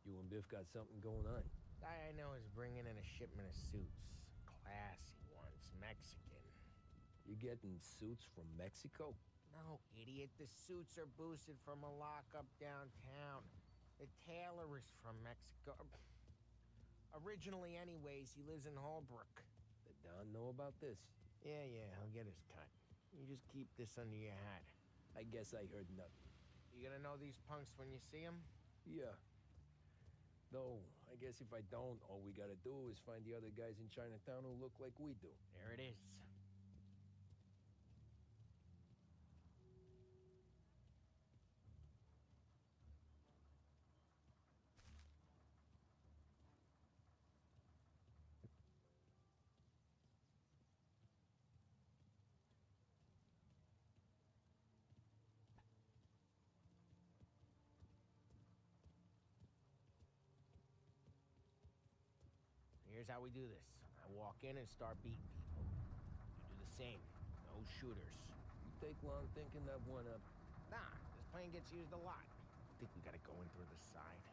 You and Biff got something going on. Guy I know is bringing in a shipment of suits. Classy ones. Mexican. You getting suits from Mexico? No, idiot. The suits are boosted from a lockup downtown. The tailor is from Mexico. Originally, anyways, he lives in Holbrook. Did Don know about this? Yeah, he'll get his cut. You just keep this under your hat. I guess I heard nothing. You gonna know these punks when you see them? Yeah. Though, I guess if I don't, all we gotta do is find the other guys in Chinatown who look like we do. There it is. Here's how we do this. I walk in and start beating people. You do the same. No shooters. You take long thinking that one up. Nah, this plane gets used a lot. Think we gotta go in through the side.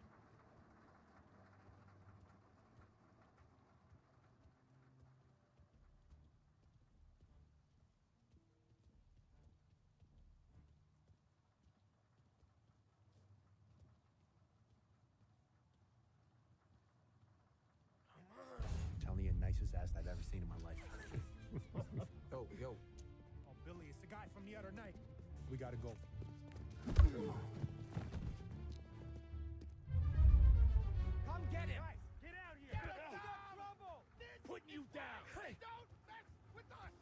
Telling you, nicest ass I've ever seen in my life. Yo. Oh, Billy, it's the guy from the other night. We gotta go. Come get him! Guys, get out here! Get us into trouble! Putting you down! Hey! Don't mess with us!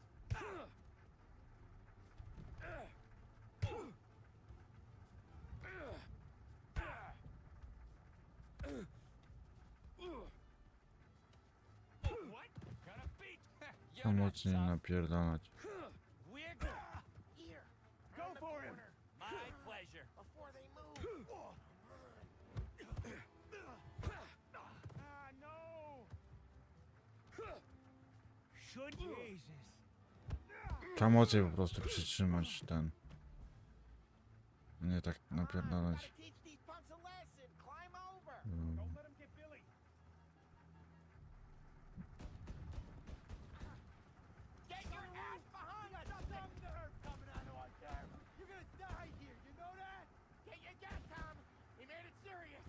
What? Got a beat! Co mocniej napierdalać. Here. Go for him! My pleasure. Before they move. Ah, no! Should Jesus. Trzeba mocniej po prostu przytrzymać ten. Nie tak napierdalać. Teach these punks a lesson. Climb over. Don't let him get Billy. Get your ass behind us! Some nerve coming onto our turf. You're gonna die here, you know that? Get your gas, Tom. We made it serious.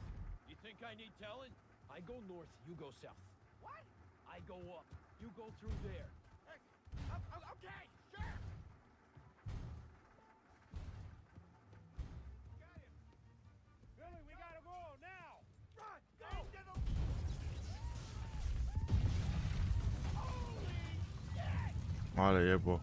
You think I need telling? I go north, you go south. What? I go up, you go through there. Okay, sure. Billy, we gotta go now! Run! Go! Holy shit! Ale jebło.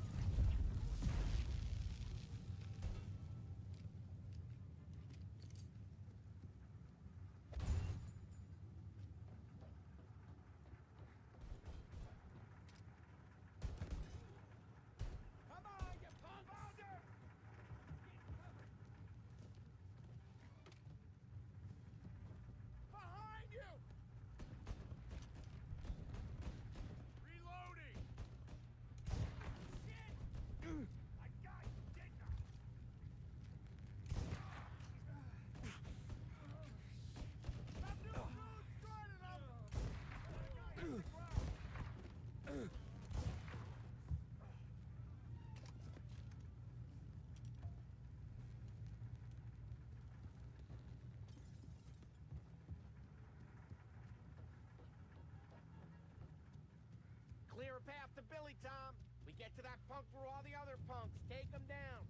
Come on, you punk bounder! Behind you! Reloading! Shit! I got you, didn't I? I'm doing good, starting up! Clear a path to Billy, Tom. We get to that punk through all the other punks. Take him down.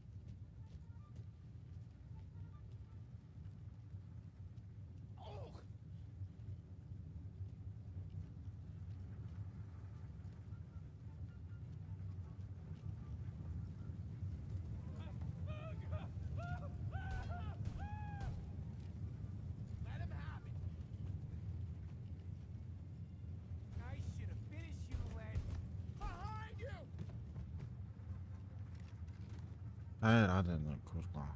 Oh! Let him have it. I should have finished you, Len. Behind you! Daj radę, no kurwa.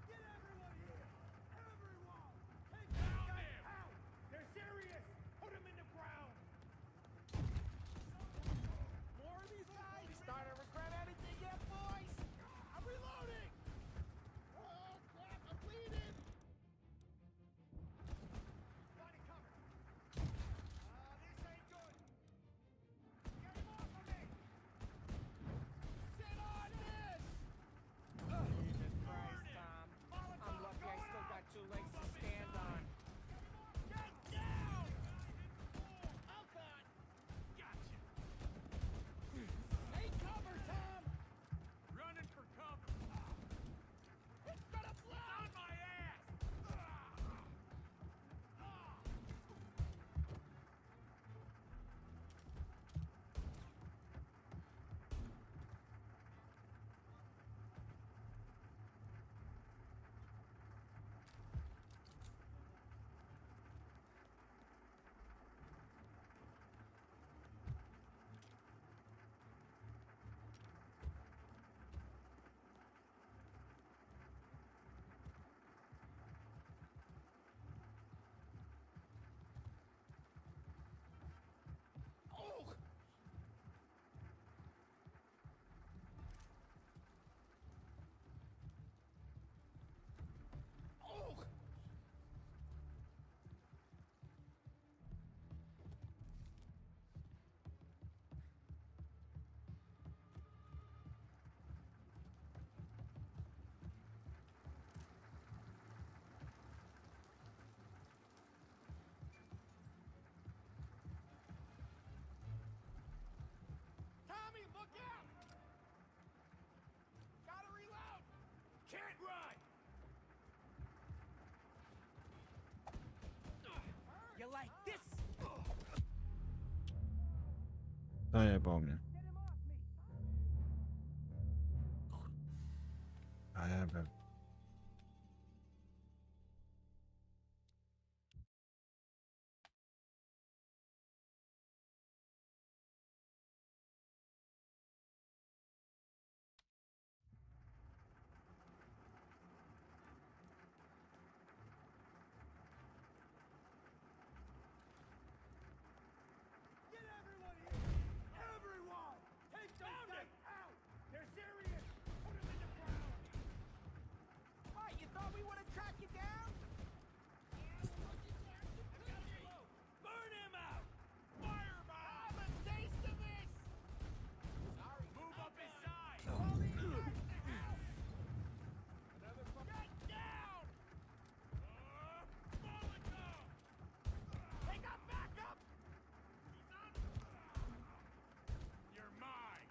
Get everyone here! Everyone! Take down him! Out! They're serious! Put him in the ground! More of these guys? You starting to regret anything yet, boys? I'm reloading! Oh, crap, I'm bleeding! Zajebał mnie. Zajebał. Get everyone here! Everyone! Take those guys out! They're serious! Put them in the ground! What, you thought we would have tracked you down? Burn him out! Fireball! Have a taste of this! Sorry. Move up inside! Get down! Molotov! They got backup! You're mine!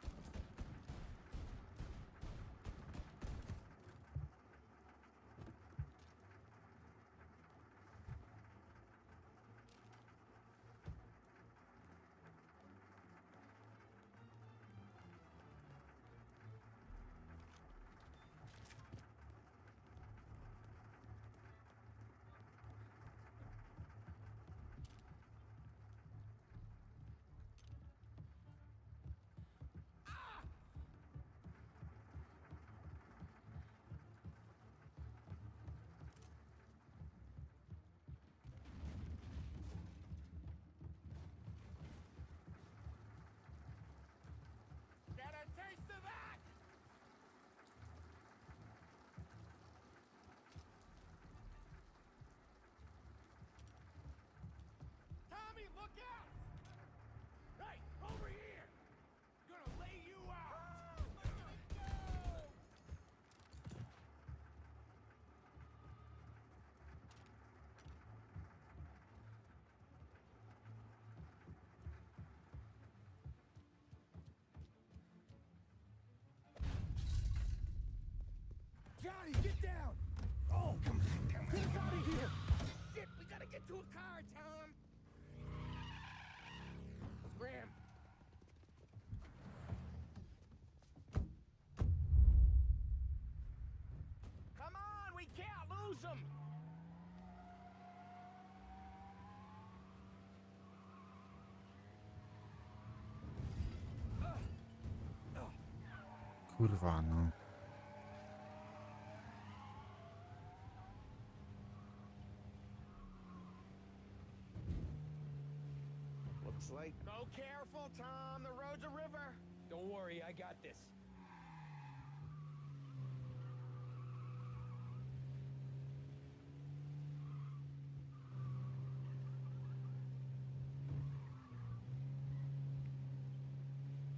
Get a taste of that! Tommy, look out! Hey, over here! Gonna lay you out! Johnny, get down! Oh, come on, come on. Get us out of here! Shit, we gotta get to a car, Tom! Scram! Come on, we can't lose them! Kurwa, no. Looks like... Go careful, Tom. The road's a river. Don't worry, I got this.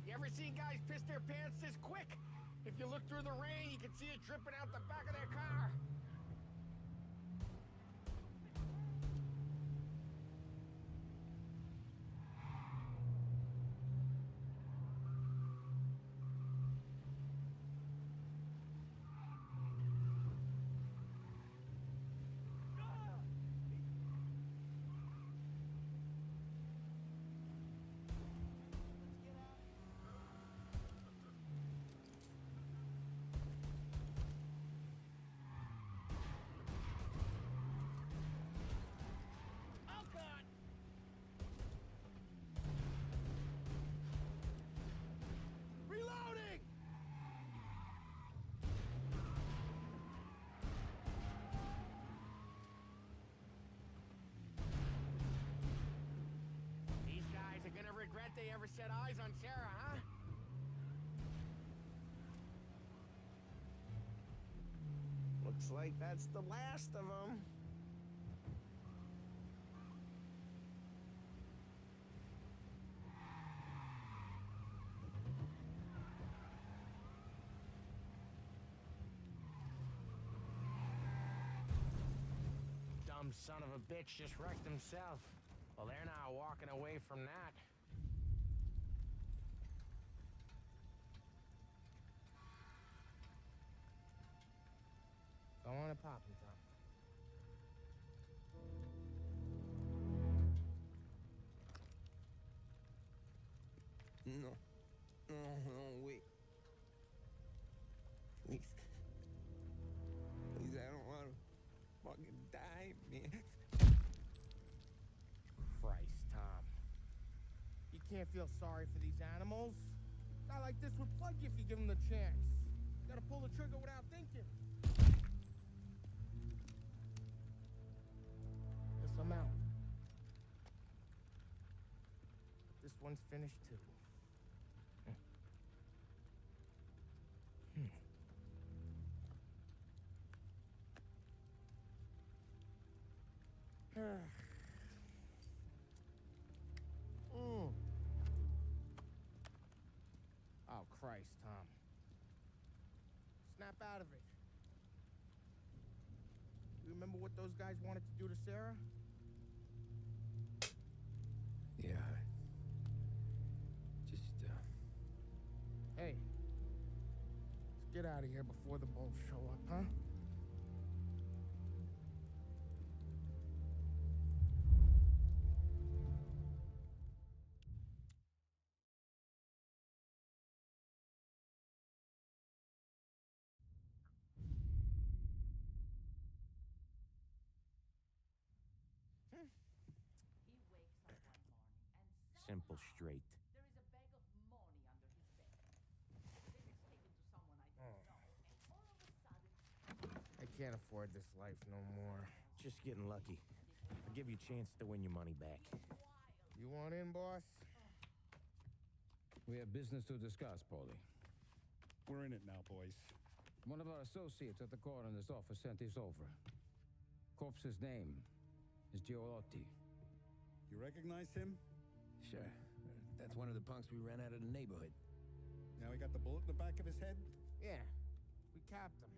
You ever seen guys piss their pants this quick? If you look through the rain, you can see it dripping out the back of their car. Reloading! These guys are gonna regret they ever set eyes on Sarah, huh? Looks like that's the last of them. Dumb son of a bitch just wrecked himself. Well, they're not walking away from that. Go on and pop him, Tom. No. No, wait. Please. Please, I don't want to fucking die, man. Christ, Tom. You can't feel sorry for these animals. A guy like this would plug you if you give him the chance. You gotta pull the trigger without thinking. Guess I'm out. This one's finished too. Oh, Christ, Tom. Snap out of it. You remember what those guys wanted to do to Sarah? Yeah. Just, Hey. Let's get out of here before the bulls show up, huh? Simple, straight. There is a bag of money under his bed. Then it's taken to someone I don't know. And all of a sudden, I can't afford this life no more. Just getting lucky. I'll give you a chance to win your money back. You want in, boss? We have business to discuss, Paulie. We're in it now, boys. One of our associates at the coroner's office sent this over. Corpse's name is Giolotti. You recognize him? Sure. That's one of the punks we ran out of the neighborhood. Now he got the bullet in the back of his head? Yeah. We capped him.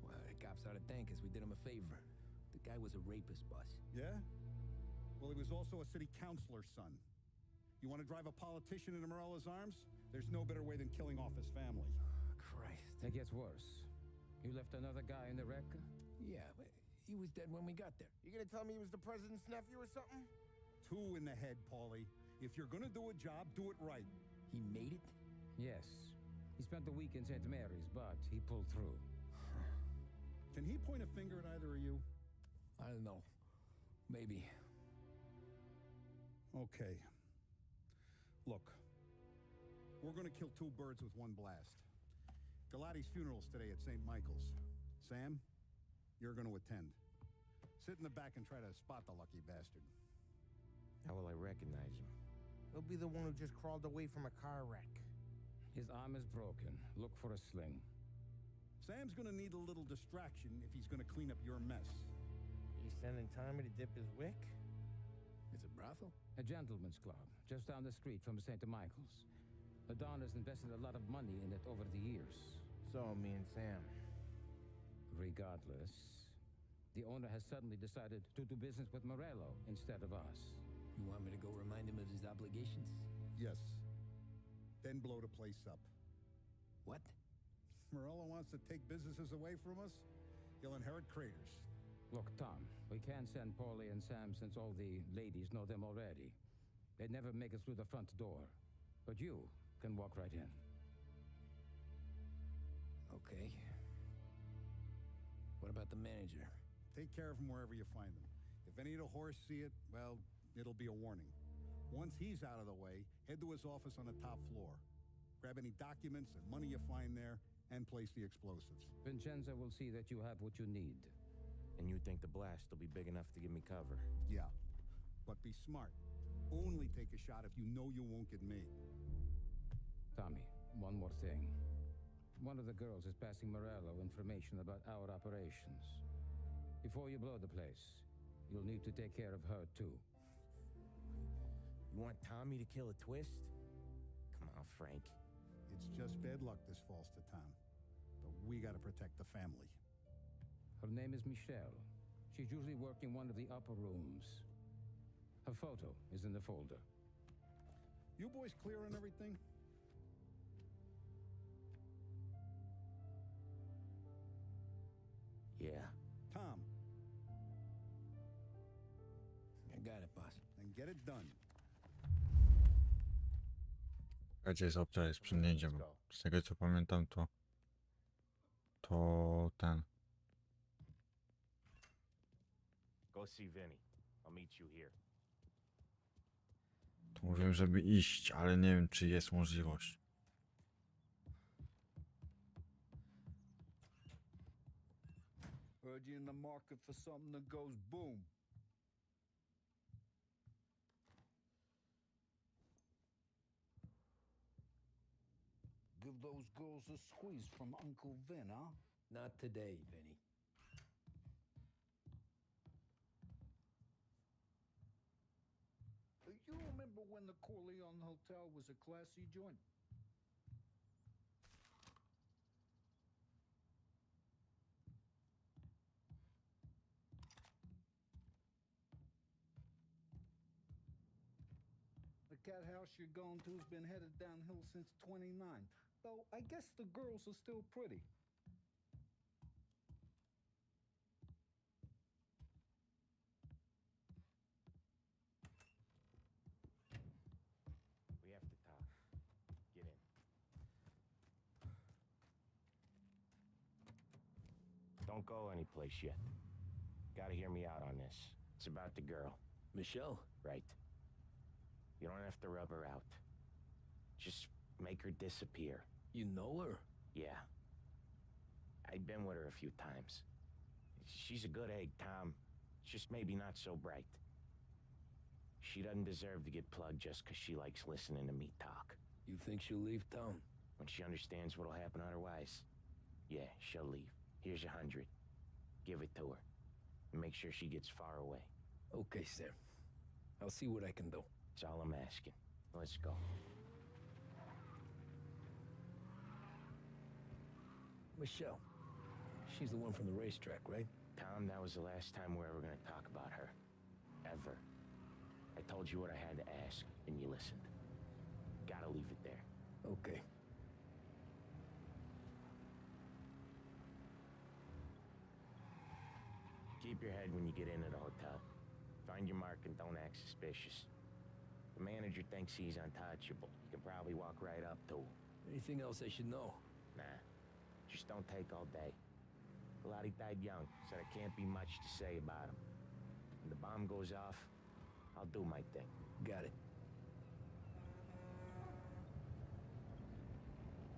Well, the cops ought to thank us. We did him a favor. The guy was a rapist, boss. Yeah? Well, he was also a city councilor's son. You want to drive a politician into Morella's arms? There's no better way than killing off his family. Christ. It gets worse. You left another guy in the wreck? Yeah, but he was dead when we got there. You gonna tell me he was the president's nephew or something? 2 in the head, Paulie. If you're gonna do a job, do it right. He made it? Yes. He spent the week in St. Mary's, but he pulled through. Can he point a finger at either of you? I don't know. Maybe. Okay. Look. We're gonna kill 2 birds with 1 blast. Galati's funeral's today at St. Michael's. Sam, you're gonna attend. Sit in the back and try to spot the lucky bastard. How will I recognize him? He'll be the one who just crawled away from a car wreck. His arm is broken. Look for a sling. Sam's gonna need a little distraction if he's gonna clean up your mess. You sending Tommy to dip his wick? It's a brothel? A gentleman's club, just down the street from St. Michael's. The Don has invested a lot of money in it over the years. So, me and Sam. Regardless, the owner has suddenly decided to do business with Morello instead of us. You want me to go remind him of his obligations? Yes. Then blow the place up. What? Morello wants to take businesses away from us? He'll inherit craters. Look, Tom, we can't send Paulie and Sam since all the ladies know them already. They'd never make it through the front door. But you can walk right in. Okay. What about the manager? Take care of him wherever you find him. If any of the horse see it, well, it'll be a warning. Once he's out of the way, head to his office on the top floor. Grab any documents and money you find there, and place the explosives. Vincenzo will see that you have what you need. And you think the blast will be big enough to give me cover? Yeah. But be smart. Only take a shot if you know you won't get made. Tommy, one more thing. One of the girls is passing Morello information about our operations. Before you blow the place, you'll need to take care of her, too. You want Tommy to kill a twist? Come on, Frank. It's just bad luck this falls to Tom. But we gotta protect the family. Her name is Michelle. She's usually working one of the upper rooms. Her photo is in the folder. You boys clear on everything? Yeah. Tom. I got it, boss. Then get it done. Czekajcie, jest opcja, jest przyjęcie, bo z tego co pamiętam to ten. Go see Vinny. I'll meet you here. To mówiłem, żeby iść, ale nie wiem, czy jest możliwość. Heard you in the market for something that goes boom. Give those girls a squeeze from Uncle Vin, huh? Not today, Vinny. You remember when the Corleone Hotel was a classy joint? The cat house you're going to's been headed downhill since 29. Though I guess the girls are still pretty. We have to talk. Get in. Don't go anyplace yet. Gotta hear me out on this. It's about the girl. Michelle? Right. You don't have to rub her out. Just make her disappear. You know her? Yeah. I've been with her a few times. She's a good egg, Tom. Just maybe not so bright. She doesn't deserve to get plugged just 'cause she likes listening to me talk. You think she'll leave town? When she understands what'll happen otherwise, yeah, she'll leave. Here's 100. Give it to her. And make sure she gets far away. Okay, Sam. I'll see what I can do. That's all I'm asking. Let's go. Michelle. She's the one from the racetrack, right? Tom, that was the last time we're ever gonna talk about her. Ever. I told you what I had to ask, and you listened. Gotta leave it there. Okay. Keep your head when you get into the hotel. Find your mark and don't act suspicious. The manager thinks he's untouchable. You can probably walk right up to him. Anything else I should know? Nah. Just don't take all day. Pilati died young, so there can't be much to say about him. When the bomb goes off, I'll do my thing. Got it.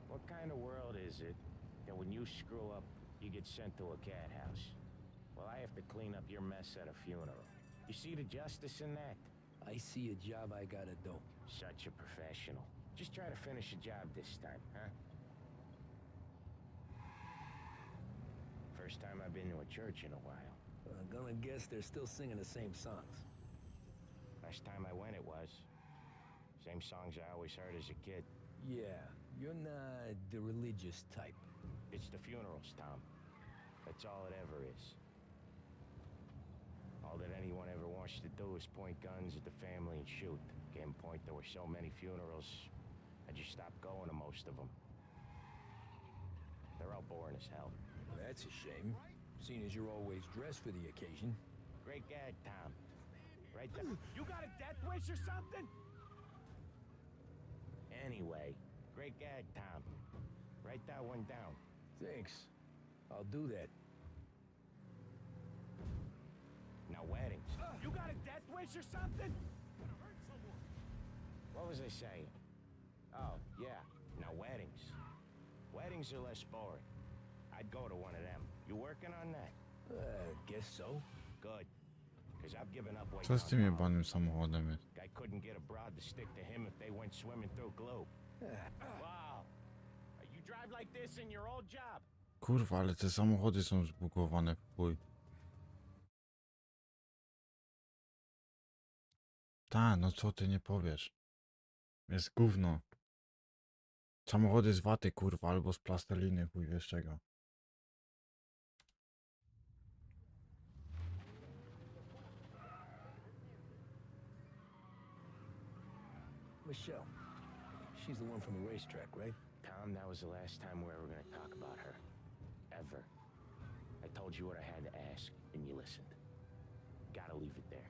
What kind of world is it that when you screw up, you get sent to a cat house? Well, I have to clean up your mess at a funeral. You see the justice in that? I see a job I gotta do. Such a professional. Just try to finish a job this time, huh? First time I've been to a church in a while. I'm gonna guess they're still singing the same songs. Last time I went it was. Same songs I always heard as a kid. Yeah, you're not the religious type. It's the funerals, Tom. That's all it ever is. All that anyone ever wants to do is point guns at the family and shoot. Getting point there were so many funerals, I just stopped going to most of them. They're all boring as hell. That's a shame, seeing as you're always dressed for the occasion. Great gag, Tom. Right there. You got a death wish or something? Anyway, great gag, Tom. Write that one down. Thanks. I'll do that. Now weddings. You got a death wish or something? What was I saying? Oh, yeah. Now weddings. Weddings are less boring. I'd go to one of them. You working on that? Guess so. Good. Because I've given up way Co z tym jebanym samochodem jest? Guy couldn't get a broad to stick to him if they went swimming through glue. Wow. You drive like this in your old job? Kurwa, ale te samochody są zbugowane w chuj. Ta, no co ty nie powiesz? Jest gówno. Samochody z waty, kurwa, albo z plasteliny, chuj wiesz czego. Michelle. She's the one from the racetrack, right? Tom, that was the last time we were going to talk about her. Ever. I told you what I had to ask, and you listened. Gotta leave it there.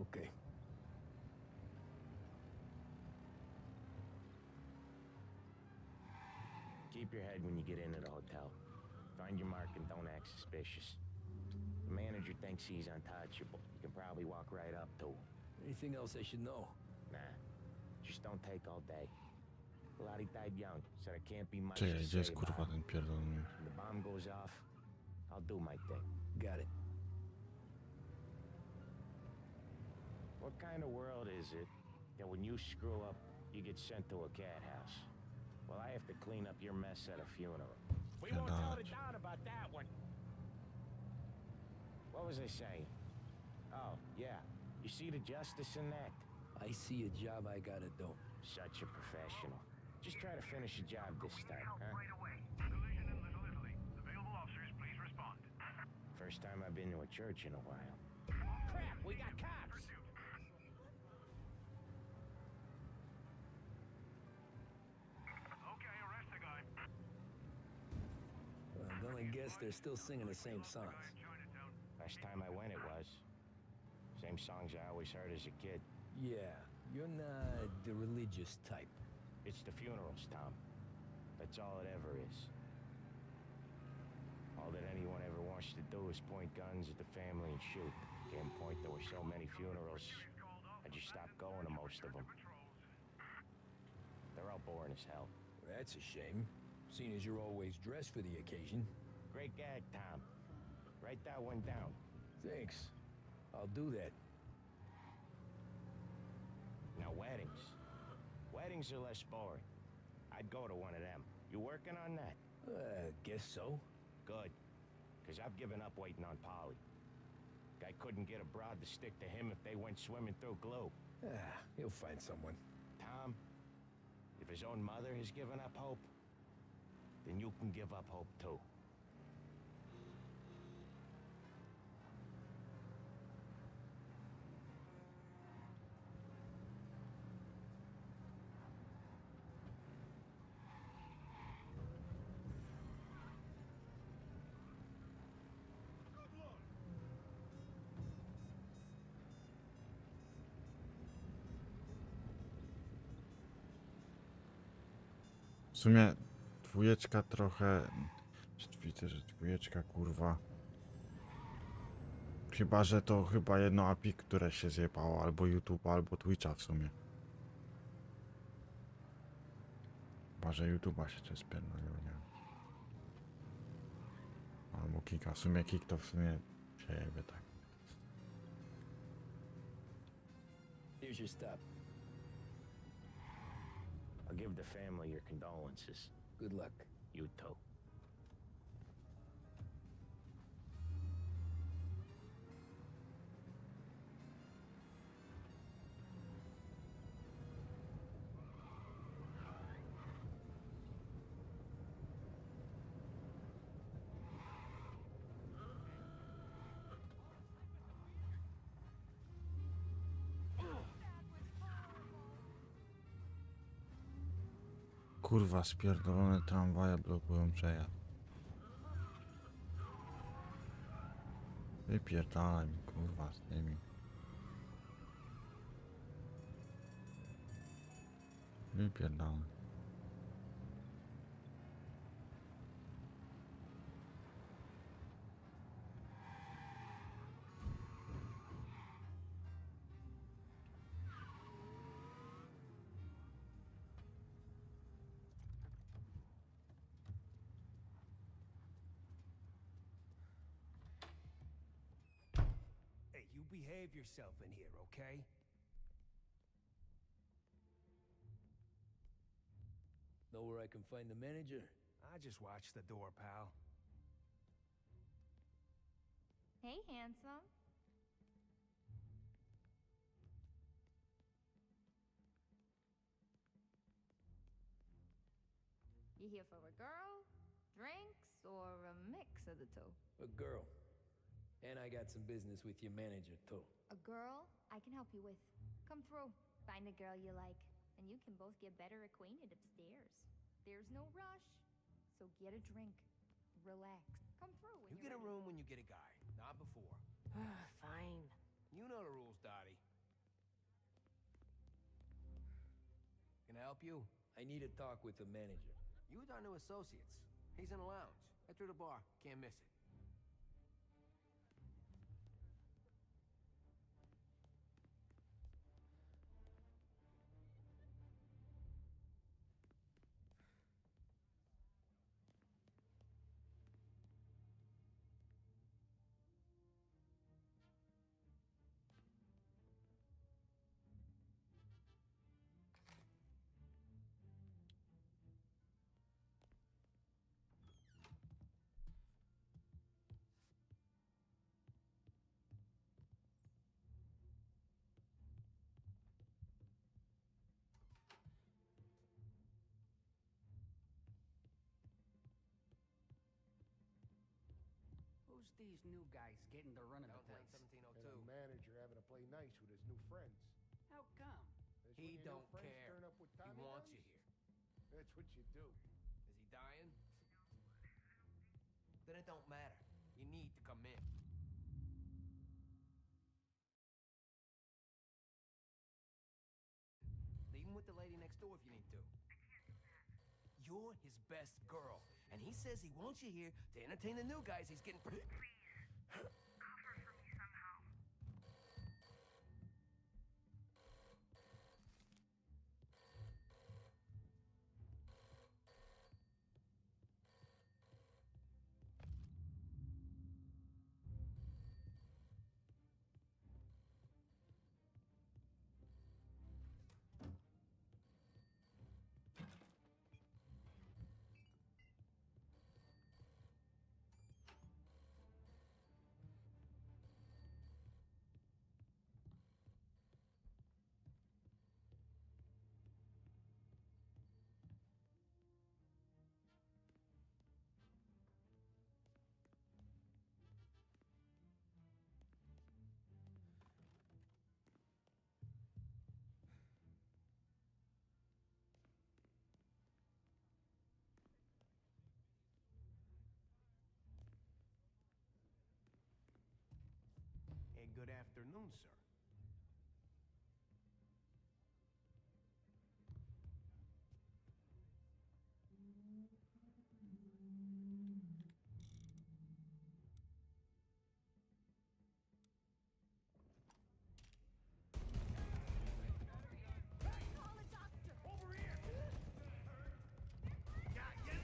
Okay. Keep your head when you get into the hotel. Find your mark and don't act suspicious. The manager thinks he's untouchable. You can probably walk right up to him. Anything else I should know? Nah, just don't take all day. Lottie died young, so there can't be much Czekaj, to gdzie jest say kurwa about ten pierdolony? it. When the bomb goes off, I'll do my thing. Got it. What kind of world is it that when you screw up, you get sent to a cat house? Well, I have to clean up your mess at a funeral. We won't tell the Don about that one. What was I saying? Oh, yeah. You see the justice in that? I see a job I gotta do. Such a professional. Just try to finish the job this time, huh? First time I've been to a church in a while. Crap, we got cops! Well, I guess they're still singing the same songs. Last time I went, it was. Same songs I always heard as a kid. Yeah, you're not the religious type. It's the funerals, Tom. That's all it ever is. All that anyone ever wants to do is point guns at the family and shoot. Can't point, there were so many funerals, I just stopped going to most of them. They're all boring as hell. Well, that's a shame, seeing as you're always dressed for the occasion. Great gag, Tom. Write that one down. Thanks. I'll do that. Now, weddings. Weddings are less boring. I'd go to one of them. You working on that? Guess so. Good. Because I've given up waiting on Polly. Guy couldn't get a broad to stick to him if they went swimming through glue. He'll find someone. Tom, if his own mother has given up hope, then you can give up hope too. W sumie dwójeczka trochę... Widzę, że dwójeczka kurwa... Chyba, że to chyba jedno API, które się zjebało, albo YouTube, albo Twitcha w sumie. Chyba, że YouTube'a się coś spierdoliło, nie wiem. Albo Kicka, w sumie Kick to w sumie się jebie tak. Here's your stop. I'll give the family your condolences. Good luck. You too. Kurwa, spierdolone tramwaje blokują przejazd. Wypierdalaj mi, kurwa, z tymi. Wypierdalaj. Behave yourself in here, okay? Know where I can find the manager? I just watched the door, pal. Hey, handsome. You here for a girl, drinks, or a mix of the two? A girl. And I got some business with your manager, too. A girl I can help you with. Come through. Find a girl you like, and you can both get better acquainted upstairs. There's no rush, so get a drink. Relax. Come through when You you're get a ready. room when you get a guy, not before. Fine. You know the rules, Dottie. Can I help you? I need to talk with the manager. You with our new associates. He's in the lounge. Head through the bar. Can't miss it. Who's these new guys getting the run of the place? And a manager having to play nice with his new friends. How come? That's He when your don't new friends care. turn up with He Tommy wants guns? you here. That's what you do. Is he dying? Then it don't matter. You need to come in. Leave him with the lady next door if you need to. You're his best girl, and he says he wants you here to entertain the new guys he's getting. Cover for me somehow. And good afternoon, sir. Call a doctor! Over here! Got you in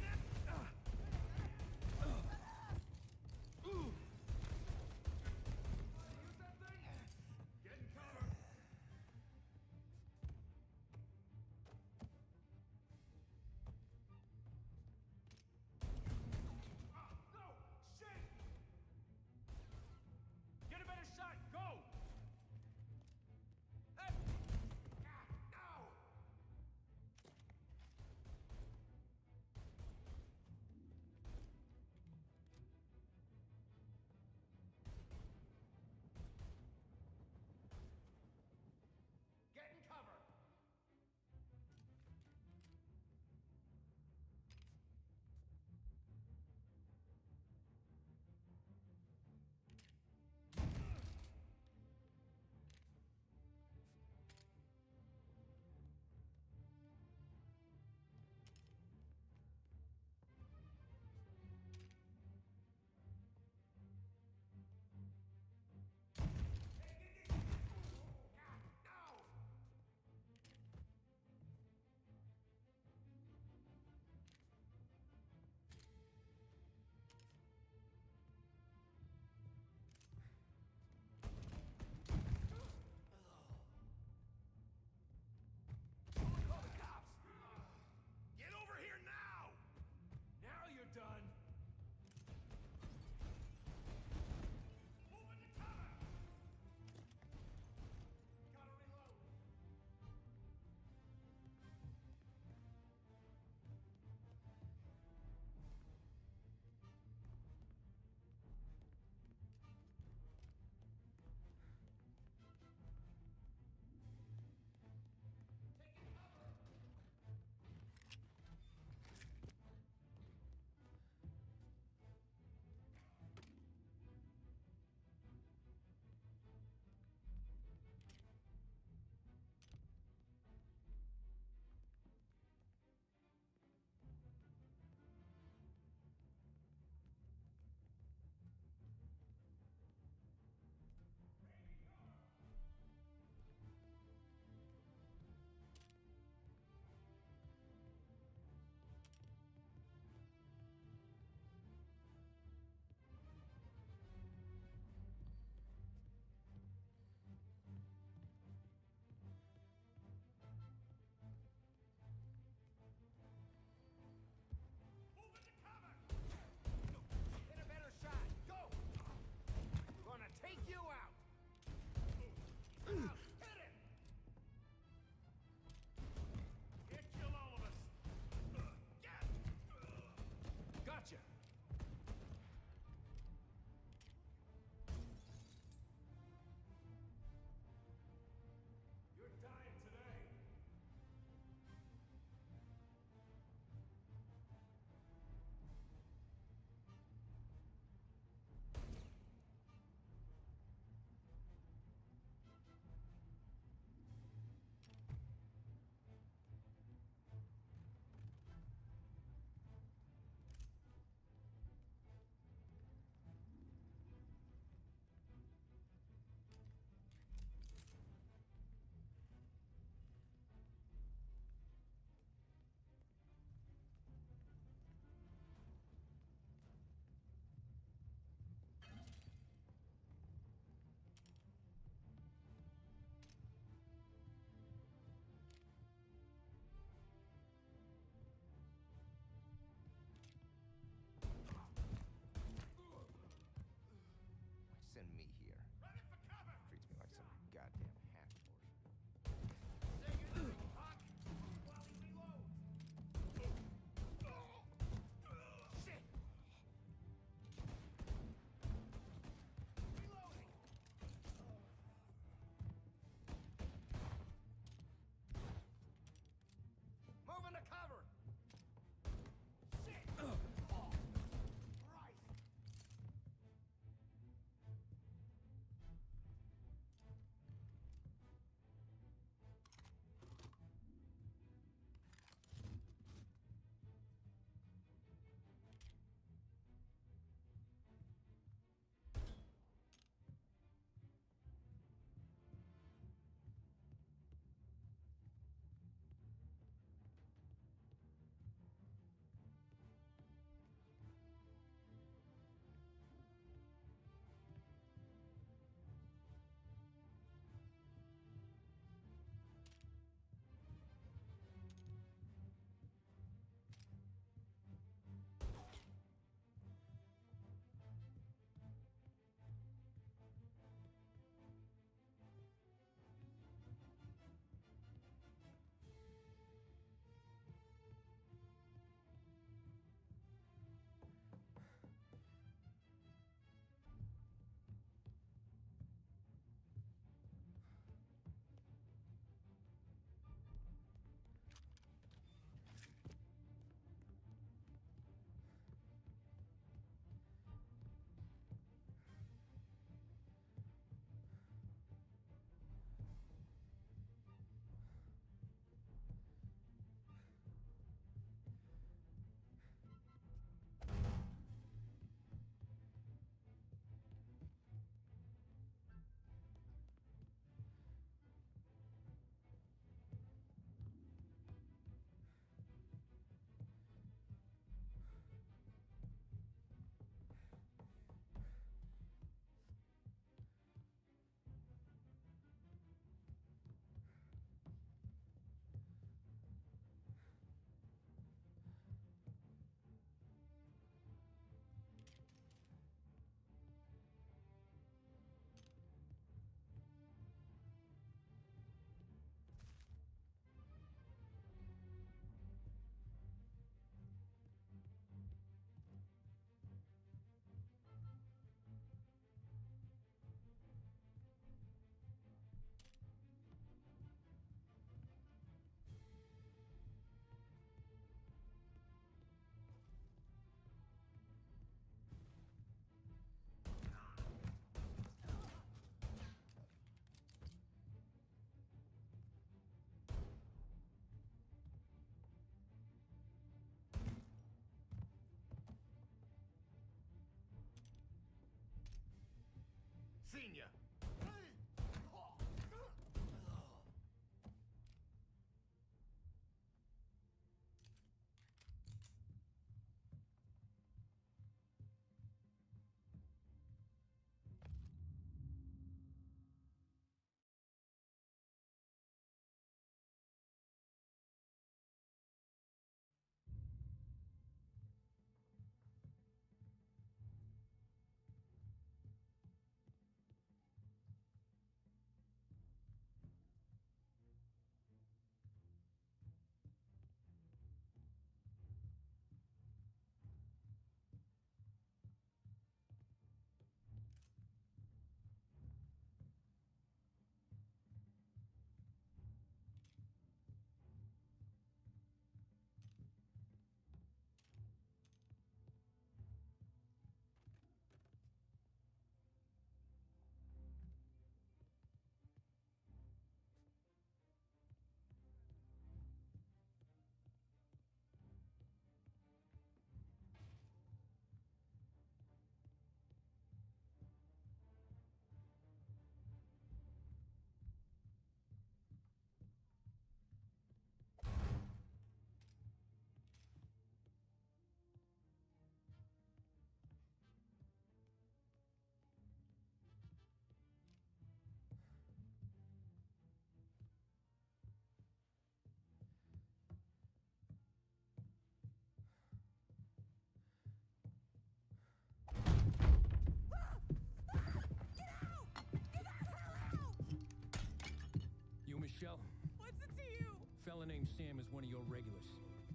name Sam is one of your regulars.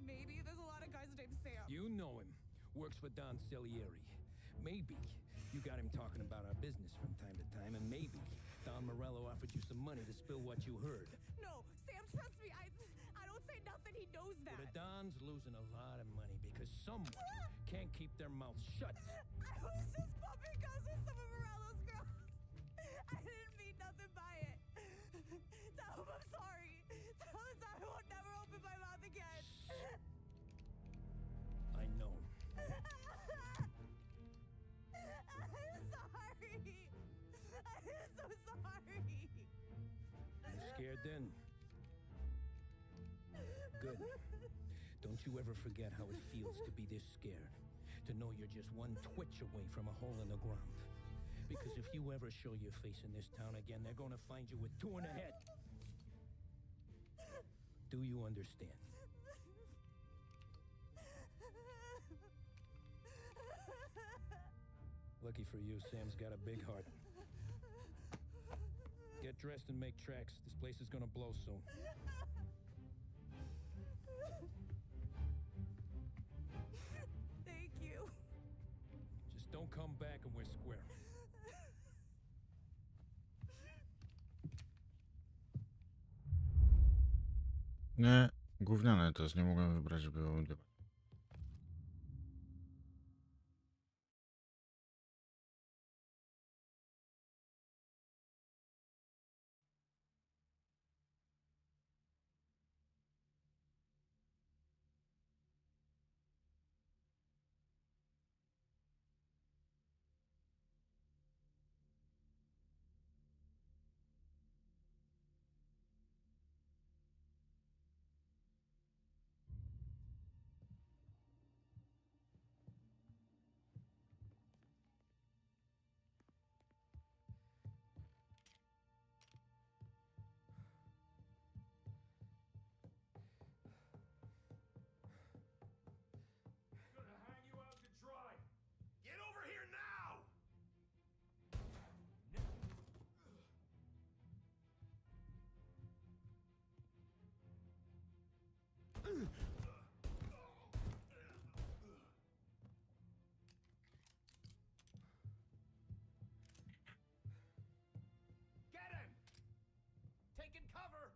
Maybe there's a lot of guys named Sam. You know him. Works for Don Salieri. Maybe you got him talking about our business from time to time, and maybe Don Morello offered you some money to spill what you heard. No, Sam, trust me. I don't say nothing. He knows that. Well, the Don's losing a lot of money because someone can't keep their mouth shut. I was just bumping guns with some of Morello's girls. I didn't mean nothing by it. Tell him I'm sorry. Tell him I won't never open my mouth again. I know. I'm sorry. I'm so sorry. You scared then? Good. Don't you ever forget how it feels to be this scared. To know you're just one twitch away from a hole in the ground. Because if you ever show your face in this town again, they're gonna find you with two in the head. Do you understand? Lucky for you, Sam's got a big heart. Get dressed and make tracks. This place is gonna blow soon. Thank you. Just don't come back and we're square. Nie, gówniane to jest, nie mogłem wybrać, żeby obydwa. Get over here now! Get him! Taking cover!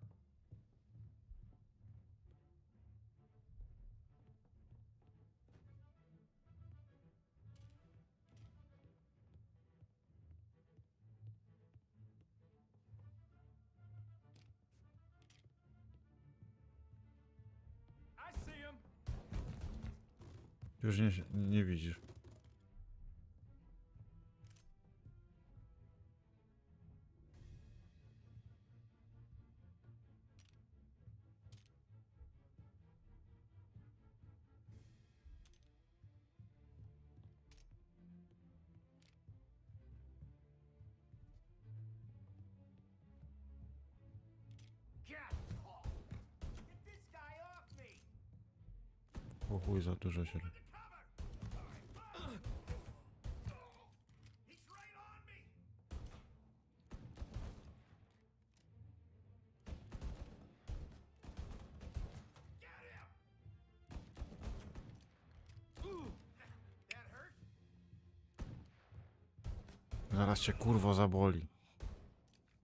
I see him! Już nie widzisz. Get this guy off me! O chuj, za dużo się robi. He's right on me! Get him! That hurt? Zaraz cię kurwo zaboli.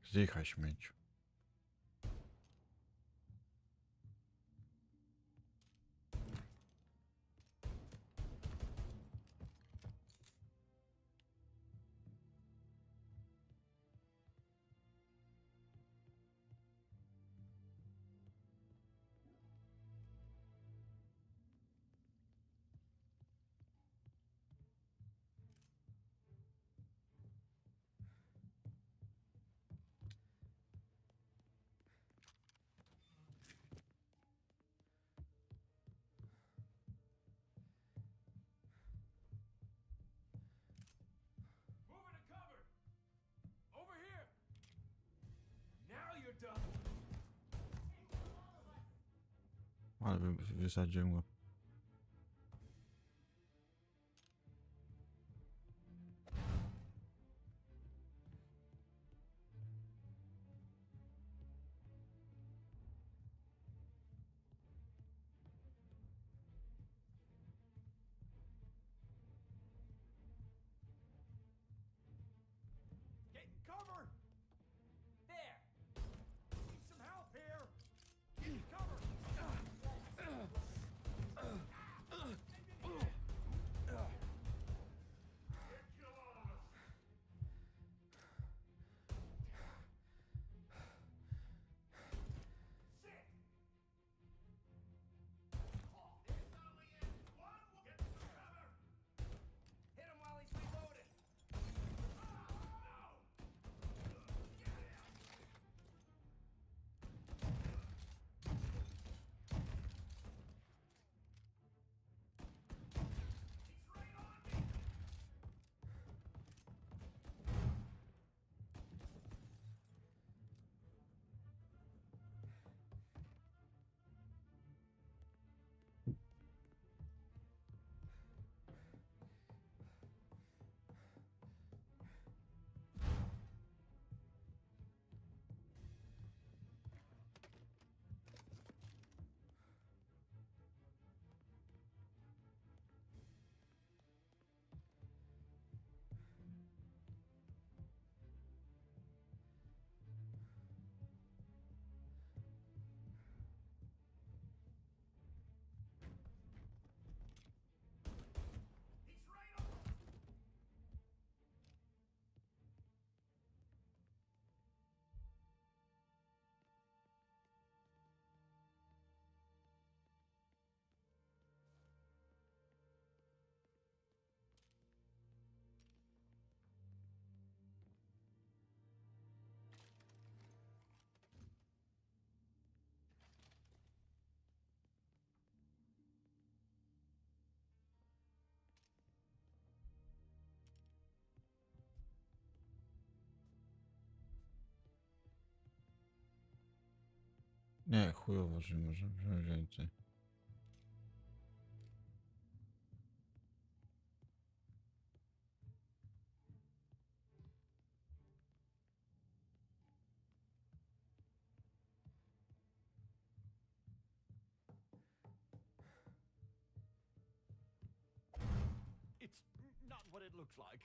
Zdychaj, śmieciu. Moving to cover! Over here! Now you're done! Ale wysadziłem go. Nie, chujowo, że może więcej. It's not what it looks like.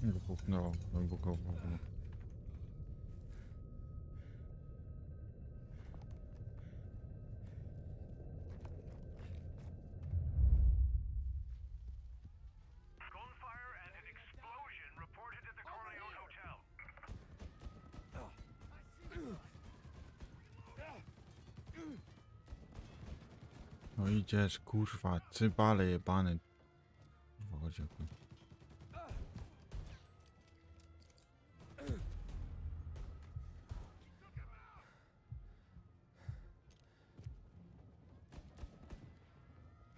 Wybuchnęło, wybuchowo. Gunfire and an explosion reported at the Corleone Hotel. No idziesz, kurwa, cybale jebany. Kurwa, chodź, chuj.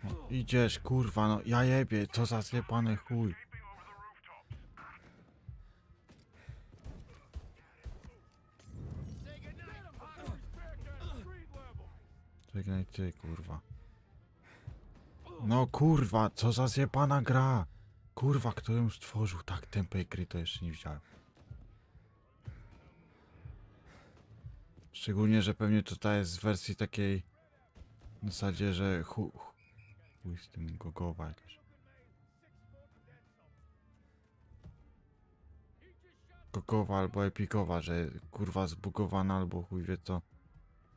No, idziesz, kurwa, no ja jebie, co za zjebany chuj. Żegnaj ty, kurwa. No kurwa, co za zjebana gra. Kurwa, kto ją stworzył tak tępej gry, to jeszcze nie widziałem. Szczególnie, że pewnie tutaj jest z wersji takiej w zasadzie, że chuj z tym gogowa jakaś. Gogowa albo epikowa, że kurwa zbugowana albo chuj wie co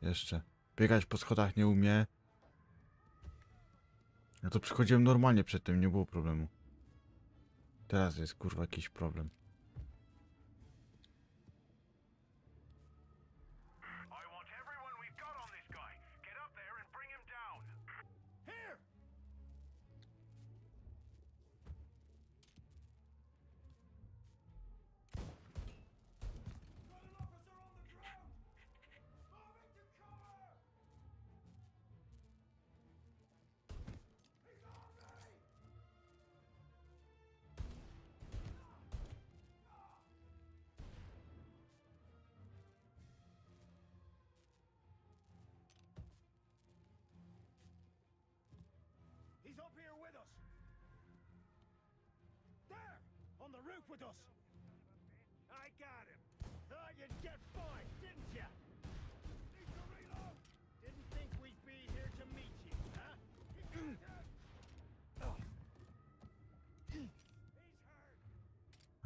jeszcze. Biegać po schodach nie umie. Ja to przychodziłem normalnie przedtem, nie było problemu. Teraz jest kurwa jakiś problem. He's up here with us. There, on the roof with us. I got him. Thought you'd get fined, didn't you?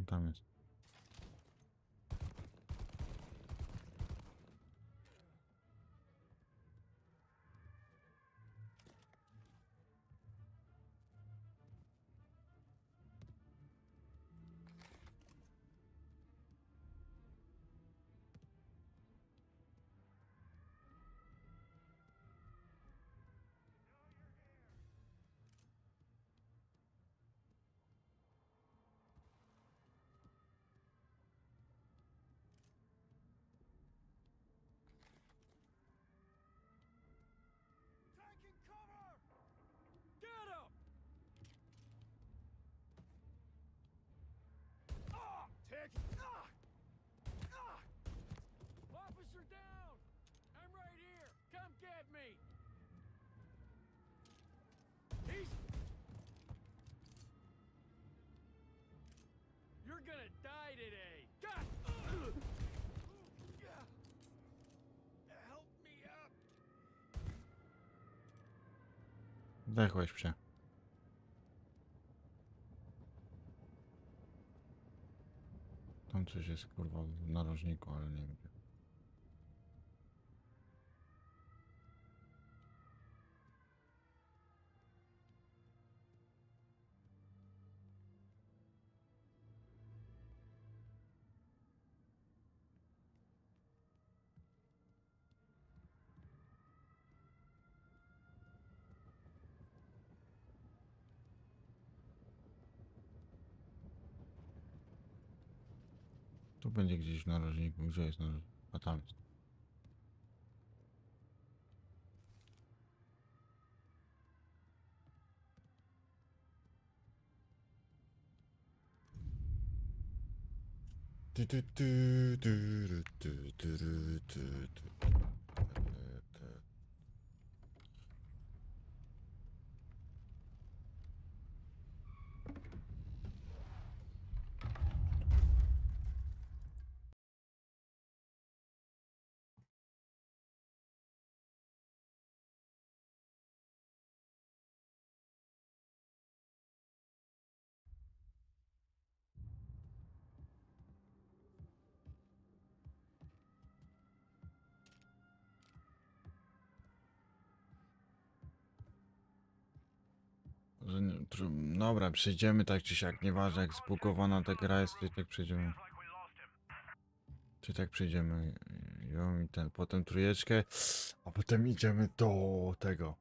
Tam jest. Taking cover! Get him! Ah! Take ah! Ah! Officer down! I'm right here. Come get me. He's You're gonna die today. God! Help me up. Zdechłeś się. Tam coś jest kurwa w narożniku, ale nie wiem. Tu będzie gdzieś w narożniku. Gdzie jest narożnik? A tam jest. Dobra, przejdziemy tak czy siak, nieważne jak zbugowana ta gra jest, tak przejdziemy. Czy tak przejdziemy ją i ten, potem trójeczkę, a potem idziemy do tego.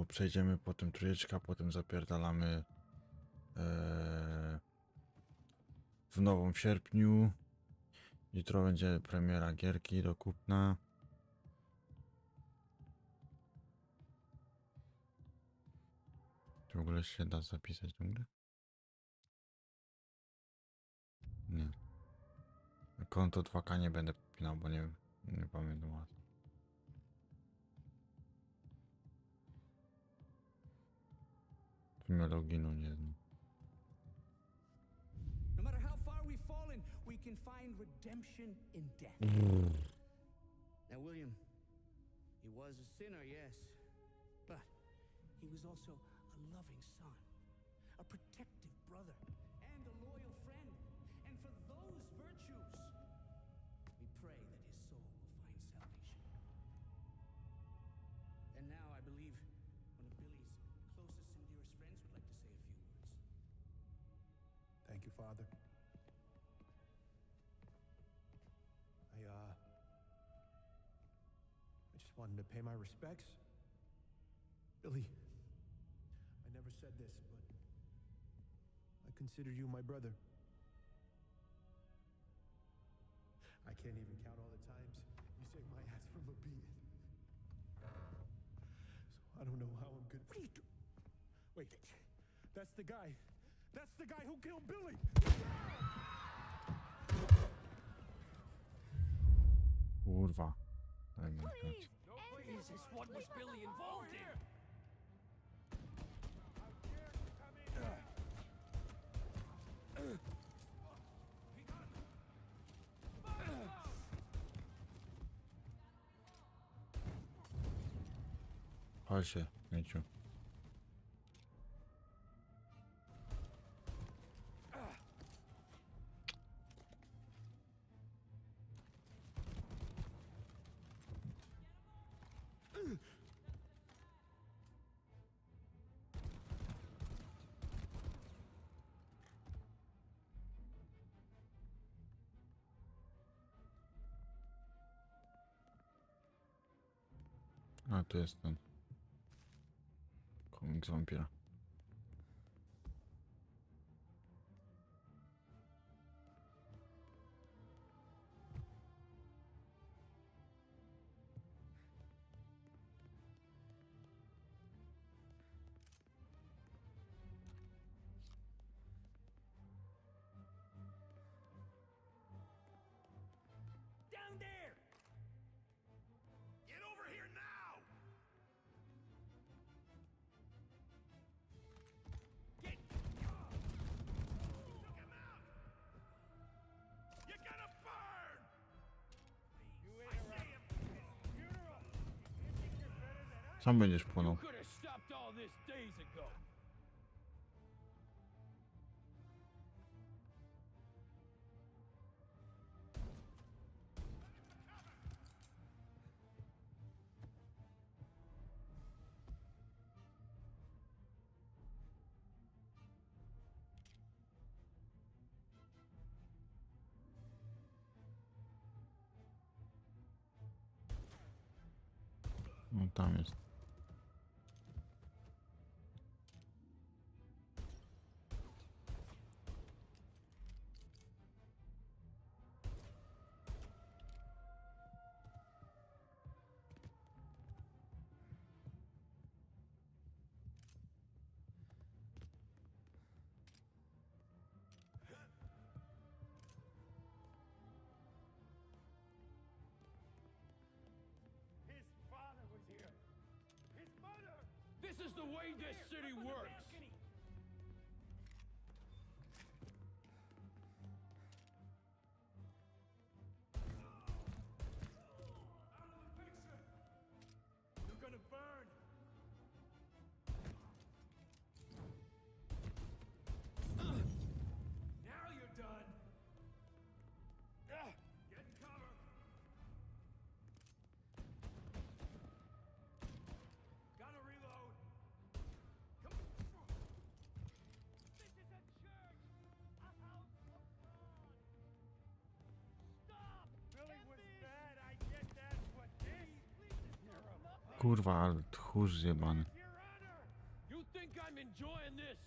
Przejdziemy potem trójeczkę, a potem zapierdalamy w nową w sierpniu. Jutro będzie premiera gierki do kupna. Czy w ogóle się da zapisać tę grę? Nie. Konto 2K nie będę pinał, bo nie pamiętam łatwo. W imię loginu nie znam. No matter how far we've fallen, we can find redemption in death. Now, William, he was a sinner, yes, but He was also a loving son, a protective brother, and a loyal friend. And for those virtues, we pray that his soul will find salvation. and now I believe one of Billy's closest and dearest friends would like to say a few words. Thank you, Father. I just wanted to pay my respects. Billy, I never said this, but I consider you my brother. I can't even count all the times you saved my ass from a beating. So I don't know how I'm good. What are you doing? Wait, that's the guy. That's the guy who killed Billy! Kurwa. Daj mi grać. No, please. What was Billy involved in? Pal się, Mieciu. A, to jest ten komiks wampira. Down there! Get over here now! Get... Took him out! You're gonna burn! You I say him! funeral! You think you're better than I? Sam będziesz płonął. Could have stopped all this days ago. No tam jest. His father was here. His mother! This is the way this city works. Out of the picture! You're gonna burn! Now you're done! Get cover! Gotta reload! Come on! This is a church, a house of God. Stop! Billy was bad, I get that, but this... You're a... Kurwa, ale tchórz zjebany. Your Honor! You think I'm enjoying this?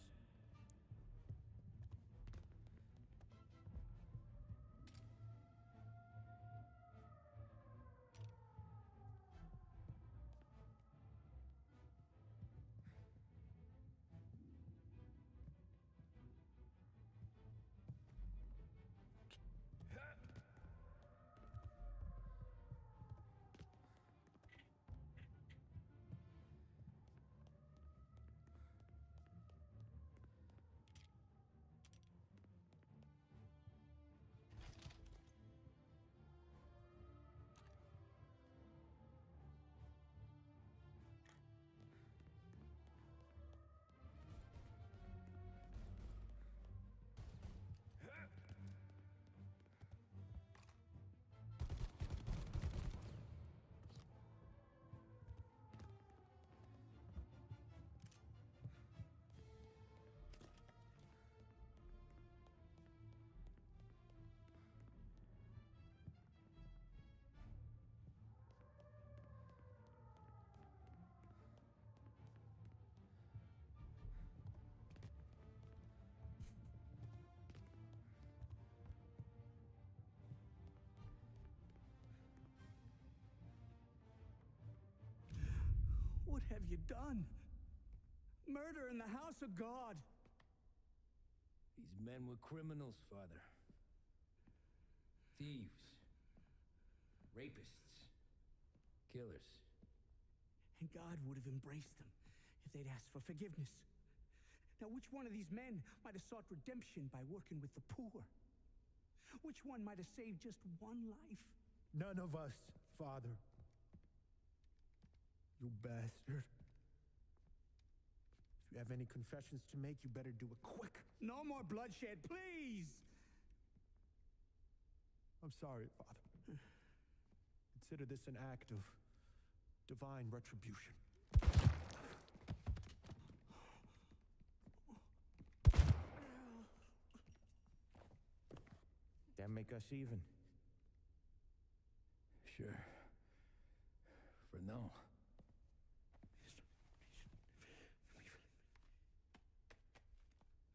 What have you done? Murder in the house of God. These men were criminals, Father. Thieves. Rapists. Killers. And God would have embraced them if they'd asked for forgiveness. Now, which one of these men might have sought redemption by working with the poor? Which one might have saved just one life? None of us, Father. You bastard. If you have any confessions to make, you better do it quick. No more bloodshed, please! I'm sorry, Father. Consider this an act of divine retribution. That make us even? Sure. For now.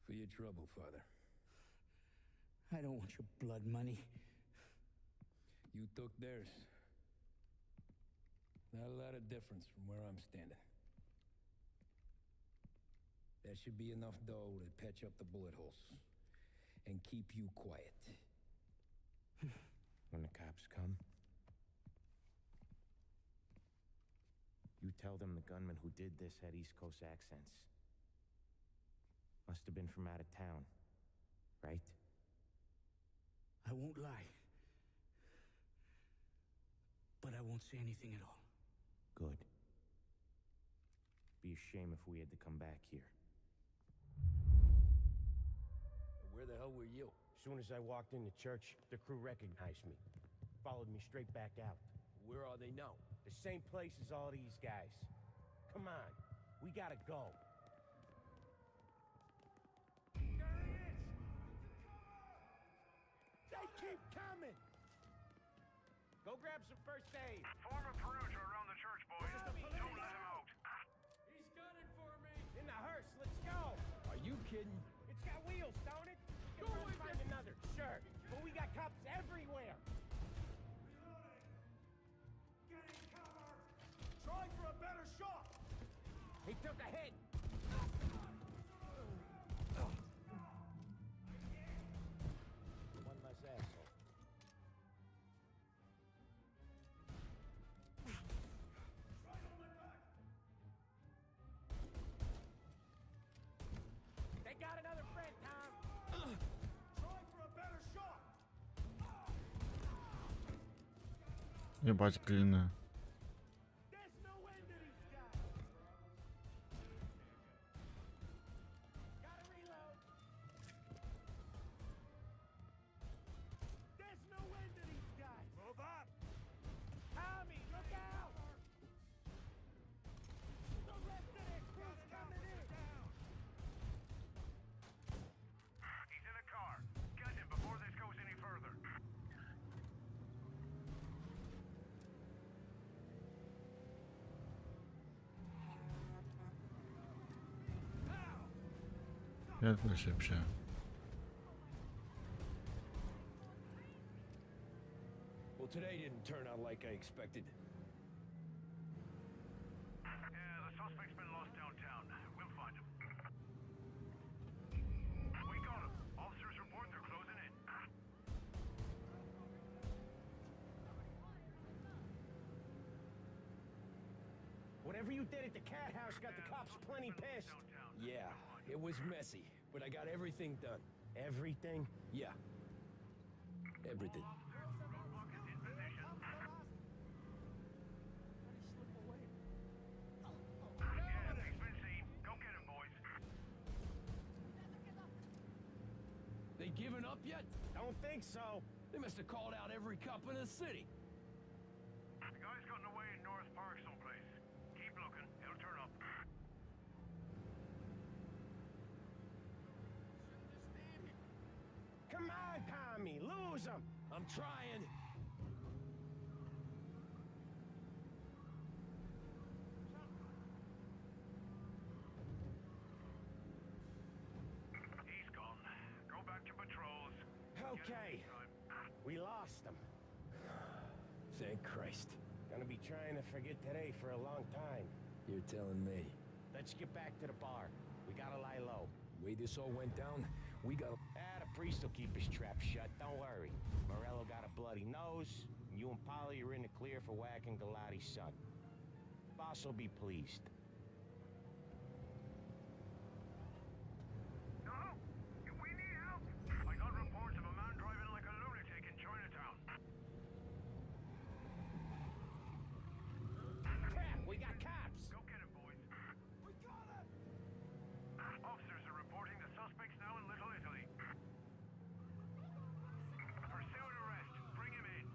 For your trouble, Father. I don't want your blood money. You took theirs. Not a lot of difference from where I'm standing. That should be enough dough to patch up the bullet holes. And keep you quiet. When the cops come, you tell them the gunman who did this had East Coast accents. Must have been from out of town, right? I won't lie. But I won't say anything at all. Good. Be a shame if we had to come back here. Where the hell were you? As soon as I walked into church, the crew recognized me. Followed me straight back out. Where are they now? The same place as all these guys. Come on, we gotta go. They keep coming! Go grab some first aid. Form a perimeter around the church, boys. Don't let him out. He's gunning for me. In the hearse, let's go. Are you kidding? It's got wheels, don't it? Go find another. Sure, but we got cops everywhere. Try for a better shot. He took a hit. One less asshole. They got another friend, Tom. Try for a better shot. Jebać gliny. There's no end to these guys. Gotta reload. There's no end to these guys. Move up. Tommy, look out! The rest of their crew's coming in. He's in a car. Get him before this goes any further. Jedno się psie. Well, today didn't turn out like I expected. Yeah, the suspect's been lost downtown. We'll find him. We got him. Officers report they're closing in. Whatever you did at the cat house got the cops plenty pissed. Yeah, it was messy, but I got everything done. Everything? Yeah. Everything. Yeah, he's been seen. Go get him, boys. They given up yet? Don't think so. They must have called out every cop in the city. The guy's gotten away in North Park someplace. Keep looking. He'll turn up. Come on, Tommy, lose him. I'm trying. He's gone. Go back to patrols. Okay. We lost him. Thank Christ. Gonna be trying to forget today for a long time. You're telling me. Let's get back to the bar. We gotta lie low. Way this all went down, we got. The priest will keep his trap shut, don't worry. Morello got a bloody nose, and you and Polly are in the clear for whacking Galati's son. Boss will be pleased. No, we need help. I got reports of a man driving like a lunatic in Chinatown. Crap, we got cops! Go get him, boys. We got him! Officers are reporting the suspect's now in Little Italy. Pursuit arrest. Bring him in.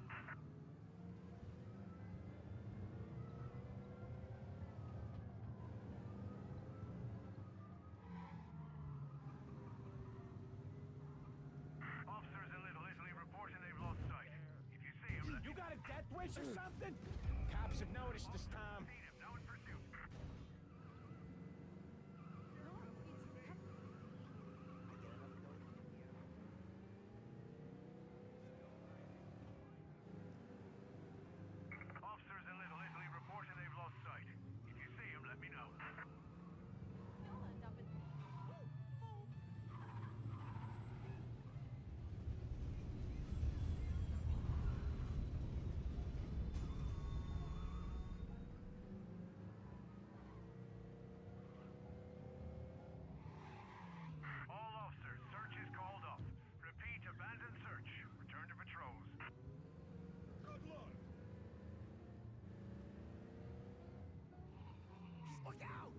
boys or something? Cops have noticed us, Tom. Now in pursuit. Officers in Little Italy reporting they've lost sight. If you see him, let me know. All officers, search is called off. Repeat, abandon search. Return to patrols. Good luck. Look out!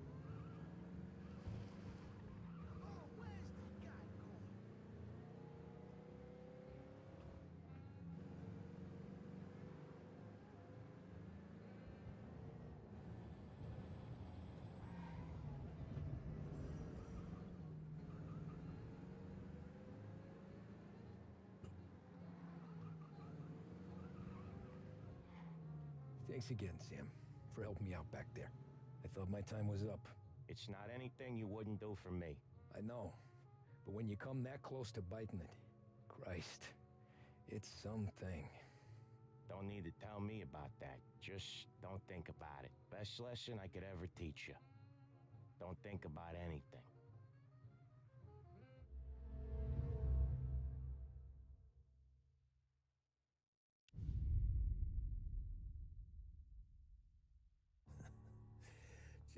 Oh, where's the guy going? Thanks again, Sam, for helping me out back there. I thought my time was up. It's not anything you wouldn't do for me. I know. But when you come that close to biting it, Christ, it's something. Don't need to tell me about that. Just don't think about it. Best lesson I could ever teach you. Don't think about anything.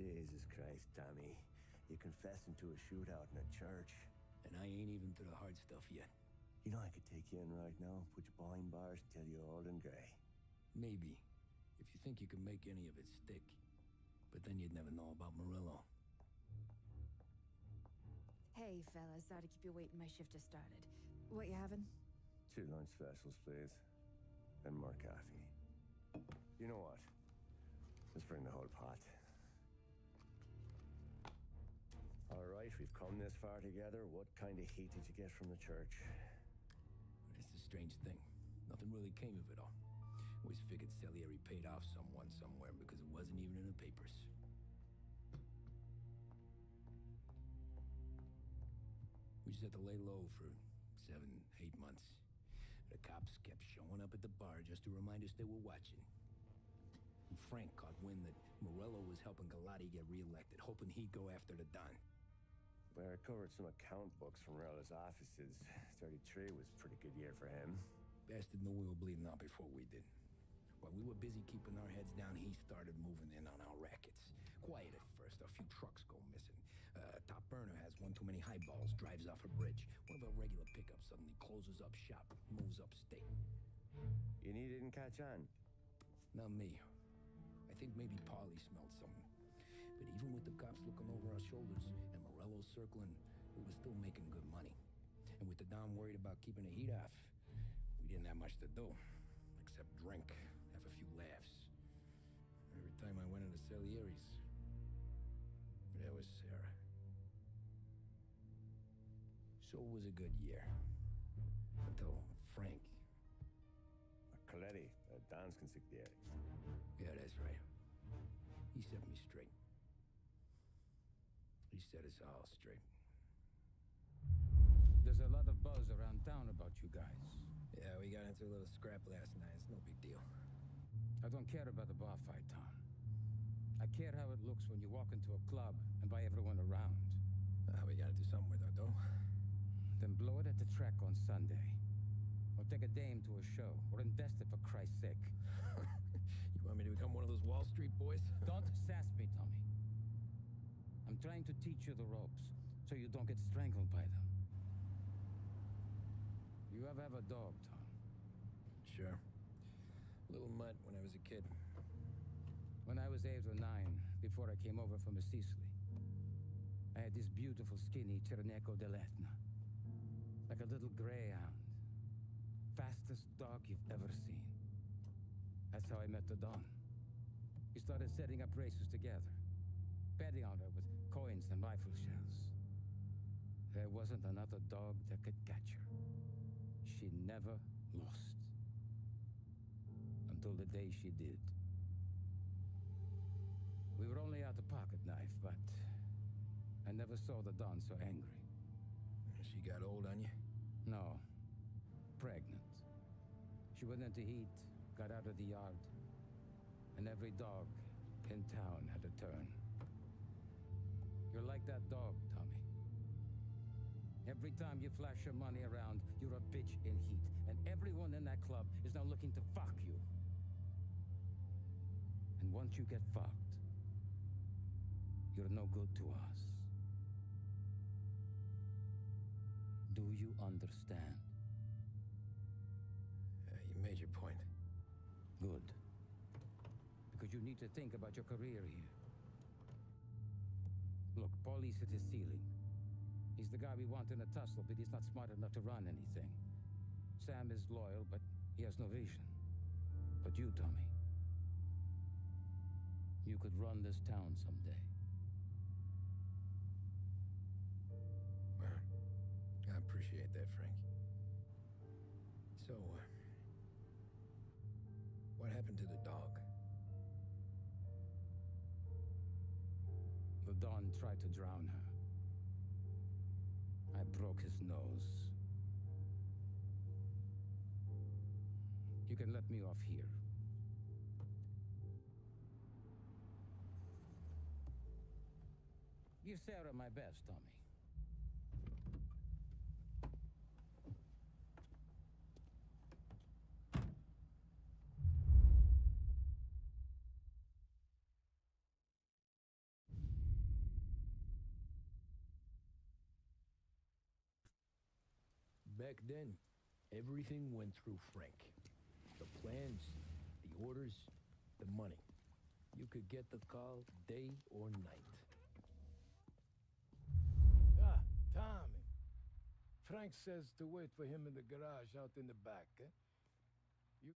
Jesus Christ, Tommy. You're confessing to a shootout in a church. And I ain't even to the hard stuff yet. You know I could take you in right now, put you behind bars till you're old and grey. Maybe, if you think you can make any of it stick. But then you'd never know about Murillo. Hey, fellas, sorry to keep you waiting. My shift just started. What you having? 2 lunch specials, please. And more coffee. You know what? Let's bring the whole pot. All right, we've come this far together. What kind of heat did you get from the church? It's a strange thing. Nothing really came of it all. Always figured Salieri paid off someone somewhere because it wasn't even in the papers. We just had to lay low for 7, 8 months. The cops kept showing up at the bar just to remind us they were watching. And Frank caught wind that Morello was helping Galati get reelected, hoping he'd go after the Don. Well, I recovered some account books from Morello's offices. 33 was a pretty good year for him. Bastard knew we were bleeding out before we did. While we were busy keeping our heads down, he started moving in on our rackets. Quiet at first, a few trucks go missing. Top burner has one too many highballs, drives off a bridge. One of our regular pickups suddenly closes up shop, moves upstate. And he didn't catch on? Not me. I think maybe Paulie smelled something. But even with the cops looking over our shoulders and Morello circling, we were still making good money. And with the Don worried about keeping the heat off, we didn't have much to do, except drink, have a few laughs. Every time I went into Salieri's, there was Sarah. So it was a good year. Until Frank. Coletti, Don's consigliere. Yeah, that's right. He set me straight. He set us all straight. There's a lot of buzz around town about you guys. Yeah, we got into a little scrap last night. It's no big deal. I don't care about the bar fight, Tom. I care how it looks when you walk into a club and by everyone around. We gotta do something with our dough. Then blow it at the track on Sunday. Or take a dame to a show. Or invest it for Christ's sake. You want me to become one of those Wall Street boys? Don't sass me, Tommy. I'm trying to teach you the ropes so you don't get strangled by them. You ever have a dog, Tom? Sure. Little mutt when I was a kid. When I was 8 or 9, before I came over from Sicily, I had this beautiful skinny Cerneco dell'Etna. Like a little greyhound. Fastest dog you've ever seen. That's how I met the Don. We started setting up races together. Betting on her with coins and rifle shells. There wasn't another dog that could catch her. She never lost. until the day she did. We were only out a pocket knife, but I never saw the Dawn so angry. She got old on you? No. Pregnant. She went into heat, got out of the yard, and every dog in town had a turn. You're like that dog, Tommy. Every time you flash your money around, you're a bitch in heat, and everyone in that club is now looking to fuck you. And once you get fucked, you're no good to us. Do you understand? You made your point. Good. Because you need to think about your career here. Look, Paulie's hit his ceiling. He's the guy we want in a tussle, but he's not smart enough to run anything. Sam is loyal, but he has no vision. But you, Tommy, you could run this town someday. Well, I appreciate that, Frank. So, what happened to the dog? The Dawn tried to drown her. I broke his nose. You can let me off here. Give Sarah my best, Tommy. Back then, everything went through Frank. The plans, the orders, the money. You could get the call day or night. Ah, Tommy. Frank says to wait for him in the garage out in the back, eh? You...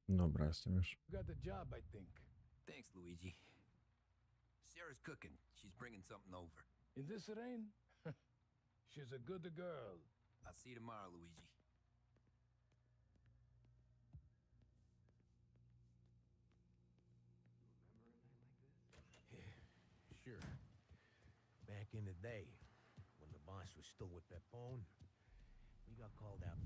Dobra, jestem już. Got the job, I think. Thanks, Luigi. Sarah's cooking. She's bringing something over. In this rain? She's a good girl. I'll see you tomorrow, Luigi. Sure. Back in the day, when the boss was still with Pepone, we got called out.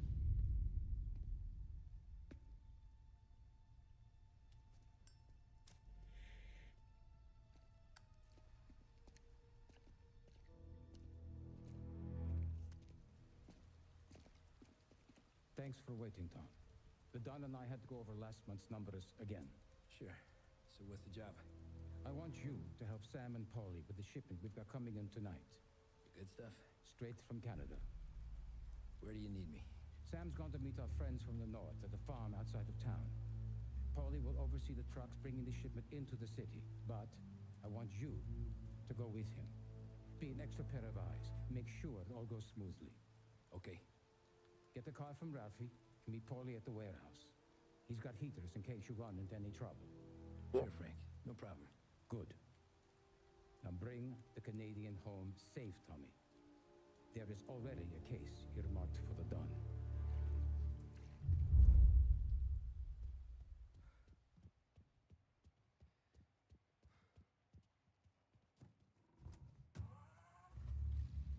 Thanks for waiting, Don. The Don and I had to go over last month's numbers again. Sure. So what's the job? I want you to help Sam and Paulie with the shipment we've got coming in tonight. The good stuff? Straight from Canada. Where do you need me? Sam's going to meet our friends from the north at the farm outside of town. Paulie will oversee the trucks bringing the shipment into the city, but I want you to go with him. Be an extra pair of eyes. Make sure it all goes smoothly. Okay. Get the car from Ralphie and meet Paulie at the warehouse. He's got heaters in case you run into any trouble. Sure, Frank. No problem. Good. Now bring the Canadian home safe, Tommy. There is already a case earmarked for the Don.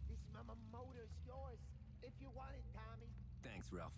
This mama motor's yours, if you want it, Tommy. Thanks, Ralph.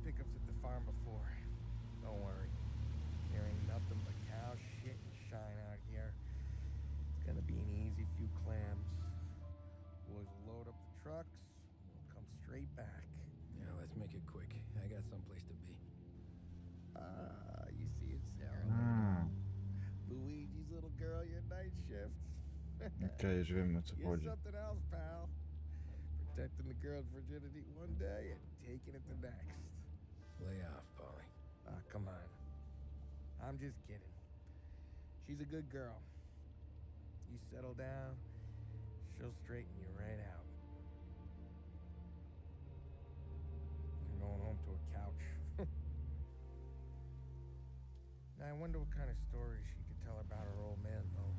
pickups at the farm before. Don't worry. There ain't nothing but cow shit and shine out here. It's gonna be an easy few clams. Boys will load up the trucks, and we'll come straight back. Yeah, let's make it quick. I got someplace to be. You see it, Sarah? Luigi's little girl, your night shift. Okej, już wiem, o co You're chodzi. something else, pal. Protecting the girl's virginity one day and taking it the next. Lay off, Polly. Come on. I'm just kidding. She's a good girl. You settle down, she'll straighten you right out. I'm going home to a couch. Now, I wonder what kind of stories she could tell about her old man, though.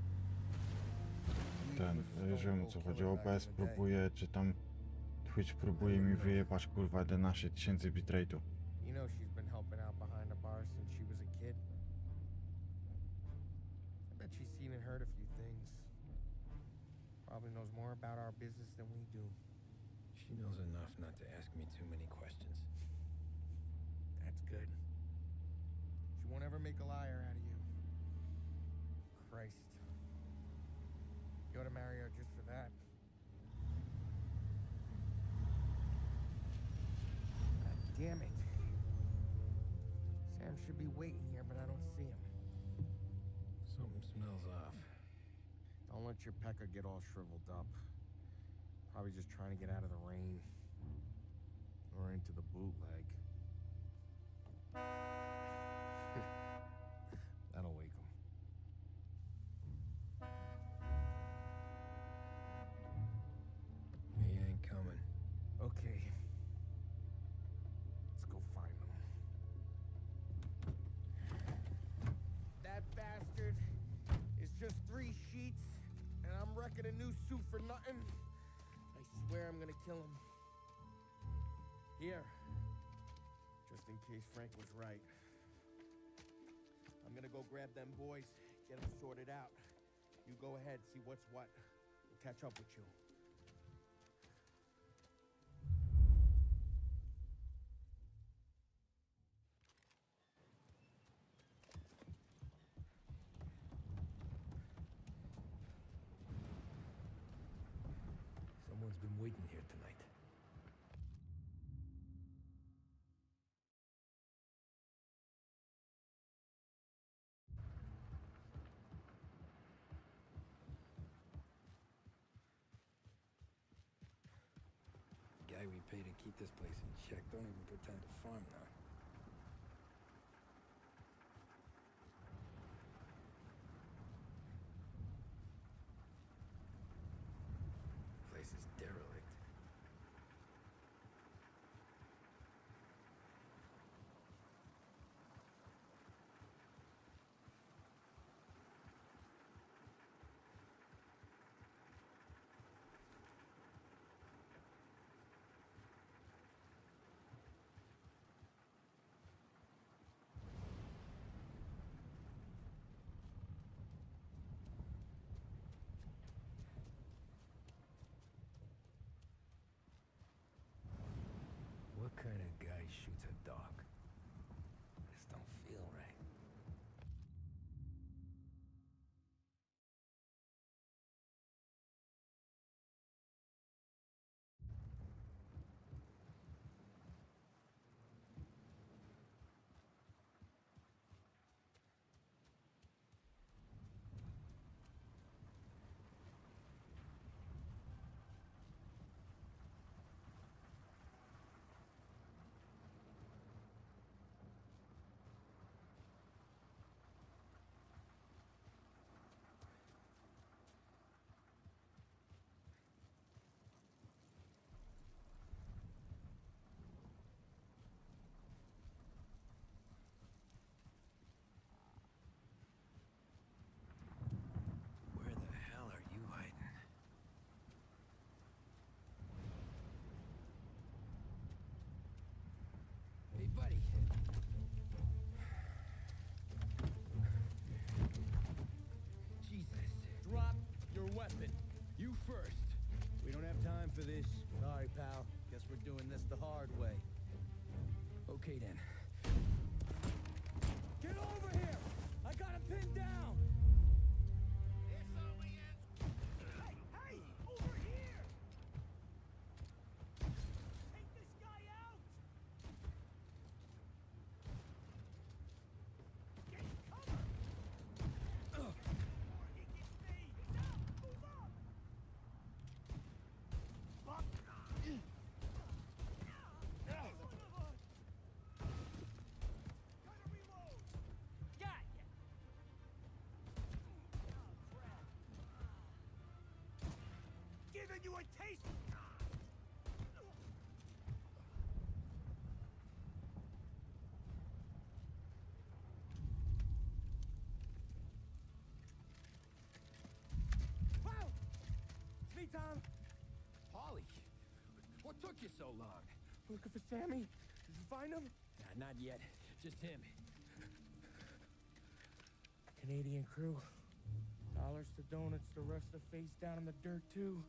Już wiem, o co chodzi. OBS próbuje, czy tam Twitch próbuje mi wyjebać, kurwa, 11 000 bitrate'u. You know she's been helping out behind the bar since she was a kid. I bet she's seen and heard a few things. Probably knows more about our business than we do. She knows enough not to ask me too many questions. That's good. She won't ever make a liar out of you. Christ. You ought to marry her just for that. God damn it. Sam should be waiting here, but I don't see him. Something smells off. Don't let your pecker get all shriveled up. Probably just trying to get out of the rain. Or into the bootleg. That'll wake him. He ain't coming. Okay. Let's go find them. That bastard is just 3 sheets, and I'm wrecking a new suit for nothing. I swear I'm gonna kill him. Here. Just in case Frank was right. I'm gonna go grab them boys, get them sorted out. You go ahead, see what's what. We'll catch up with you. Someone's been waiting here tonight. Guy we pay to keep this place in check don't even pretend to farm now. Place is derelict. What kind of guy shoots a dog? This don't feel right. Where the hell are you hiding? Hey, buddy. Jesus. Drop your weapon. You first. We don't have time for this. Sorry, pal. Guess we're doing this the hard way. Okay then. Get over here! I got him pinned down! This only ends. Hey, hey! Over here! Take this guy out! Get cover! Before he gets me! He's out! Move up! Giving you a taste. Wow! It's me, Tom. Polly, what took you so long? Looking for Sammy? Did you find him? Nah, not yet. Just him. Canadian crew. Dollars to donuts, the rest of the face down in the dirt, too.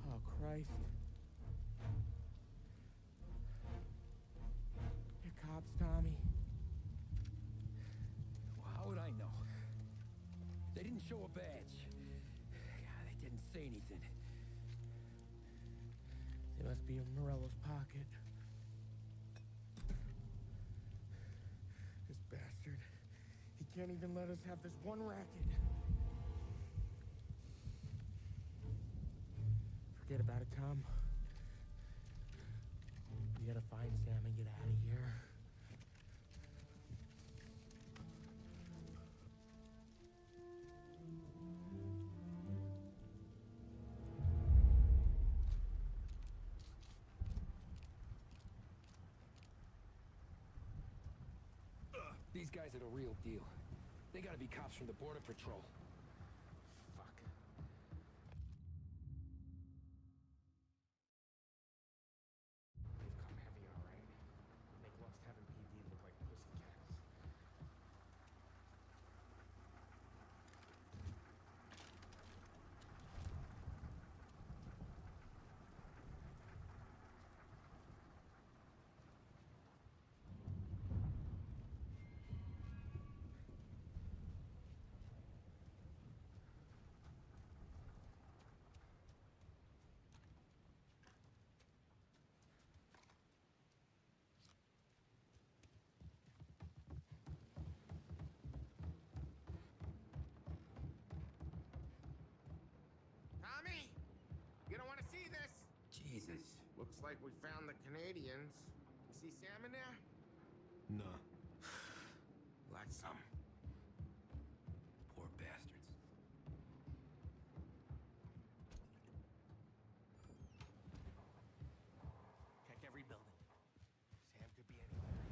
Oh, Christ. You're cops, Tommy. Well, how would I know? They didn't show a badge. They didn't say anything. They must be in Morello's pocket. This bastard. He can't even let us have this one racket. Forget about it, Tom. We gotta find Sam and get out of here. These guys are the real deal. They gotta be cops from the Border Patrol. Fuck. They've come heavy, all right. Make Lost Heaven PD look like pussycats. Tommy, you don't want to see this. Jesus. Looks like we found the Canadians. You see Sam in there? No. That's some. Poor bastards. Check every building. Sam could be anywhere.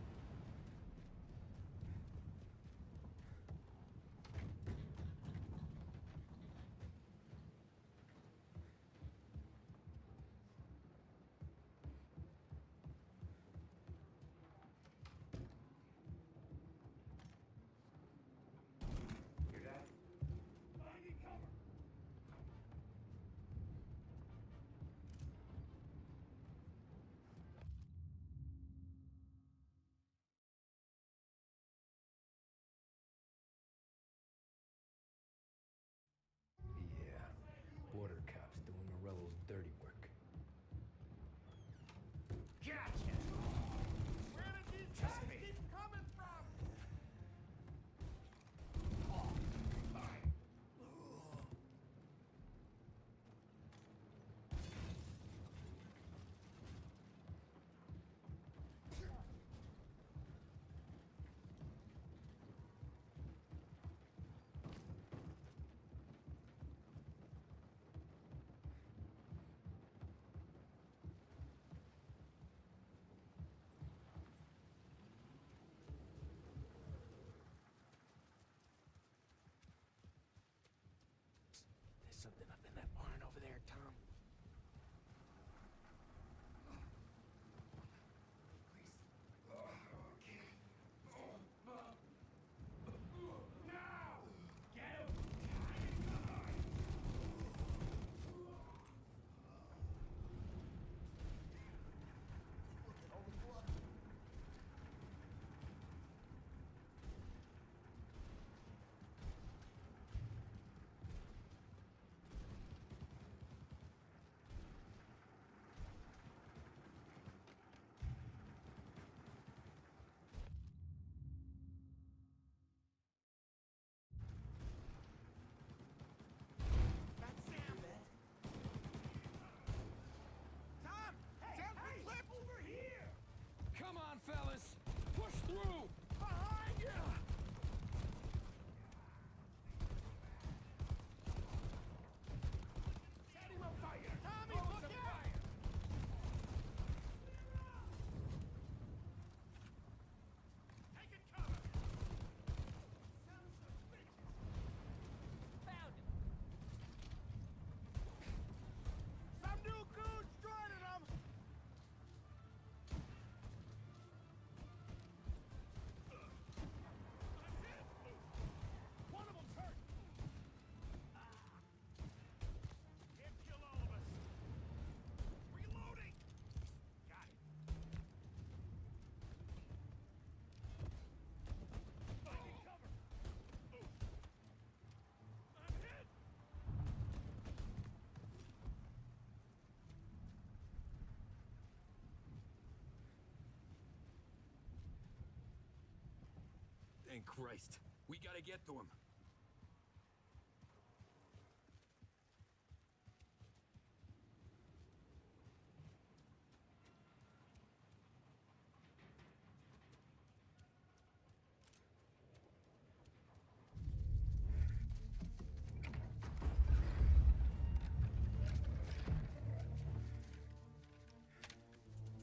Thank Christ. We gotta get to him.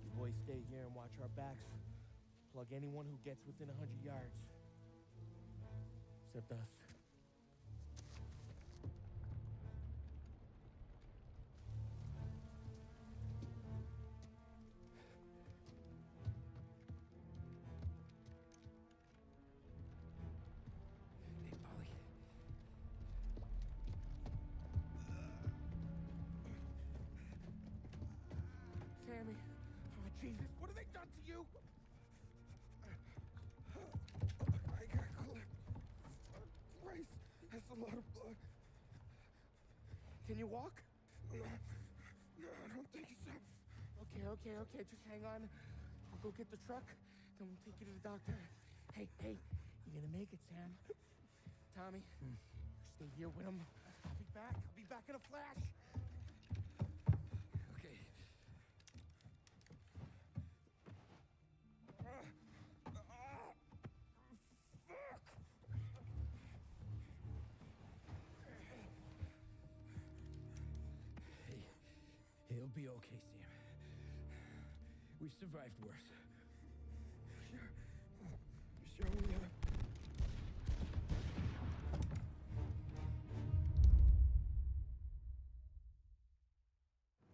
You boys stay here and watch our backs. Plug anyone who gets within 100 yards. Except us. Hey, Polly. Sammy. Oh, Jesus. What have they done to you? I got clipped. Christ. That's a lot of blood. Can you walk? No, I don't think so. Okay. Just hang on. I'll go get the truck, then we'll take you to the doctor. Hey, you're gonna make it, Sam. Tommy, you stay here with him. I'll be back in a flash. Okay. Hey, it'll be okay, Sam. We've survived worse. Sure we have.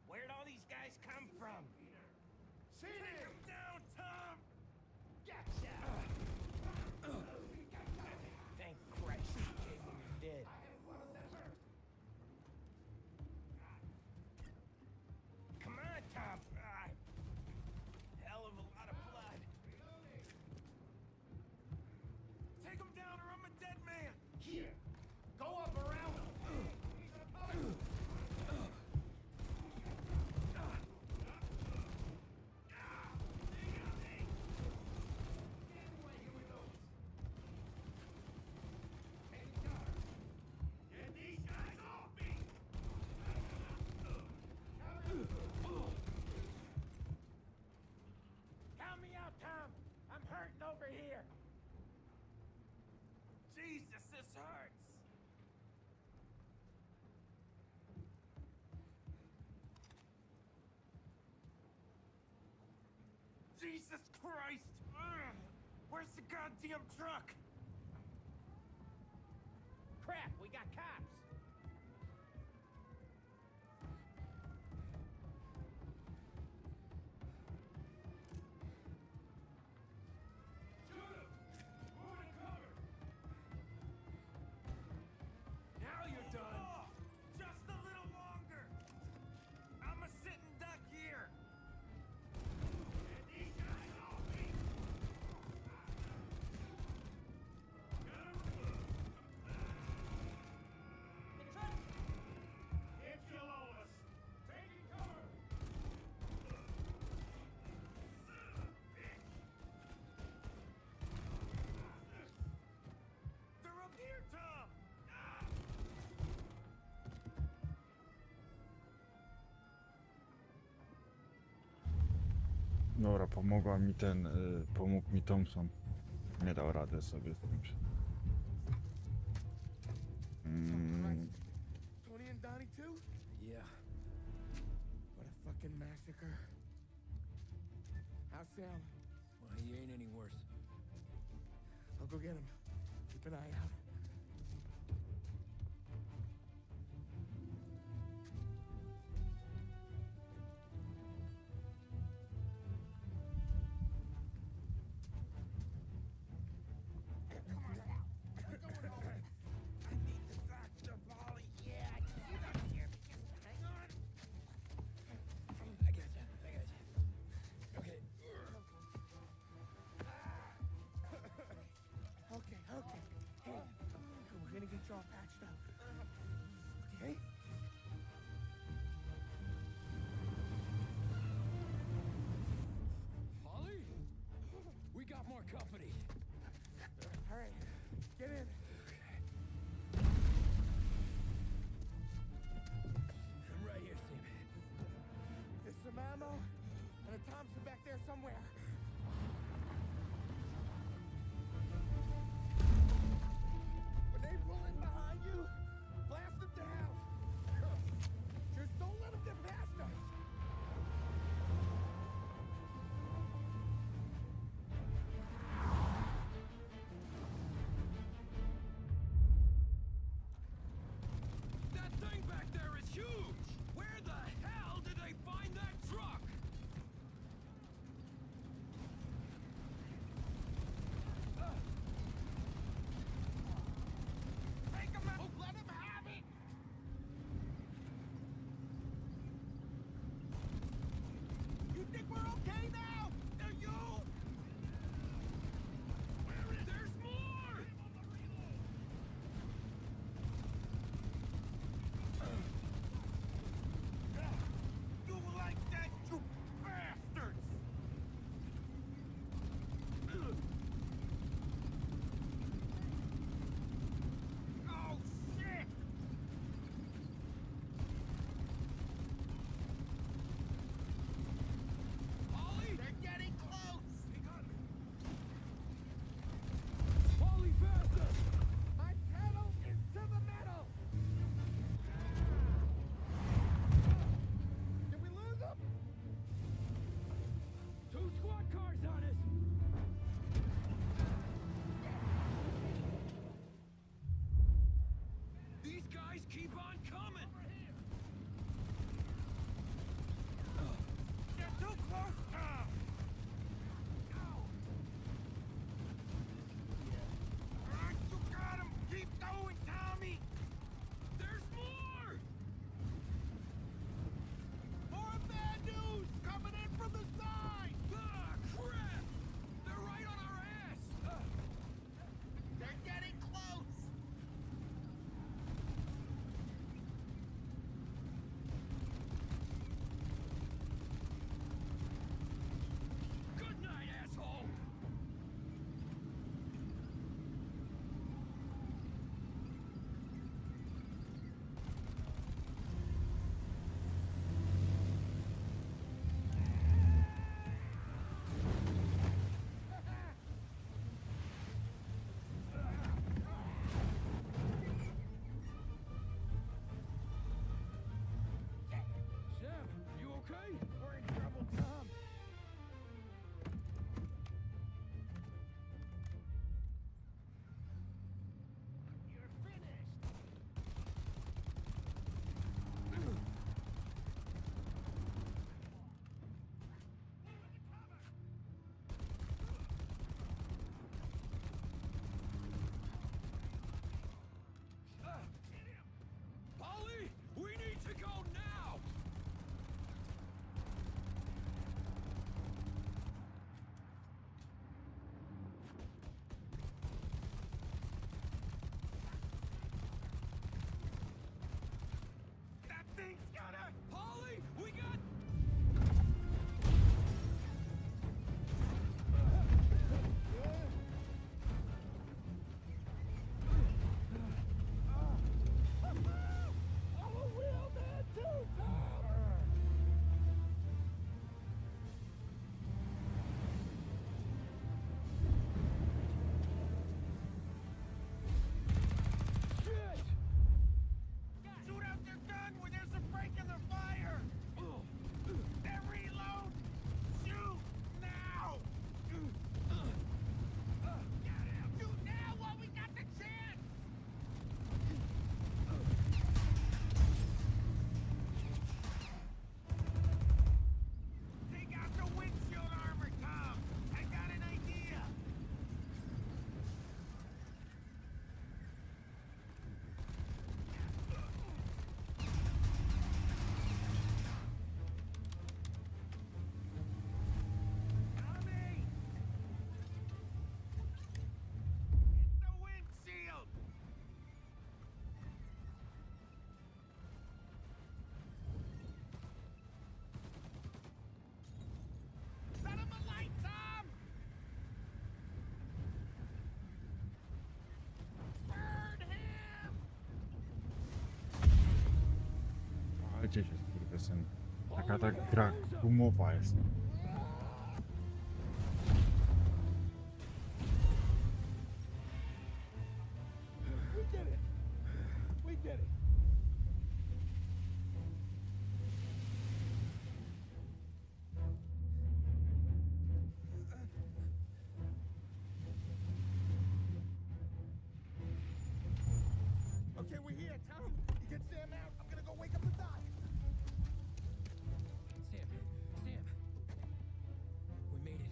Where'd all these guys come from? Take him down, Tom! Gotcha! Thank Christ he gave him his dead. Come on, Tom! Hell of a lot of blood. Take him down or I'm a dead man! Here! Go up around him! Count me out, Tom! I'm hurting over here! Jesus, this hurts! Jesus Christ! Ugh. Where's the goddamn truck? Crap, we got cops! Now you're done! Just a little longer! I'm a sitting duck here! Get these guys off me! Get below us! Taking cover! They're up here, Tom! Dobra, pomógł mi Thompson. Nie dał rady sobie z tym. Tony and Donnie too? Yeah. What a fucking massacre. How's Sam? Well, he ain't any worse. I'll go get him. Keep an eye out. Okay. Okay. Hey, though, and the toms are back there somewhere. When they pull in behind you, blast them down. Just don't let them get past us. That thing back there is huge! Where the hell did they find that truck? Take him out! Let him have it! You think we're okay now? Do you? There's more! You like that, you bastards! Oh, shit! Ollie! They're getting close! Ollie, faster! My pedal is to the metal! Did we lose them? 2 squad cars on us! These guys keep on coming! They're too close! You got him! Keep going, Tommy! There's more! More bad news coming in from the side! Ah, crap! They're right on our ass! They're getting close! Good night, asshole! Chef, you okay? We're in trouble, Tom. You're finished. Ollie, we need to go now! That thing's gonna... Ollie, we got... I'm a real man too, Tom! Shit! Shoot out their gun when there's a break in the fire! Then reload! Shoot now! Shoot now while we got the chance! Take out the windshield armor, Tom! I got an idea! Tommy! It's the windshield! Set him alight, Tom! Burn him! Walcie się, skurwysyn. Taka ta gra gumowa jest. We did it. We did it. Okay, we're here, Tom. You get Sam out. I'm gonna go wake up the doc. Sam, we made it.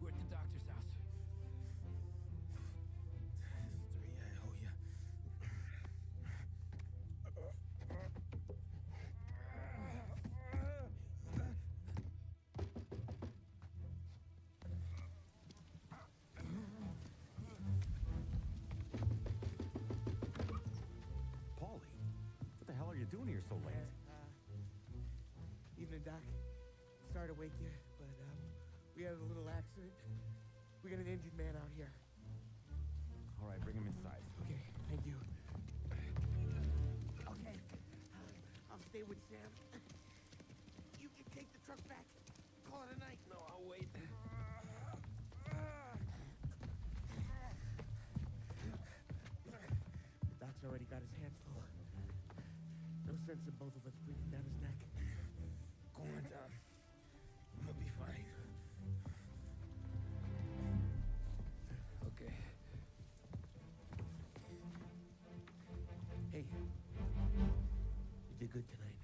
We're at the doctor's house. Three, I owe you. Paulie, what the hell are you doing here so late? Evening, Doc. Sorry to wake you, but we had a little accident. We got an injured man out here. All right, bring him inside. Okay, thank you. Okay, I'll stay with Sam. You can take the truck back. Call it a night. No, I'll wait. The doc's already got his hands full. No sense in both of us breathing down his neck. Go on, Tom. I'm gonna be fine. Okay. Hey, you did good tonight.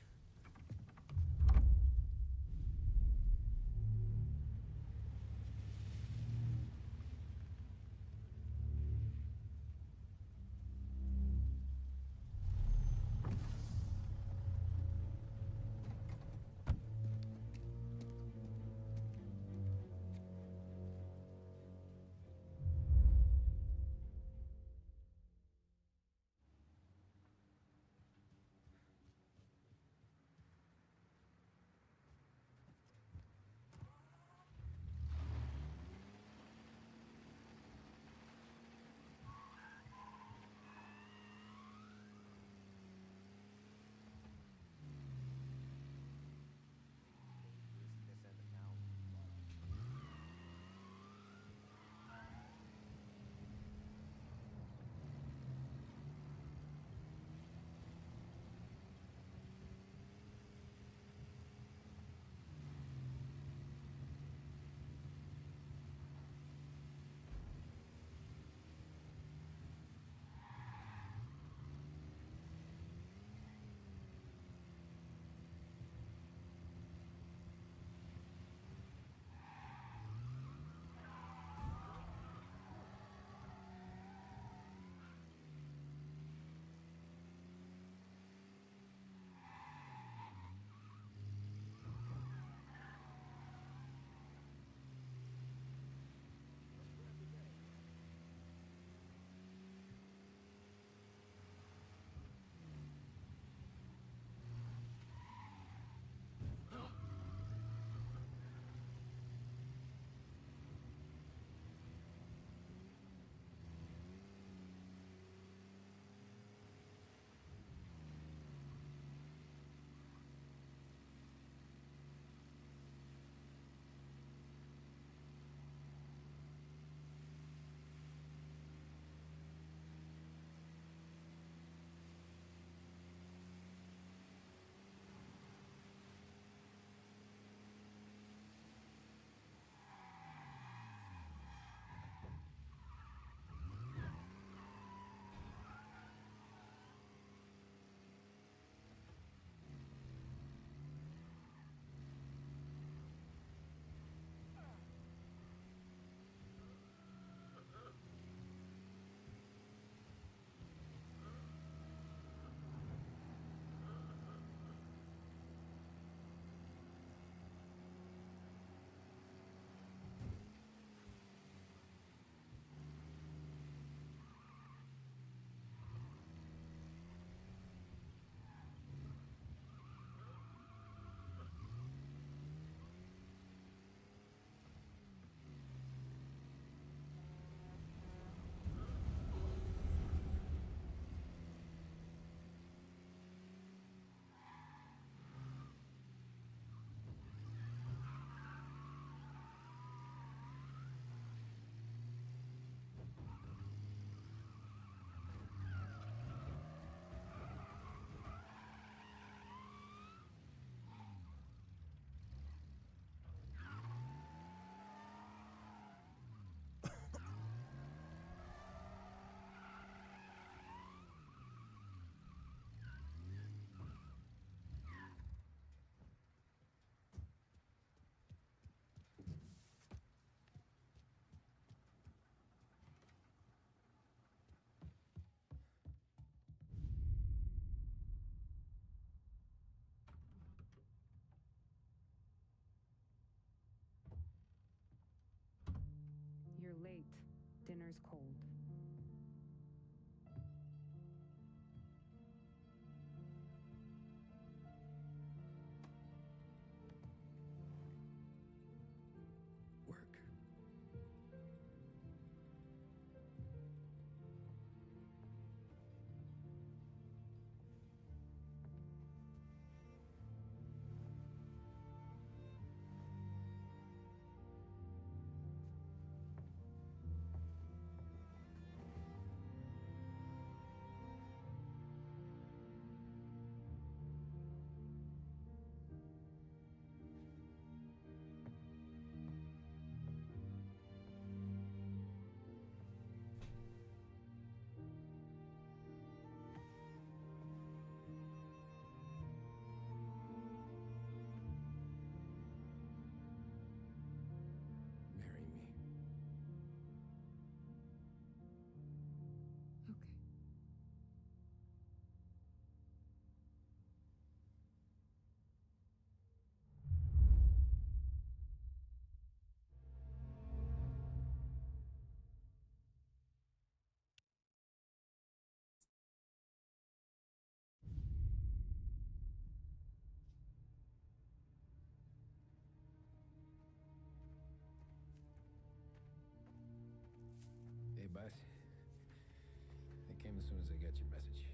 got your message.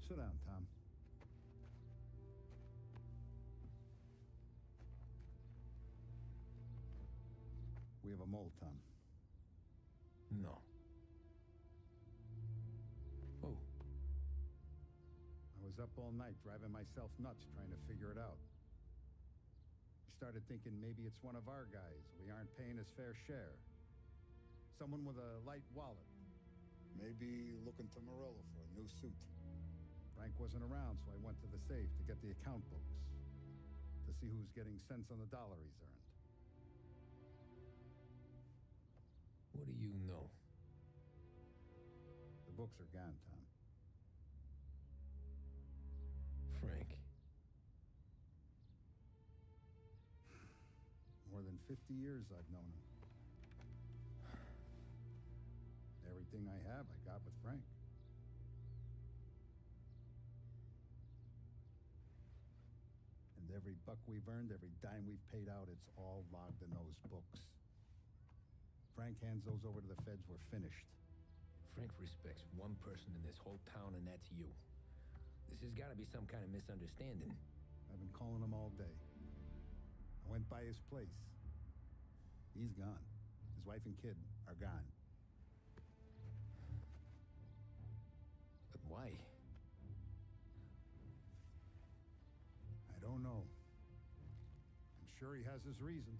Sit down, Tom. We have a mole, Tom. No. Oh. I was up all night driving myself nuts trying to figure it out. I started thinking maybe it's one of our guys. We aren't paying his fair share. Someone with a light wallet. Maybe looking to Morello for a new suit. Frank wasn't around, so I went to the safe to get the account books. To see who's getting cents on the dollar he's earned. What do you know? The books are gone, Tom. Frank. More than 50 years I've known him. Everything I have, I got with Frank. And every buck we've earned, every dime we've paid out, it's all logged in those books. Frank hands those over to the feds, we're finished. Frank respects one person in this whole town, and that's you. This has got to be some kind of misunderstanding. I've been calling him all day. I went by his place. He's gone. His wife and kid are gone. But why? I don't know. I'm sure he has his reasons.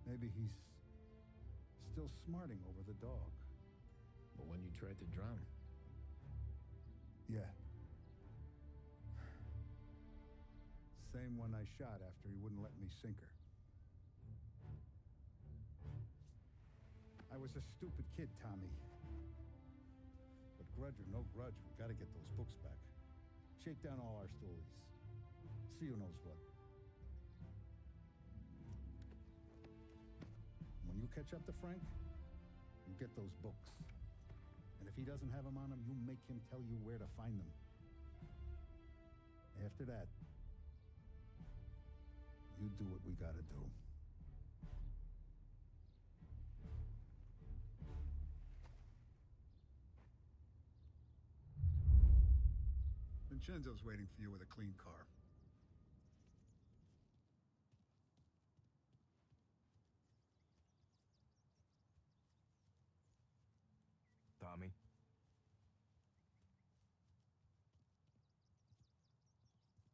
Maybe he's still smarting over the dog. But when you tried to drown? Yeah. Same one I shot after he wouldn't let me sink her. I was a stupid kid, Tommy. But grudge or no grudge, we gotta get those books back. Shake down all our stories. See who knows what. When you catch up to Frank, you get those books. And if he doesn't have them on him, you make him tell you where to find them. After that, you do what we gotta do. Vincenzo's waiting for you with a clean car. Tommy?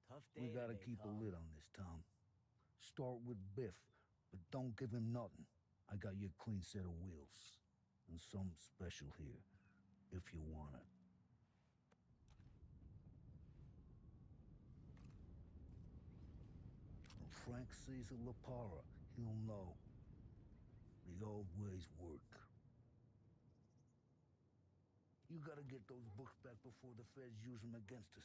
Tough We day gotta today, keep a Tom. lid on this, Tom. Start with Biff, but don't give him nothing. I got you a clean set of wheels. And something special here, if you want it. When Frank sees a Lapara, he'll know. The old ways work. You gotta get those books back before the feds use them against us.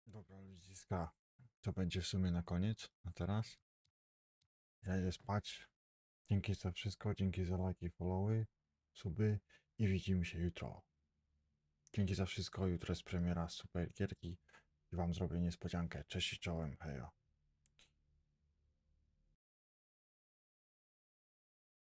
Dobra, ludziska, to będzie w sumie na koniec, a teraz ja idę spać. Dzięki za wszystko, dzięki za lajki, followy, suby i widzimy się jutro. Dzięki za wszystko, jutro jest premiera super gierki i wam zrobię niespodziankę. Cześć i czołem, hejo.